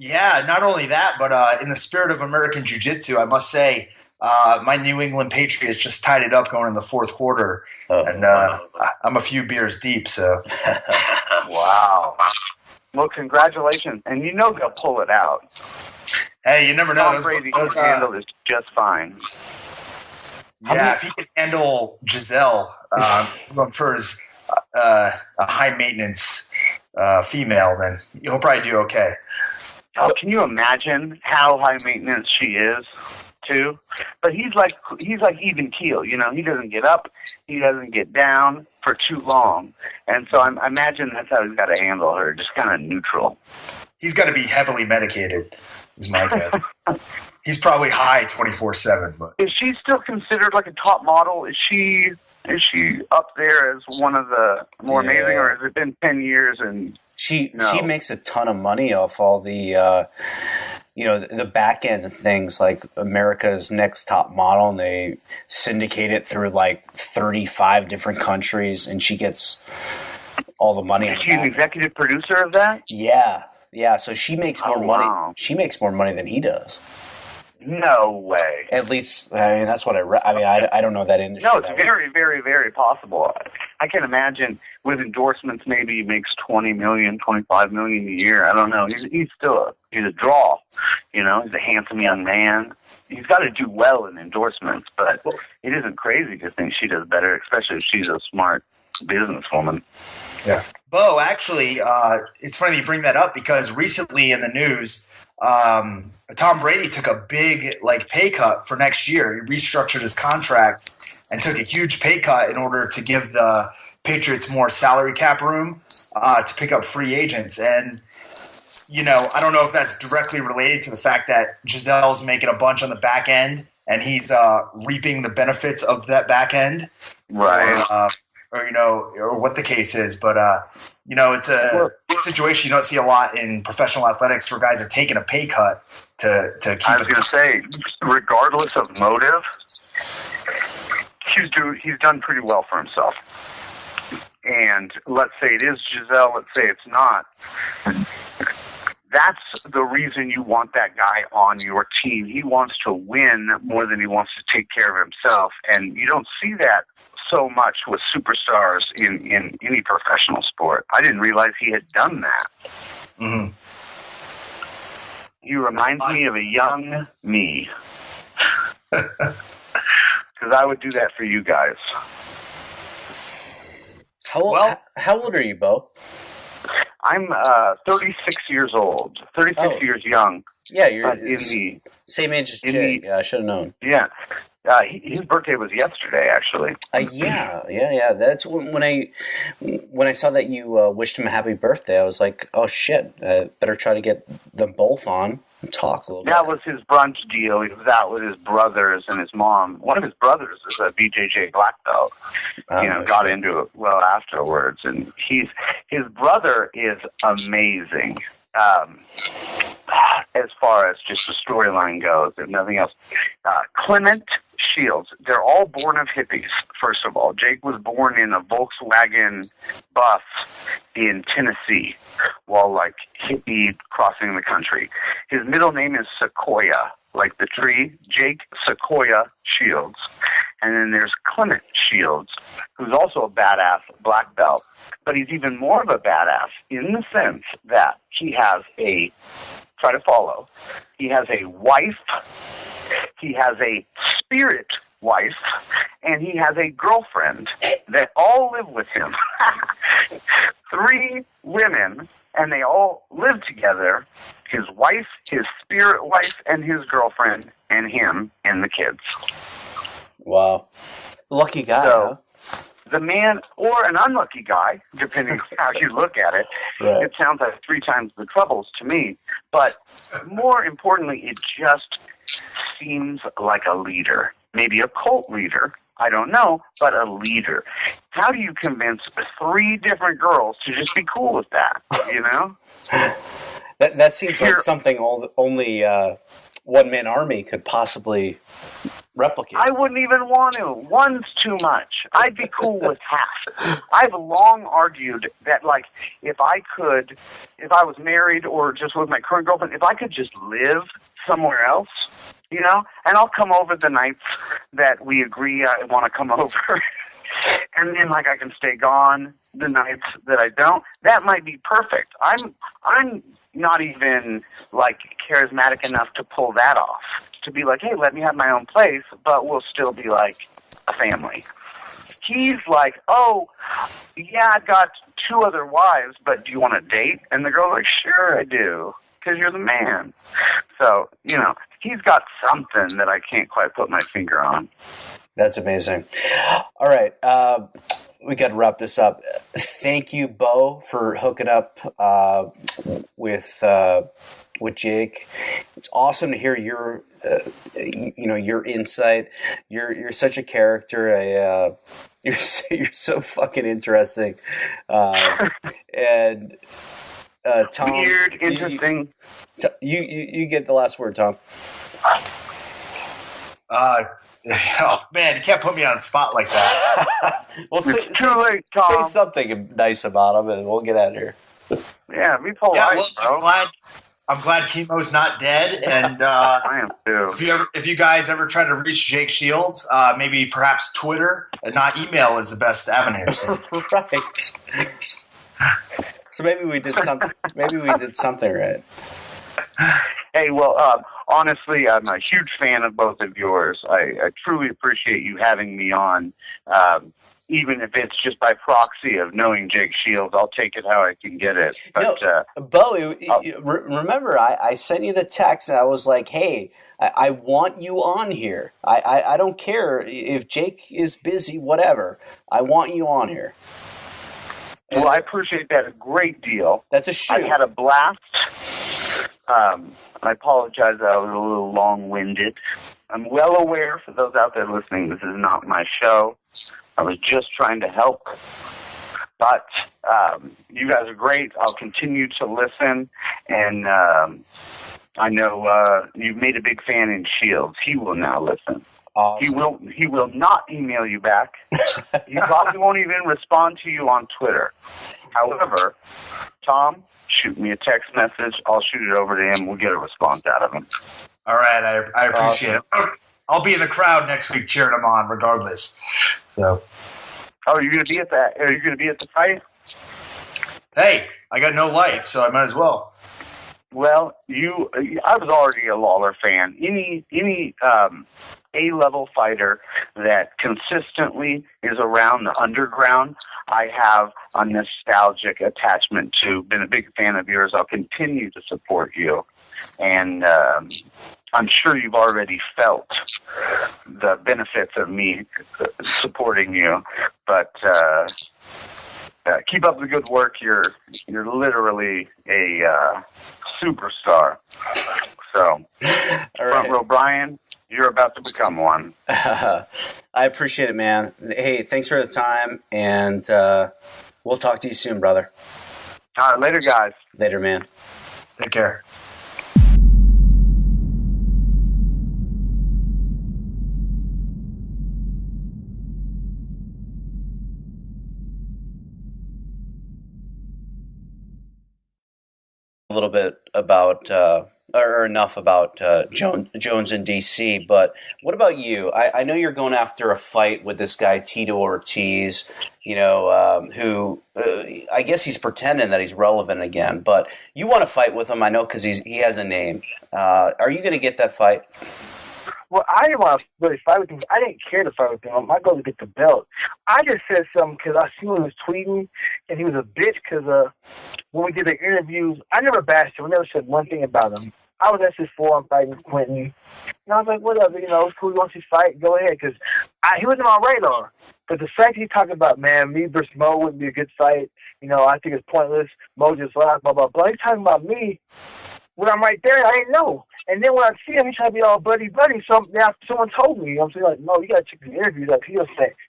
Speaker 3: Yeah, not only that, but in the spirit of American Jiu-Jitsu, I must say, my New England Patriots just tied it up going in the fourth quarter, and I'm a few beers deep. So,
Speaker 9: wow. Well, congratulations, and they'll pull it out.
Speaker 3: Hey, you never know.
Speaker 9: Tom Brady can handle this just fine.
Speaker 3: Yeah, if he can handle Giselle, going for his a high maintenance female, then he'll probably do okay.
Speaker 9: Oh, can you imagine how high maintenance she is, too? But he's like even keel, He doesn't get up, he doesn't get down for too long, and so I imagine that's how he's got to handle her, just kind of neutral.
Speaker 3: He's got to be heavily medicated, is my guess. He's probably high 24/7. But
Speaker 9: is she still considered like a top model? Is she up there as one of the more amazing, or has it been 10 years and?
Speaker 5: She makes a ton of money off all the the back end of things, like America's Next Top Model, and they syndicate it through like 35 different countries, and she gets all the money.
Speaker 9: Is she an executive producer of that?
Speaker 5: Yeah. So she makes more money.
Speaker 9: Wow.
Speaker 5: She makes more money than he does.
Speaker 9: No way.
Speaker 5: At least, that's what I read. I don't know that industry.
Speaker 9: No, it's very, very, very possible. I can imagine with endorsements, maybe he makes $20 million, $25 million a year. I don't know. He's still he's a draw. He's a handsome young man. He's got to do well in endorsements, but it isn't crazy to think she does better, especially if she's a smart businesswoman.
Speaker 3: Yeah. Beau, actually, it's funny that you bring that up because recently in the news, Tom Brady took a big pay cut for next year. He restructured his contract and took a huge pay cut in order to give the Patriots more salary cap room to pick up free agents. And I don't know if that's directly related to the fact that Giselle's making a bunch on the back end and he's reaping the benefits of that back end,
Speaker 9: right?
Speaker 3: Or what the case is, but it's a situation you don't see a lot in professional athletics where guys are taking a pay cut to keep.
Speaker 9: I was going to say, regardless of motive, he's done pretty well for himself. And let's say it is Giselle, let's say it's not. That's the reason you want that guy on your team. He wants to win more than he wants to take care of himself. And you don't see that so much with superstars in any professional sport. I didn't realize he had done that.
Speaker 3: Mm-hmm.
Speaker 9: He reminds me of a young me. Because I would do that for you guys.
Speaker 5: How old are you, Beau?
Speaker 9: I'm 36 years old. 36 years young.
Speaker 5: Yeah, you're
Speaker 9: in the
Speaker 5: same age as Jay. Yeah, I should have known.
Speaker 9: Yeah. His birthday was yesterday, actually.
Speaker 5: Yeah. That's when I saw that you wished him a happy birthday. I was like, oh shit, better try to get them both on and talk a little bit.
Speaker 9: That was his brunch deal. He was out with his brothers and his mom. One of his brothers is a BJJ black belt. Got into it well afterwards, and his brother is amazing. As far as just the storyline goes, if nothing else, Clement Shields. They're all born of hippies. First of all, Jake was born in a Volkswagen bus in Tennessee, while hippie crossing the country. His middle name is Sequoia, like the tree. Jake Sequoia Shields. And then there's Clement Shields, who's also a badass black belt. But he's even more of a badass in the sense that he has try to follow, he has a wife, he has a spirit wife, and he has a girlfriend that all live with him. 3 women, and they all live together. His wife, his spirit wife, and his girlfriend, and him, and the kids.
Speaker 5: Wow. Lucky guy, huh?
Speaker 9: The man, or an unlucky guy, depending on how you look at it.
Speaker 5: Right.
Speaker 9: It sounds like 3 times the troubles to me. But more importantly, it just seems like a leader. Maybe a cult leader. I don't know, but a leader. How do you convince 3 different girls to just be cool with that,
Speaker 5: That seems like something only one-man army could possibly replicate.
Speaker 9: I wouldn't even want to. One's too much. I'd be cool with half. I've long argued that, if I was married or just with my current girlfriend, if I could just live somewhere else, and I'll come over the nights that we agree I want to come over, and then, I can stay gone the nights that I don't, that might be perfect. I'm not even, charismatic enough to pull that off. To be like, hey, let me have my own place, but we'll still be like a family. He's like, oh, yeah, I've got 2 other wives, but do you want to date? And the girl's like, sure I do, because you're the man. So, he's got something that I can't quite put my finger on.
Speaker 5: That's amazing. All right, we got to wrap this up. Thank you, Beau, for hooking up with Jake. It's awesome to hear your insight. You're such a character. You're so fucking interesting. And Tom,
Speaker 9: weird, interesting.
Speaker 5: You get the last word, Tom.
Speaker 3: Oh man, you can't put me on the spot like that.
Speaker 5: Well,
Speaker 9: it's too late, Tom.
Speaker 5: Say something nice about him, and we'll get out of here.
Speaker 9: Yeah, be polite, bro.
Speaker 3: I'm glad Chemo's not dead, and
Speaker 9: I am too.
Speaker 3: If you guys ever try to reach Jake Shields, maybe perhaps Twitter and not email is the best avenue. So.
Speaker 5: Right. So maybe we did something. Maybe we did something right.
Speaker 9: Hey, well, honestly, I'm a huge fan of both of yours. I truly appreciate you having me on. Even if it's just by proxy of knowing Jake Shields, I'll take it how I can get it. But,
Speaker 5: Beau, remember, I sent you the text, and I was like, hey, I want you on here. I don't care if Jake is busy, whatever. I want you on here.
Speaker 9: Well, I appreciate that a great deal.
Speaker 5: That's a shoot.
Speaker 9: I had a blast. I apologize that I was a little long-winded. I'm well aware, for those out there listening, this is not my show. I was just trying to help. But you guys are great. I'll continue to listen. And I know you've made a big fan in Shields. He will now listen.
Speaker 5: Awesome.
Speaker 9: He will not email you back. He probably won't even respond to you on Twitter. However, Tom, shoot me a text message. I'll shoot it over to him. We'll get a response out of him.
Speaker 3: All right, I appreciate it. I'll be in the crowd next week cheering him on, regardless. So.
Speaker 9: Oh, you're gonna be at that? Are you gonna be at the fight?
Speaker 3: Hey, I got no life, so I might as well.
Speaker 9: Well, I was already a Lawler fan. Any A-level fighter that consistently is around the underground, I have a nostalgic attachment to. Been a big fan of yours. I'll continue to support you. And I'm sure you've already felt the benefits of me supporting you. But keep up the good work. You're literally a superstar. So, Front Row Brian, you're about to become one.
Speaker 5: I appreciate it, man. Hey, thanks for the time, and we'll talk to you soon, brother.
Speaker 9: All right, later, guys.
Speaker 5: Later, man.
Speaker 3: Take care.
Speaker 5: A little bit about or enough about Jones in DC, but what about you? I know you're going after a fight with this guy Tito Ortiz, who I guess he's pretending that he's relevant again, but you want to fight with him, I know, because he has a name. Are you going to get that fight?
Speaker 6: Well, I didn't want to really fight with him. I didn't care to fight with him. My goal was to get the belt. I just said something because I seen he was tweeting, and he was a bitch because when we did the interviews, I never bashed him. I never said one thing about him. I was actually for him fighting Quentin. And I was like, whatever, it's cool. He wants to fight, go ahead. Because he wasn't on my radar. But the fact he's talking about, man, me versus Mo wouldn't be a good fight. I think it's pointless. Mo just lost, blah, blah, blah. He's talking about me. When I'm right there, I didn't know. And then when I see him, he's trying to be all buddy-buddy. So now someone told me, I'm saying, like, no, you got to check the interviews that Tito's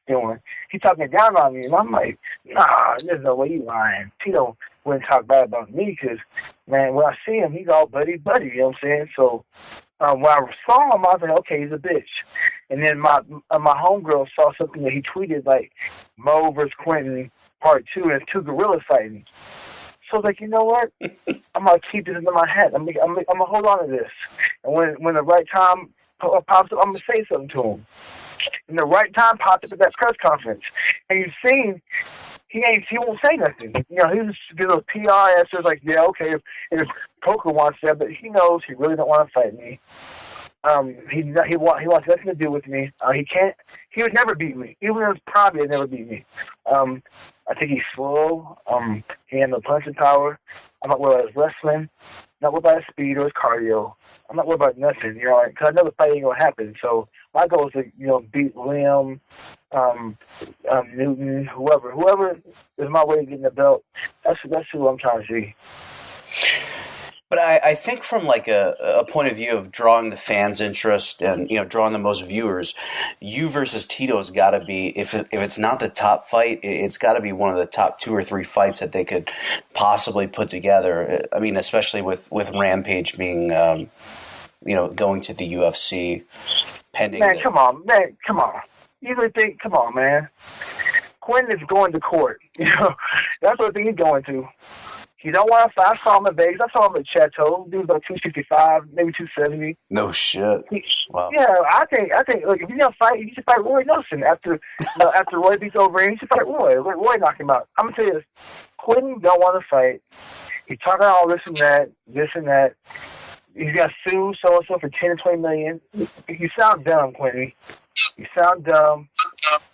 Speaker 6: doing. He's talking down on me. And I'm like, nah, there's no way you lying. Tito wouldn't talk bad about me because, man, when I see him, he's all buddy-buddy, you know what I'm saying? So when I saw him, I was like, okay, he's a bitch. And then my homegirl saw something that he tweeted, like, Mo versus Quentin Part 2, and it's two gorillas fighting. So I was like, you know what? I'm going to keep this in my head. I'm going to hold on to this. And when the right time pops up, I'm going to say something to him. And the right time popped up at that press conference. And you've seen, he won't say nothing. He just gives a PR answer like, yeah, okay, if Poker wants that, but he knows he really don't want to fight me. He wants nothing to do with me. He would never beat me. Even if probably he'd never beat me. I think he's slow. He has no punching power. I'm not worried about his wrestling. I'm not worried about his speed or his cardio. I'm not worried about nothing, because I know the fight ain't gonna happen. So my goal is to, beat Liam, Newton, whoever is my way of getting the belt. That's who I'm trying to see.
Speaker 5: But I think from like a point of view of drawing the fans' interest and drawing the most viewers, you versus Tito's got to be, if it's not the top fight, it's got to be one of the top 2 or 3 fights that they could possibly put together. I mean, especially with Rampage being going to the UFC pending.
Speaker 6: Man, come on. You really think? Come on, man. Quentin is going to court. That's what I think he's going to. He don't want to fight. I saw him in Vegas. I saw him at Chateau. Dude was like 265, maybe 270.
Speaker 5: No shit. Wow.
Speaker 6: Yeah, I think. Look, if you're gonna fight, you should fight Roy Nelson after Roy beats over him. You should fight Roy. Let Roy knock him out. I'm gonna tell you this: Quentin don't want to fight. He's talking all this and that. He's got to sue so and so for 10 to 20 million. You sound dumb, Quentin. You sound dumb.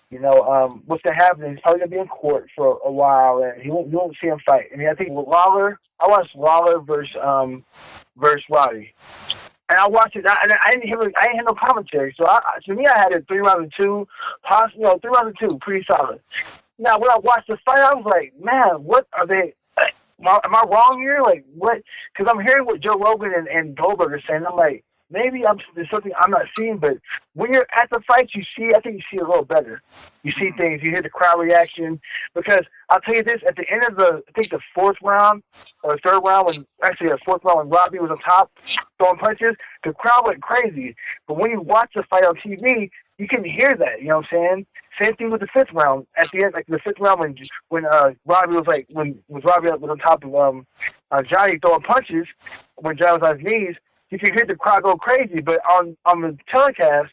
Speaker 6: What's going to happen is he's probably going to be in court for a while, and you won't see him fight. I mean, I think with Lawler, I watched Lawler versus Roddy. And I watched it, and I didn't hear no commentary. So to me, I had it 3 rounds to 2, 3 rounds to 2, pretty solid. Now, when I watched the fight, I was like, man, what are they? Am I wrong here? Like, what? Because I'm hearing what Joe Rogan and Goldberg are saying. I'm like, maybe there's something I'm not seeing, but when you're at the fight, I think you see a little better. You see things, you hear the crowd reaction. Because I'll tell you this, at the end of the 4th round or 3rd round, the 4th round when Robbie was on top throwing punches, the crowd went crazy. But when you watch the fight on TV, you can hear that. You know what I'm saying? Same thing with the fifth round. At the end, like the fifth round, when Robbie was like when Robbie was on top of Johnny throwing punches, when Johnny was on his knees, you can hear the crowd go crazy. But on the telecast,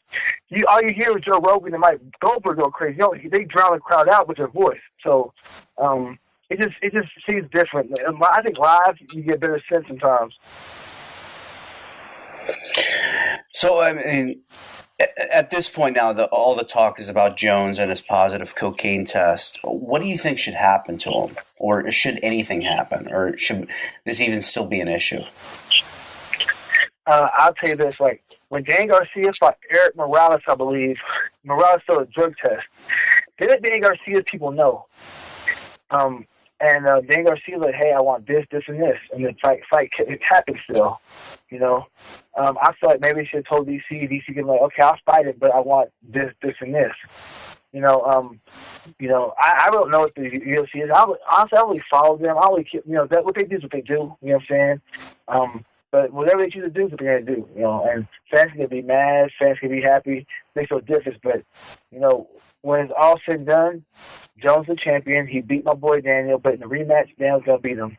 Speaker 6: all you hear is Joe Rogan and Mike Goldberg go crazy. You know, they drown the crowd out with their voice. So it just seems different. I think live you get a better sense sometimes.
Speaker 5: So I mean, at this point now, all the talk is about Jones and his positive cocaine test. What do you think should happen to him, or should anything happen, or should this even still be an issue?
Speaker 6: I'll tell you this: like when Dan Garcia fought Eric Morales, I believe Morales failed a drug test. Didn't Dan Garcia's people know? And Dan Garcia like, hey, I want this, this, and this, and the fight it happened still. You know, I feel like maybe they should have told DC. DC could be like, okay, I'll fight it, but I want this, this, and this. You know, I don't know what the UFC is. Honestly, I don't really follow them. I only, what they do is what they do. You know what I'm saying? But whatever they choose to do is what they're going to do. You know, and fans can be mad, fans can be happy. Makes no difference. But when it's all said and done, Jones the champion. He beat my boy Daniel, but in the rematch, Daniel's going to beat him.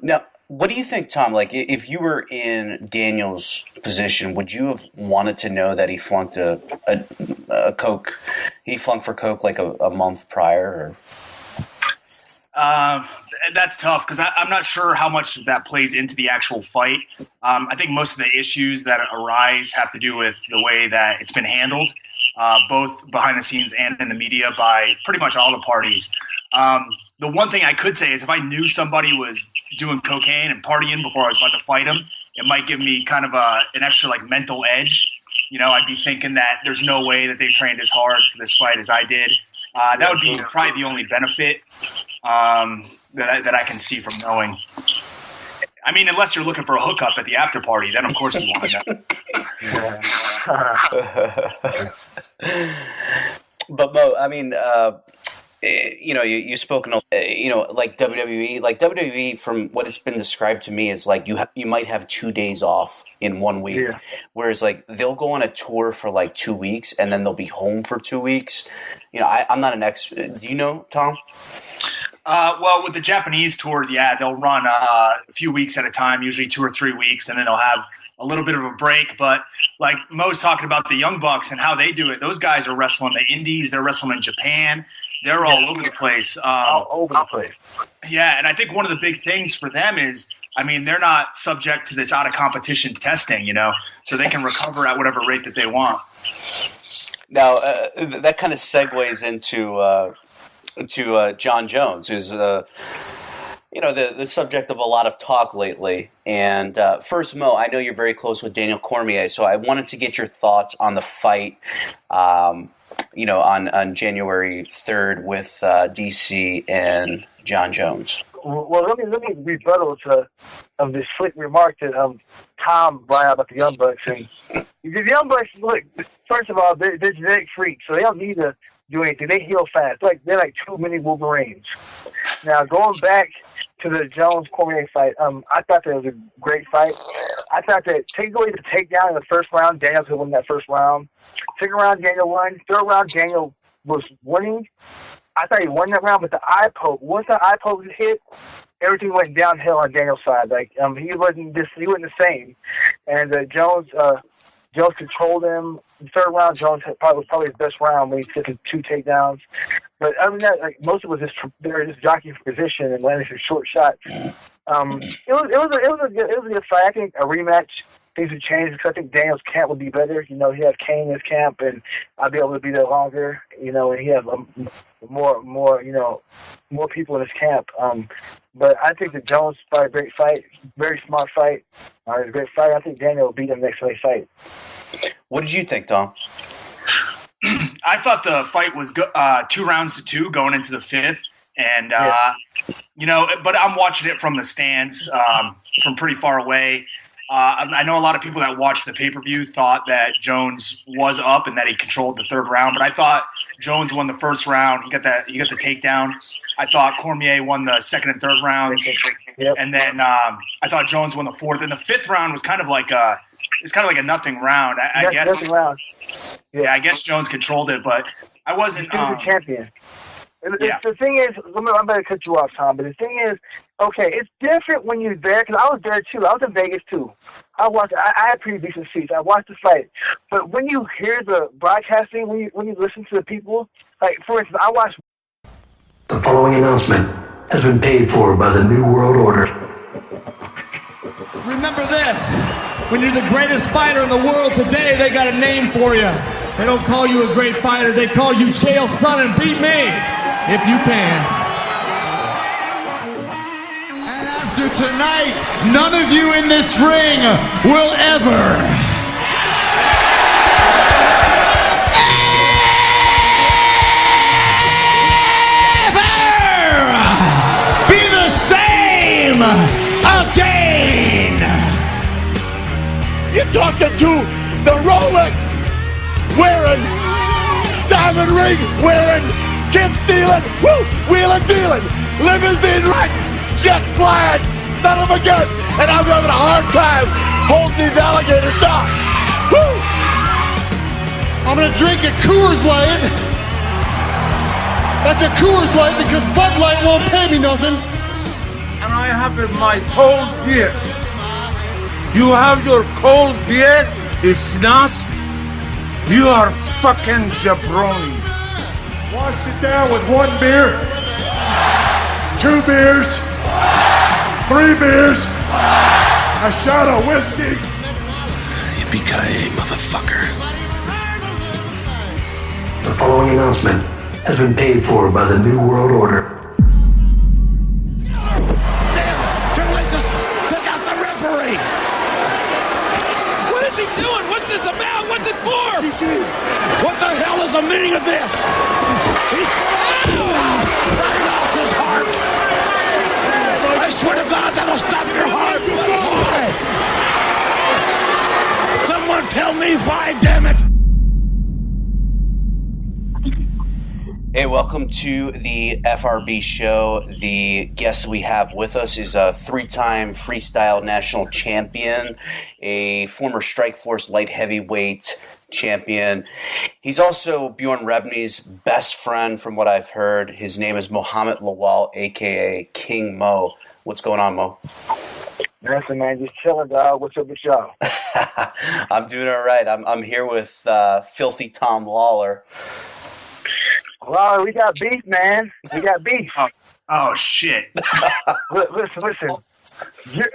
Speaker 5: Now, what do you think, Tom? Like, if you were in Daniel's position, would you have wanted to know that he flunked a coke? He flunked for coke like a month prior?
Speaker 3: That's tough because I'm not sure how much that plays into the actual fight. I think most of the issues that arise have to do with the way that it's been handled, both behind the scenes and in the media by pretty much all the parties. The one thing I could say is if I knew somebody was doing cocaine and partying before I was about to fight him, it might give me kind of an extra mental edge. I'd be thinking that there's no way that they trained as hard for this fight as I did. That would be probably the only benefit that I can see from knowing. I mean, unless you're looking for a hookup at the after party, then of course you want to know.
Speaker 5: But Beau, I mean, you've spoken, like WWE. Like WWE, from what it's been described to me, is like you might have 2 days off in 1 week, whereas like they'll go on a tour for like 2 weeks and then they'll be home for 2 weeks. I'm not an expert. Do you know, Tom?
Speaker 3: Well, with the Japanese tours, they'll run a few weeks at a time, usually 2 or 3 weeks, and then they'll have a little bit of a break. But like Mo's talking about the Young Bucks and how they do it, those guys are wrestling the Indies, they're wrestling in Japan, they're all over the place.
Speaker 6: All over the place.
Speaker 3: Yeah, and I think one of the big things for them is, I mean, they're not subject to this out-of-competition testing, so they can recover at whatever rate that they want.
Speaker 5: Now, that kind of segues into John Jones, who's the subject of a lot of talk lately. And first, Mo, I know you're very close with Daniel Cormier, so I wanted to get your thoughts on the fight, on January 3rd with DC and John Jones.
Speaker 6: Well, let me rebuttal to this slick remark that Tom brought out about the Young Bucks. And the Young Bucks, look, first of all, they're genetic freaks, so they don't need to do anything. They heal fast. They're like too many Wolverines. Now, going back to the Jones-Cormier fight, I thought that was a great fight. I thought that take away the takedown in the first round, Daniel could win that first round. Second round, Daniel won. Third round, Daniel was winning. I thought he won that round, but the eye poke, once the eye poke was hit, everything went downhill on Daniel's side. He wasn't the same. And Jones controlled him. The third round, Jones was probably his best round when he took 2 takedowns. But other than that, most of it was they were just jockeying for position and landing some short shots. It was a good fight. I think a rematch, things would change because I think Daniel's camp would be better. He had Kane in his camp, and I'd be able to be there longer. And he has more people in his camp. But I think that Jones fought a great fight, very smart fight. It was a great fight. I think Daniel will beat him next fight.
Speaker 5: What did you think, Tom?
Speaker 3: I thought the fight was 2 rounds to 2 going into the 5th. And, but I'm watching it from the stands from pretty far away. I know a lot of people that watched the pay-per-view thought that Jones was up and that he controlled the third round, but I thought Jones won the first round. He got the takedown. I thought Cormier won the second and third rounds. Yep. And then I thought Jones won the fourth. And the 5th round was kind of like it's kind of like a nothing round. I guess.
Speaker 6: Nothing round.
Speaker 3: Yeah, I guess Jones controlled it, but I wasn't.
Speaker 6: He was the champion.
Speaker 3: Yeah.
Speaker 6: The thing is, I'm going to cut you off, Tom, but the thing is, okay, it's different when you're there, because I was there too. I was in Vegas too. I had pretty decent seats. I watched the fight. But when you hear the broadcasting, when you listen to the people, like, for instance, I watched...
Speaker 1: The following announcement has been paid for by the New World Order.
Speaker 2: Remember this, when you're the greatest fighter in the world today, they got a name for you. They don't call you a great fighter, they call you Chael Sonnen and beat me, if you can.
Speaker 11: And after tonight, none of you in this ring will ever be the same again.
Speaker 4: You're talking to the Rolex wearing, diamond ring wearing, kid stealing, woo, wheeling dealing, limousine riding, jet flying, son of a gun, and I'm having a hard time holding these alligators down. Woo!
Speaker 11: I'm gonna drink a Coors Light. That's a Coors Light because Bud Light won't pay me nothing.
Speaker 4: And I have my cold beer. You have your cold beer? If not, you are fucking jabroni.
Speaker 12: Wash it down with 1 beer, 2 beers, 3 beers, a shot of whiskey.
Speaker 4: Yippee-ki-yay, motherfucker.
Speaker 1: The following announcement has been paid for by the New World Order.
Speaker 4: Took out the referee.
Speaker 7: What is he doing? What's this about? What's it for?
Speaker 4: What the hell is the meaning of this? He's right off his heart. I swear to God, that'll stop your heart. Why? Someone tell me why, damn it.
Speaker 5: Hey, welcome to the FRB show. The guest we have with us is a 3-time freestyle national champion, a former Strikeforce light heavyweight champion. He's also Bjorn Rebney's best friend, from what I've heard. His name is Muhammed Lawal, a.k.a. King Mo. What's going on, Mo?
Speaker 6: Listen, man, just chilling, dog. What's up with y'all?
Speaker 5: I'm doing all right. I'm here with Filthy Tom Lawlor.
Speaker 6: Well, we got beef, man. We got beef.
Speaker 3: Oh shit.
Speaker 6: Listen. You're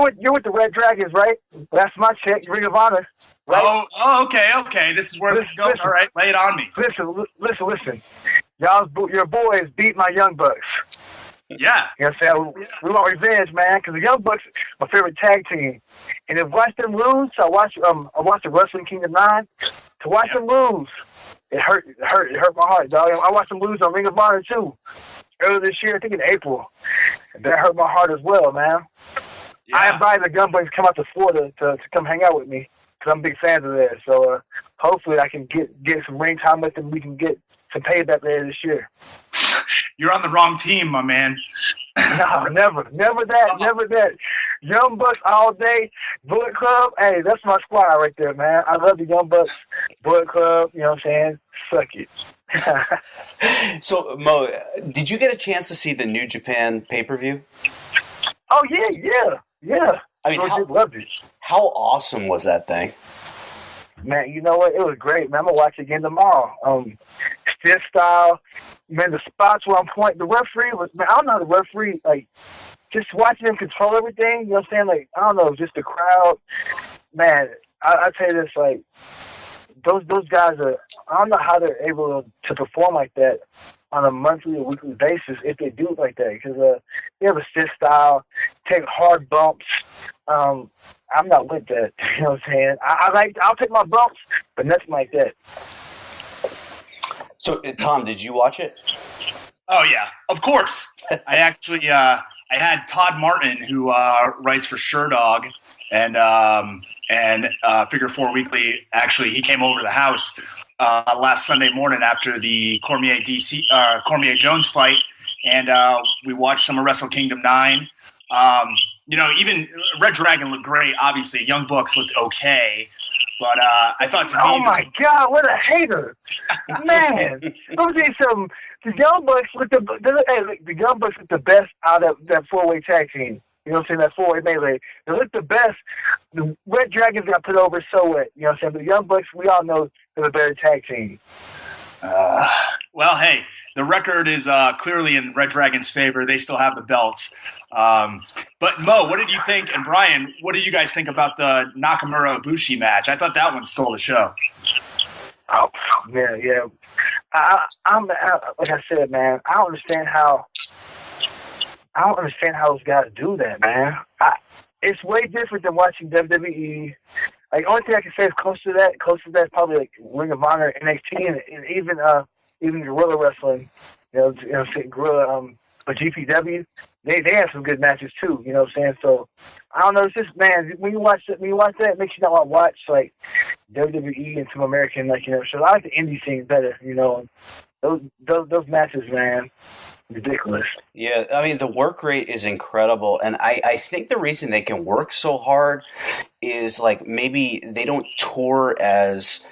Speaker 6: with the Red Dragons, right? That's my chick, Ring of Honor. Right?
Speaker 3: Oh, okay. This is where this is going. All right, lay it on me.
Speaker 6: Listen. Your boys beat my Young Bucks.
Speaker 3: Yeah.
Speaker 6: You know what I'm saying? We want revenge, man, because the Young Bucks my favorite tag team. And if watch them lose, I watched the Wrestling Kingdom 9. To watch them lose, it hurt my heart, dog. I watched them lose on Ring of Honor too earlier this year, I think in April. That hurt my heart as well, man. Yeah. I invited the Gun Bucks to come out to Florida to come hang out with me because I'm big fans of theirs. So hopefully I can get some ring time with them. We can get some payback later this year.
Speaker 3: You're on the wrong team, my man.
Speaker 6: No, never that. Young Bucks all day, Bullet Club. Hey, that's my squad right there, man. I love the Young Bucks, Bullet Club. You know what I'm saying? Suck it.
Speaker 5: So, Mo, did you get a chance to see the New Japan pay-per-view?
Speaker 6: Oh yeah.
Speaker 5: I mean,
Speaker 6: loved it.
Speaker 5: How awesome was that thing?
Speaker 6: Man, you know what? It was great, man. I'm gonna watch it again tomorrow. Stiff style, man. The spots where I'm pointing, the referee was, man. I don't know how the referee, like, just watching them control everything. You know what I'm saying? Like, I don't know, just the crowd, man. I tell you this, like, those guys are. I don't know how they're able to perform like that on a monthly or weekly basis if they do it like that, because they have a stiff style, take hard bumps. I'm not with that. You know what I'm saying? I'll take my bumps, but nothing like that.
Speaker 5: So, Tom, did you watch it?
Speaker 3: Oh yeah, of course. I actually I had Todd Martin, who writes for Sherdog and Figure 4 Weekly. Actually, he came over to the house last Sunday morning after the Cormier Jones fight, and we watched some of Wrestle Kingdom 9. even Red Dragon looked great. Obviously, Young Bucks looked okay. But I thought to me...
Speaker 6: Oh, my God, what a hater. Man. Let me tell you something. The Young Bucks look the best out of that four-way tag team. You know what I'm saying? That four-way melee. They look the best. The Red Dragons got put over so what? You know what I'm saying? The Young Bucks, we all know they're the better tag team.
Speaker 3: Well, hey, the record is clearly in Red Dragon's favor. They still have the belts. But Mo, what did you think? And Brian, what did you guys think about the Nakamura-Ibushi match? I thought that one stole the show.
Speaker 6: Oh, yeah. I'm like I said, man, I don't understand how those guys do that, man. It's way different than watching WWE. Like, only thing I can say is close to that is probably like Ring of Honor, NXT, and even Guerrilla Wrestling. Guerrilla, but GPW, they have some good matches too. You know what I'm saying? So I don't know. It's just, man, when you watch that, it makes you not want to watch like WWE and some American shows. I like the indie scene better. Those matches, man. Ridiculous.
Speaker 5: Yeah, I mean, the work rate is incredible, and I think the reason they can work so hard is like maybe they don't tour as